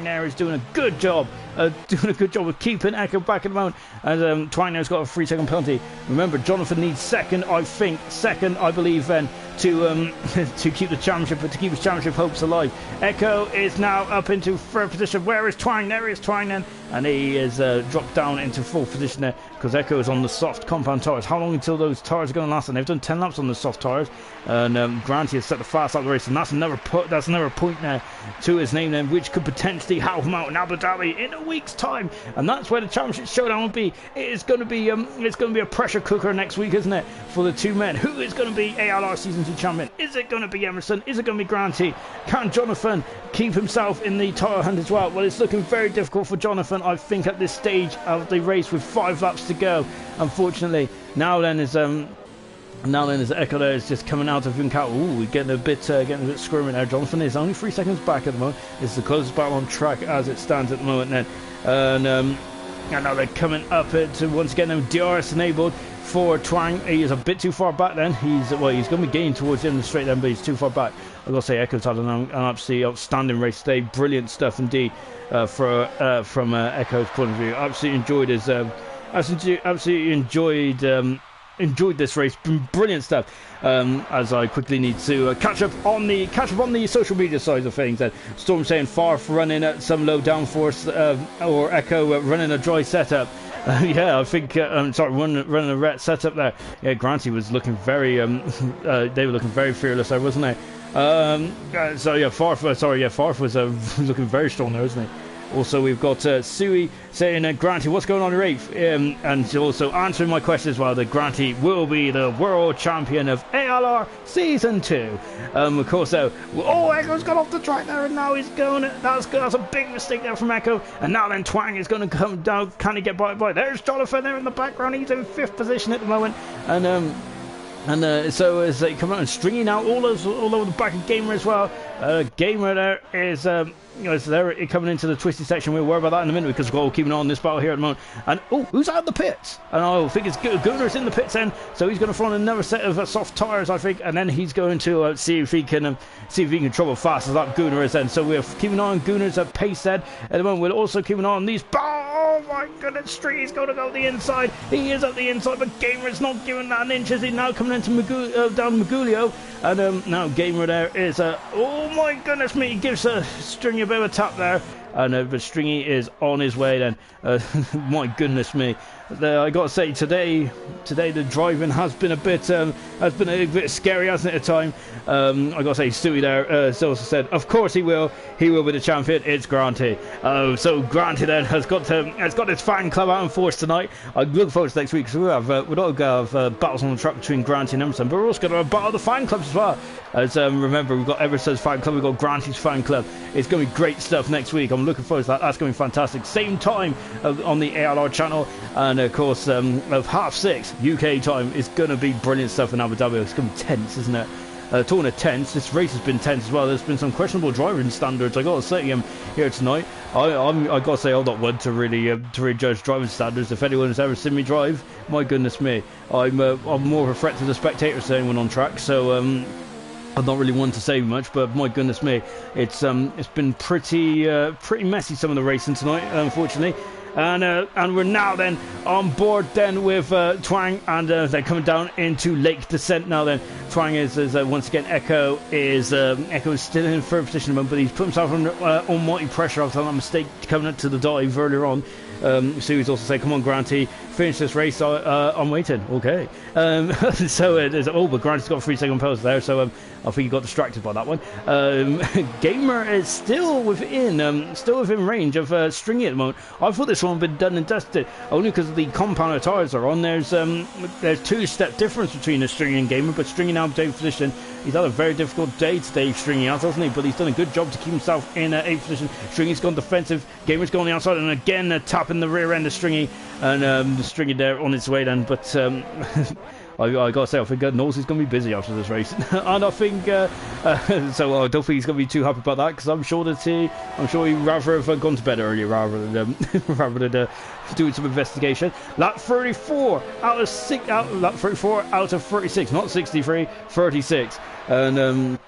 there is doing a good job doing a good job of keeping Echo back at the moment. And Twang now's got a 3-second penalty. Remember, Jonathan needs second, I believe, then to to keep the championship, but to keep his championship hopes alive. Echo is now up into third position. Where is Twang? There is Twang then, and he is dropped down into fourth position there because Echo is on the soft compound tires. How long until those tires are going to last? And they've done 10 laps on the soft tires, and Granty has set the fast lap of the race, and that's another point there to his name then, which could potentially help him out in Abu Dhabi in a week's time, and that's where the championship showdown will be. It's going to be a pressure cooker next week, isn't it, for the two men? Who is going to be ALR Season 2 champion? Is it going to be Emerson? Is it going to be Granty? Can Jonathan keep himself in the title hunt as well? Well, it's looking very difficult for Jonathan, I think, at this stage of the race with 5 laps to go, unfortunately. Now then is Echo there is just coming out of Vincal. Ooh, we're getting a bit squirming there. Jonathan is only 3 seconds back at the moment. It's the closest battle on track as it stands at the moment then. And now they're coming up to once again now DRS enabled for Twang. He is a bit too far back then. He's going to be gaining towards the end of the straight then, but he's too far back. I've got to say, Echo's had an absolutely outstanding race today. Brilliant stuff indeed from Echo's point of view. Absolutely enjoyed his enjoyed this race. Brilliant stuff. As I quickly need to catch up on the social media side of things. Storm saying far for running at some low downforce, or Echo running a dry setup. Yeah, I think running a ret setup there. Yeah, Granty was looking very they were looking very fearless there, wasn't they? So yeah, Farf was looking very strong there, isn't he? Also, we've got Sui saying, Granty, what's going on in your eighth? And also answering my question as well, that Granty will be the world champion of ALR Season 2. Of course, Echo's got off the track there, and now he's going. That's a big mistake there from Echo. And now then, Twang is going to come down. Can he get by? There's Jonathan there in the background. He's in 5th position at the moment. So as they come out and stringing out all over the back of Gamer as well. Gamer there is they're coming into the twisty section. We'll worry about that in a minute because we're all keeping on this battle here at the moment. And who's out of the pits? And I think it's Gunner's in the pits then, so he's going to throw on another set of soft tires, I think, and then he's going to see if he can trouble fast as that Gunner is then. So we're keeping on Gunner's pace then. At the moment, we're also keeping on these. Oh my goodness, Street is going to go the inside. He is at the inside, but Gamer is not giving that an inch. Is he now coming into down Magulio? And now Gamer there is oh my goodness me, he gives Stringy a bit of a tap there, and but Stringy is on his way then. My goodness me, I got to say today the driving has been a bit scary, hasn't it, at time. I got to say, Stewie there also said, of course he will be the champion. It's Granty. So Granty then has got his fan club out in force tonight. I look forward to next week because we're not going to have battles on the track between Granty and Emerson, but we're also going to have battle the fan clubs as well. As remember, we've got Emerson's fan club, we've got Granty's fan club. It's going to be great stuff next week. I'm looking forward to that. That's going to be fantastic. Same time on the ALR channel, and of course of 6:30 UK time. It's going to be brilliant stuff in Abu Dhabi. It's going to be tense, isn't it? Talking of tense, this race has been tense as well. There's been some questionable driving standards, I got to say, here tonight. I got to say, I'm not one to really judge driving standards. If anyone has ever seen me drive, my goodness me, I'm more of a threat to the spectators than anyone on track. So I'm not really one to say much, but my goodness me, it's been pretty messy, some of the racing tonight, unfortunately. And we're now then on board then with Twang, and they're coming down into Lake Descent now then. Twang is once again, Echo is still in third position, but he's put himself under almighty pressure after that mistake coming up to the dive earlier on. So he's also saying, come on Granty, finish this race, I'm waiting. Okay. So but Granty's got 3 second penalty there, so I think he got distracted by that one. Gamer is still within range of Stringy at the moment. I thought this one had been done and dusted, only because the compound tires are on. There's 2-step difference between the Stringy and Gamer, but Stringy now in 8th position. He's had a very difficult day today, Stringy out, hasn't he? But he's done a good job to keep himself in 8th position. Stringy's gone defensive, Gamer's gone on the outside, and again tapping the rear end of Stringy, and the Stringy there on its way then. But I gotta say, I think Knowles going to be busy after this race, and I think so. I don't think he's going to be too happy about that, because I'm sure he'd rather have gone to bed earlier rather than doing some investigation. Lap 34 out of 36, not 63, 36, and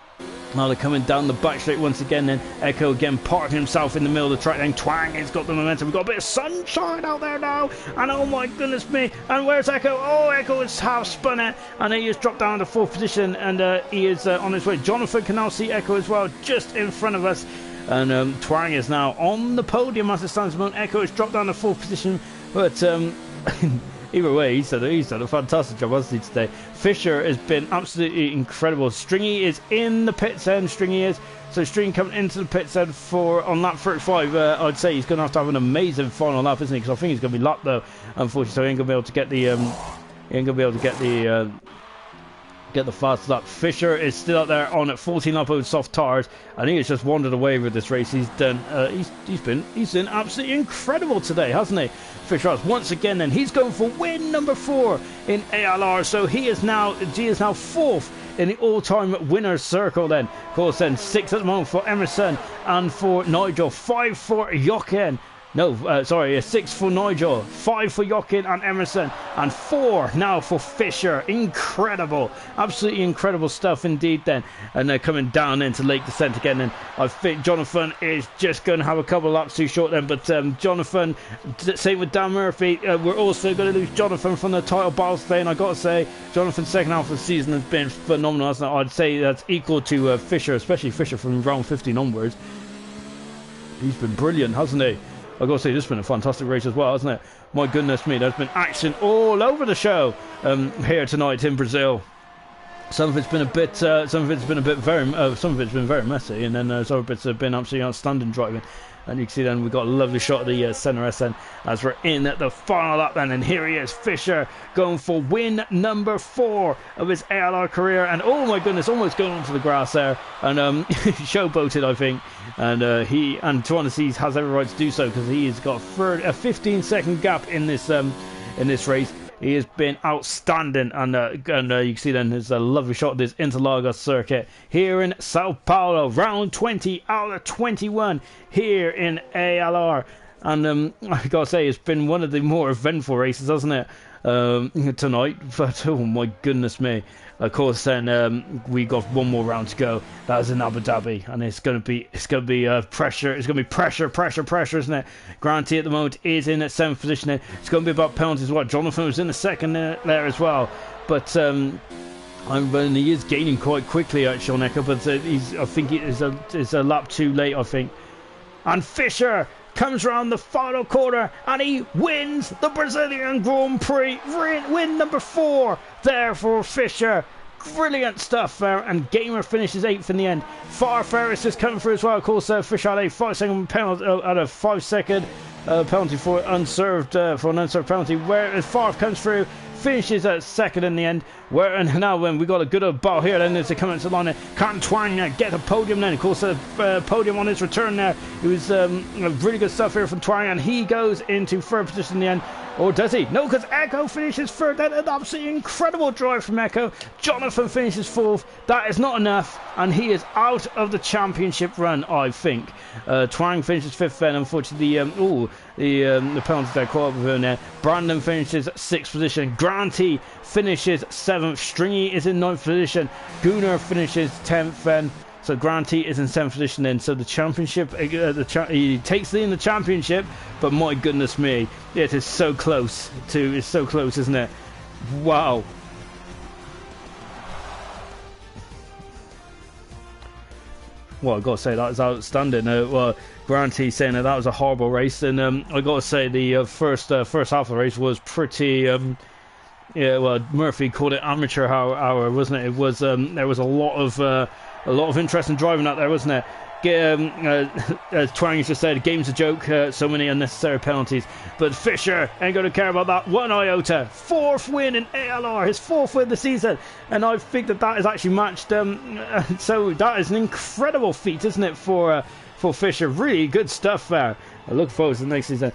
Now they're coming down the back straight once again. Then Echo again parking himself in the middle of the track. Then Twang has got the momentum. We've got a bit of sunshine out there now. And oh my goodness me. And where's Echo? Oh, Echo has half spun it. And he has dropped down to 4th position. And he is on his way. Jonathan can now see Echo as well, just in front of us. And Twang is now on the podium as it stands at the moment. Echo has dropped down to 4th position. But either way, he's done a fantastic job, hasn't he, today? Fisher has been absolutely incredible. Stringy is in the pits end. Stringy is. So Stringy coming into the pits end on lap 35. I'd say he's going to have an amazing final lap, isn't he? Because I think he's going to be lapped, though, unfortunately. So he ain't going to be able to get the... he ain't going to be able to get the fast lap. Fisher is still out there on 14 lap over soft tires, and he has just wandered away with this race. He's done. He's been absolutely incredible today, hasn't he? Fisher has once again. Then he's going for win number 4 in ALR. So he is now 4th in the all-time winners circle. Then, of course, then 6 at the moment for Emerson and for Nigel, 5 for Jochen. No, sorry, 6 for Nigel, 5 for Jochen and Emerson, and 4 now for Fisher. Incredible, absolutely incredible stuff indeed then. And they're coming down into lake descent again. And I think Jonathan is just going to have a couple of laps too short then. But Jonathan, same with Dan Murphy, we're also going to lose Jonathan from the title battle today. And I got to say, Jonathan's second half of the season has been phenomenal, hasn't it? I'd say that's equal to Fisher, especially Fisher from round 15 onwards. He's been brilliant, hasn't he? I've got to say, this has been a fantastic race as well, hasn't it? My goodness me, there's been action all over the show here tonight in Brazil. Some of it's been a bit, some of it's been very messy, and then some of it's been absolutely outstanding driving. And you can see then we've got a lovely shot of the centre SN as we're in at the final lap then. And here he is, Fisher, going for win number 4 of his ALR career. And oh my goodness, almost going onto the grass there. And showboated, I think. And Tuanese has every right to do so, because he has got a 15-second gap in this race. He has been outstanding, and you can see then there's a lovely shot of this Interlagos circuit here in Sao Paulo, round 20 out of 21 here in ALR. And I gotta say, it's been one of the more eventful races, hasn't it, tonight? But oh my goodness me! Of course, then we got one more round to go. That is in Abu Dhabi, and it's gonna be pressure. It's gonna be pressure, isn't it? Granty at the moment is in at 7th position. It's gonna be about penalties as well. Jonathan was in the second there as well, but he is gaining quite quickly actually on Echo. But I think it is a lap too late, I think. And Fisher comes around the final corner and he wins the Brazilian Grand Prix. Win number 4 there for Fisher. Brilliant stuff there. And Gamer finishes 8th in the end. Far Ferris is coming through as well. Of course, Fisher had a 5-second penalty, at a 5-second penalty for an unserved penalty. Whereas Far comes through, finishes at 2nd in the end. And now when we got a good old battle here, then as they come into the line, can Twang get a podium then? Of course, podium on his return there. It was really good stuff here from Twang, and he goes into 3rd position in the end. Or does he? No, because Echo finishes 3rd. Then an absolutely incredible drive from Echo. Jonathan finishes 4th. That is not enough, and he is out of the championship run, I think. Twang finishes 5th then. Unfortunately, the penalties there caught up with him there. Brandon finishes 6th position. Granty finishes 7th. Stringy is in 9th position. Gunnar finishes 10th then. So Granty is in 7th position then. So the championship, he takes in the championship, but my goodness me, it is so close it's so close, isn't it? Wow. Well, I got to say, that was outstanding. Granty saying that was a horrible race, and I got to say the first half of the race was pretty. Yeah, well, Murphy called it amateur hour, wasn't it? It was. There was a lot of interest in driving out there, wasn't there? As Twang just said, game's a joke. So many unnecessary penalties, but Fisher ain't going to care about that one iota. 4th win in ALR, his 4th win of the season, and I think that is actually matched. So that is an incredible feat, isn't it, for Fisher? Really good stuff there. I look forward to the next season.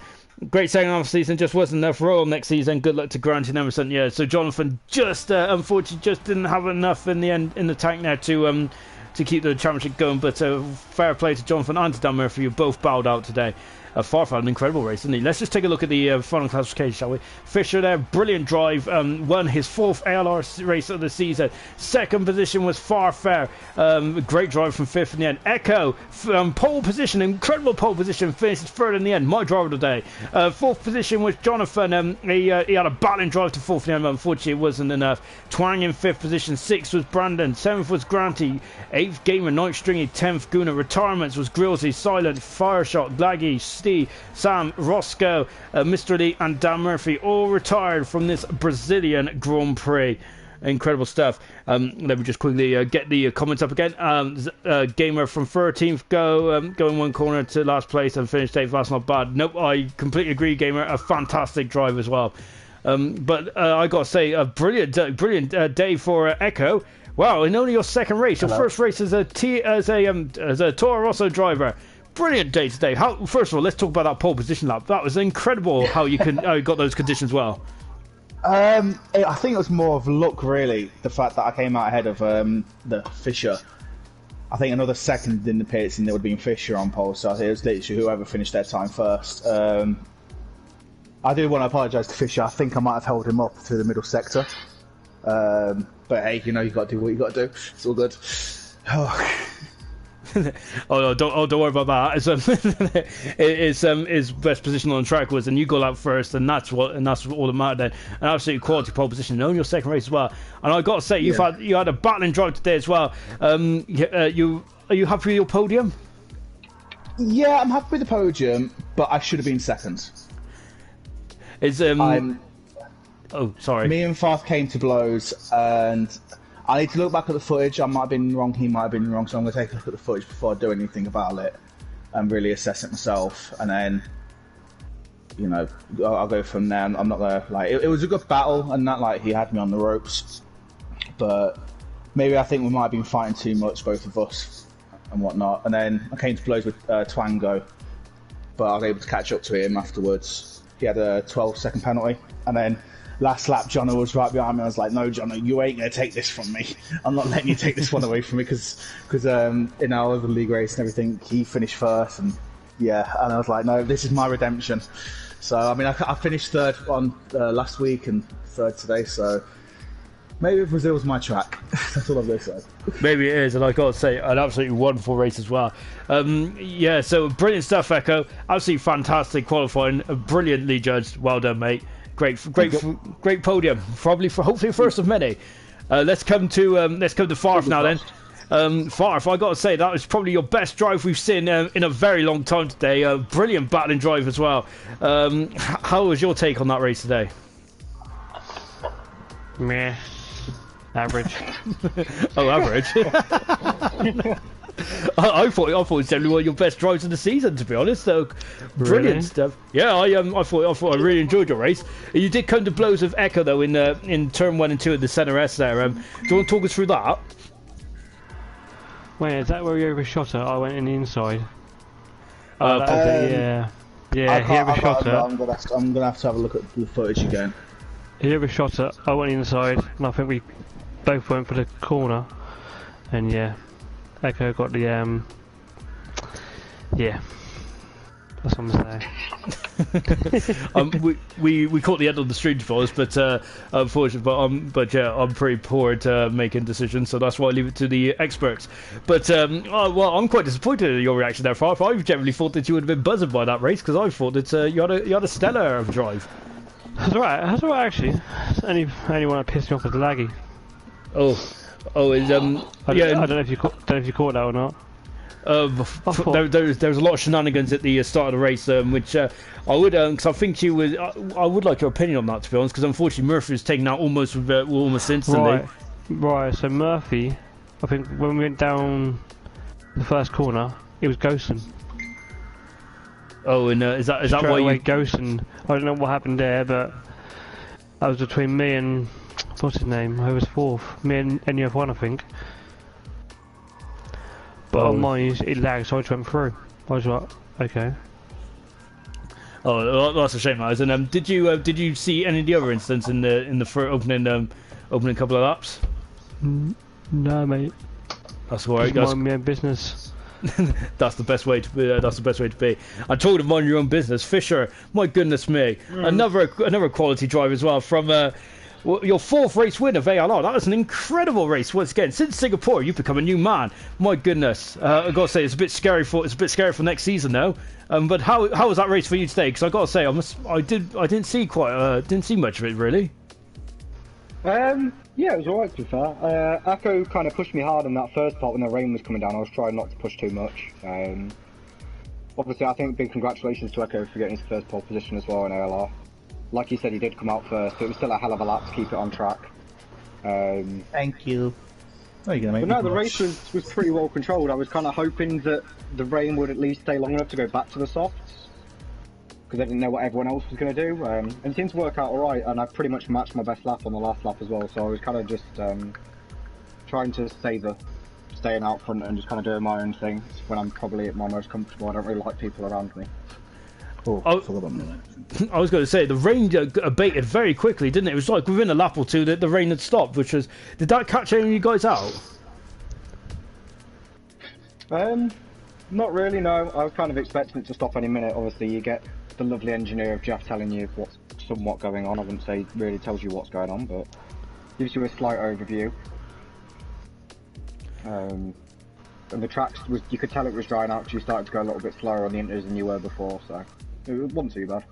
Great second half of the season, just wasn't enough for all next season. Good luck to Grant and Emerson. Yeah, so Jonathan just unfortunately just didn't have enough in the end in the tank there to to keep the championship going. But fair play to Jonathan and to Dan Murphy, who both bowed out today. Farfar had an incredible race, didn't he? Let's just take a look at the final classification, shall we? Fisher there, brilliant drive, won his 4th ALR race of the season. 2nd position was Farfar, great drive from 5th in the end. Echo, pole position, incredible pole position, finished 3rd in the end, my driver today. 4th position was Jonathan, he had a battling drive to 4th in the end, but unfortunately it wasn't enough. Twang in 5th position, 6th was Brandon, 7th was Granty, 8th Gamer, 9th Stringy, 10th Guna. Retirements was Grillsy, Silent, Fireshot, Glaggy, Steve, Sam, Roscoe, Mr. Lee and Dan Murphy all retired from this Brazilian Grand Prix. Incredible stuff. Let me just quickly get the comments up again. Gamer from 13th go in one corner to last place and finished 8th. That's not bad. Nope, I completely agree, Gamer. A fantastic drive as well. But I got to say, a brilliant day for Echo. Wow, in only your 2nd race, your first race as a Toro Rosso driver. Brilliant day today. First of all, let's talk about that pole position lap. That was incredible how you got those conditions well. I think it was more of luck, really. The fact that I came out ahead of the Fisher. I think another 2nd in the pits and there would have been Fisher on pole. So I think it was literally whoever finished their time first. I do want to apologise to Fisher. I think I might have held him up through the middle sector. But hey, you got to do what you got to do. It's all good. Oh no, don't worry about that. His best position on track was, and you go out first, and that's all that mattered. Then an absolutely quality pole position, own your 2nd race as well. And I got to say, you had a battling drive today as well. Are you happy with your podium? Yeah, I'm happy with the podium, but I should have been 2nd. Oh, sorry. Me and Farf came to blows, and I need to look back at the footage. I might have been wrong, he might have been wrong, so I'm going to take a look at the footage before I do anything about it and really assess it myself. And then, I'll go from there. I'm not going to, it was a good battle, and that, he had me on the ropes. But maybe I think we might have been fighting too much, both of us, and whatnot. And then I came to blows with Twango, but I was able to catch up to him afterwards. He had a 12-second penalty, and then last lap, Jono was right behind me. I was like, no, Jono, you ain't going to take this from me. I'm not letting you take this one away from me because in our other league race and everything, he finished first. And I was like, no, this is my redemption. So, I mean, I finished 3rd on last week and 3rd today. So, maybe Brazil's my track. That's all I'm going to say. Maybe it is, and I got to say, an absolutely wonderful race as well. So brilliant stuff, Echo. Absolutely fantastic qualifying. Brilliantly judged. Well done, mate. Great podium. Hopefully first of many. Let's come to Farf now then. Farf, I got to say, that was probably your best drive we've seen in a very long time today. Brilliant battling drive as well. How was your take on that race today? Meh. Average. Oh, average. I thought it was generally one of your best drives of the season, to be honest. So brilliant stuff. Yeah, I thought I really enjoyed your race. You did come to blows with Echo though in turn 1 and 2 at the centre S there. Do you want to talk us through that? Wait, is that where you overshot her? I went in the inside. Oh, that was it, yeah. Yeah, he overshot her. I'm gonna have to have a look at the footage again. He overshot her. I went inside, and I think we both went for the corner. And yeah. Echo got the that's what I'm saying. We caught the end of the stream for us, but unfortunately, but yeah, I'm pretty poor at making decisions, so that's why I leave it to the experts. But I'm quite disappointed at your reaction there, Farf. I generally thought that you would have been buzzed by that race because I thought that you had a stellar drive. That's right actually. Only one that pissed me off was Laggy. I don't know if you caught that or not. There was a lot of shenanigans at the start of the race, which I would, because I think I would like your opinion on that, to be honest, because unfortunately Murphy was taken out almost instantly. Right. So Murphy, I think when we went down the first corner, it was ghosting. Oh, and is that why you ghosting? I don't know what happened there, but that was between me and. What's his name? Who was 4th? Me and NUF1, I think. But on mine, it lagged, so I just went through. I was like, okay. Oh, that's a shame, guys. And did you see any of the other incidents in the opening couple of laps? No, mate. That's all right. Mind my own business. That's the best way to be. That's the best way to be. I told him mind your own business. Fisher, my goodness me, another quality drive as well from your 4th race win of ALR. That was an incredible race once again. Since Singapore, you've become a new man. My goodness, I gotta say it's a bit scary for next season though. But how was that race for you today? Because I gotta say I didn't see much of it really. Yeah, it was alright to be fair. Echo kind of pushed me hard in that first part when the rain was coming down. I was trying not to push too much. Obviously, I think big congratulations to Echo for getting his first pole position as well in ALR. Like you said, he did come out first. It was still a hell of a lap to keep it on track. Thank you. Oh, you're gonna make but no, the race was pretty well controlled. I was kind of hoping that the rain would at least stay long enough to go back to the softs, because I didn't know what everyone else was going to do. And it seemed to work out alright, and I pretty much matched my best lap on the last lap as well, so I was kind of just trying to staying out front and just kind of doing my own thing when I'm probably at my most comfortable. I don't really like people around me. I was going to say, the rain abated very quickly, didn't it? It was like within a lap or two that the rain had stopped, which was... Did that catch any of you guys out? Not really, no. I was kind of expecting it to stop any minute. Obviously, you get the lovely engineer of Jeff telling you what's somewhat going on. I wouldn't say really tells you what's going on, but gives you a slight overview. And the tracks, you could tell it was drying out because you started to go a little bit slower on the inters than you were before, so it wasn't too bad.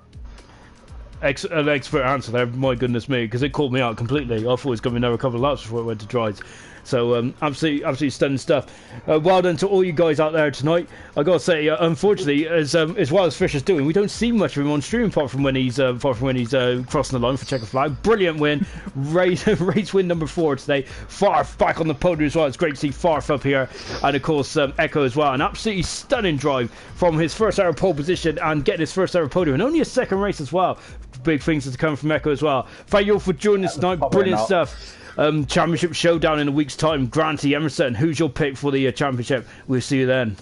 An expert answer there, my goodness me, because it caught me out completely. I thought it was going to be another couple of laps before it went to dries. So absolutely stunning stuff. Well done to all you guys out there tonight. I gotta say, unfortunately, as well as Fisher's doing, we don't see much of him on stream apart from when he's crossing the line for checker flag. Brilliant win, race win number 4 today. Farf back on the podium as well. It's great to see Farf up here, and of course Echo as well. An absolutely stunning drive from his first ever pole position and getting his first ever podium, and only a second race as well. Big things to come from Echo as well. Thank you all for joining us tonight. Brilliant stuff. Championship showdown in a week's time. Granty, Emerson, who's your pick for the championship? We'll see you then.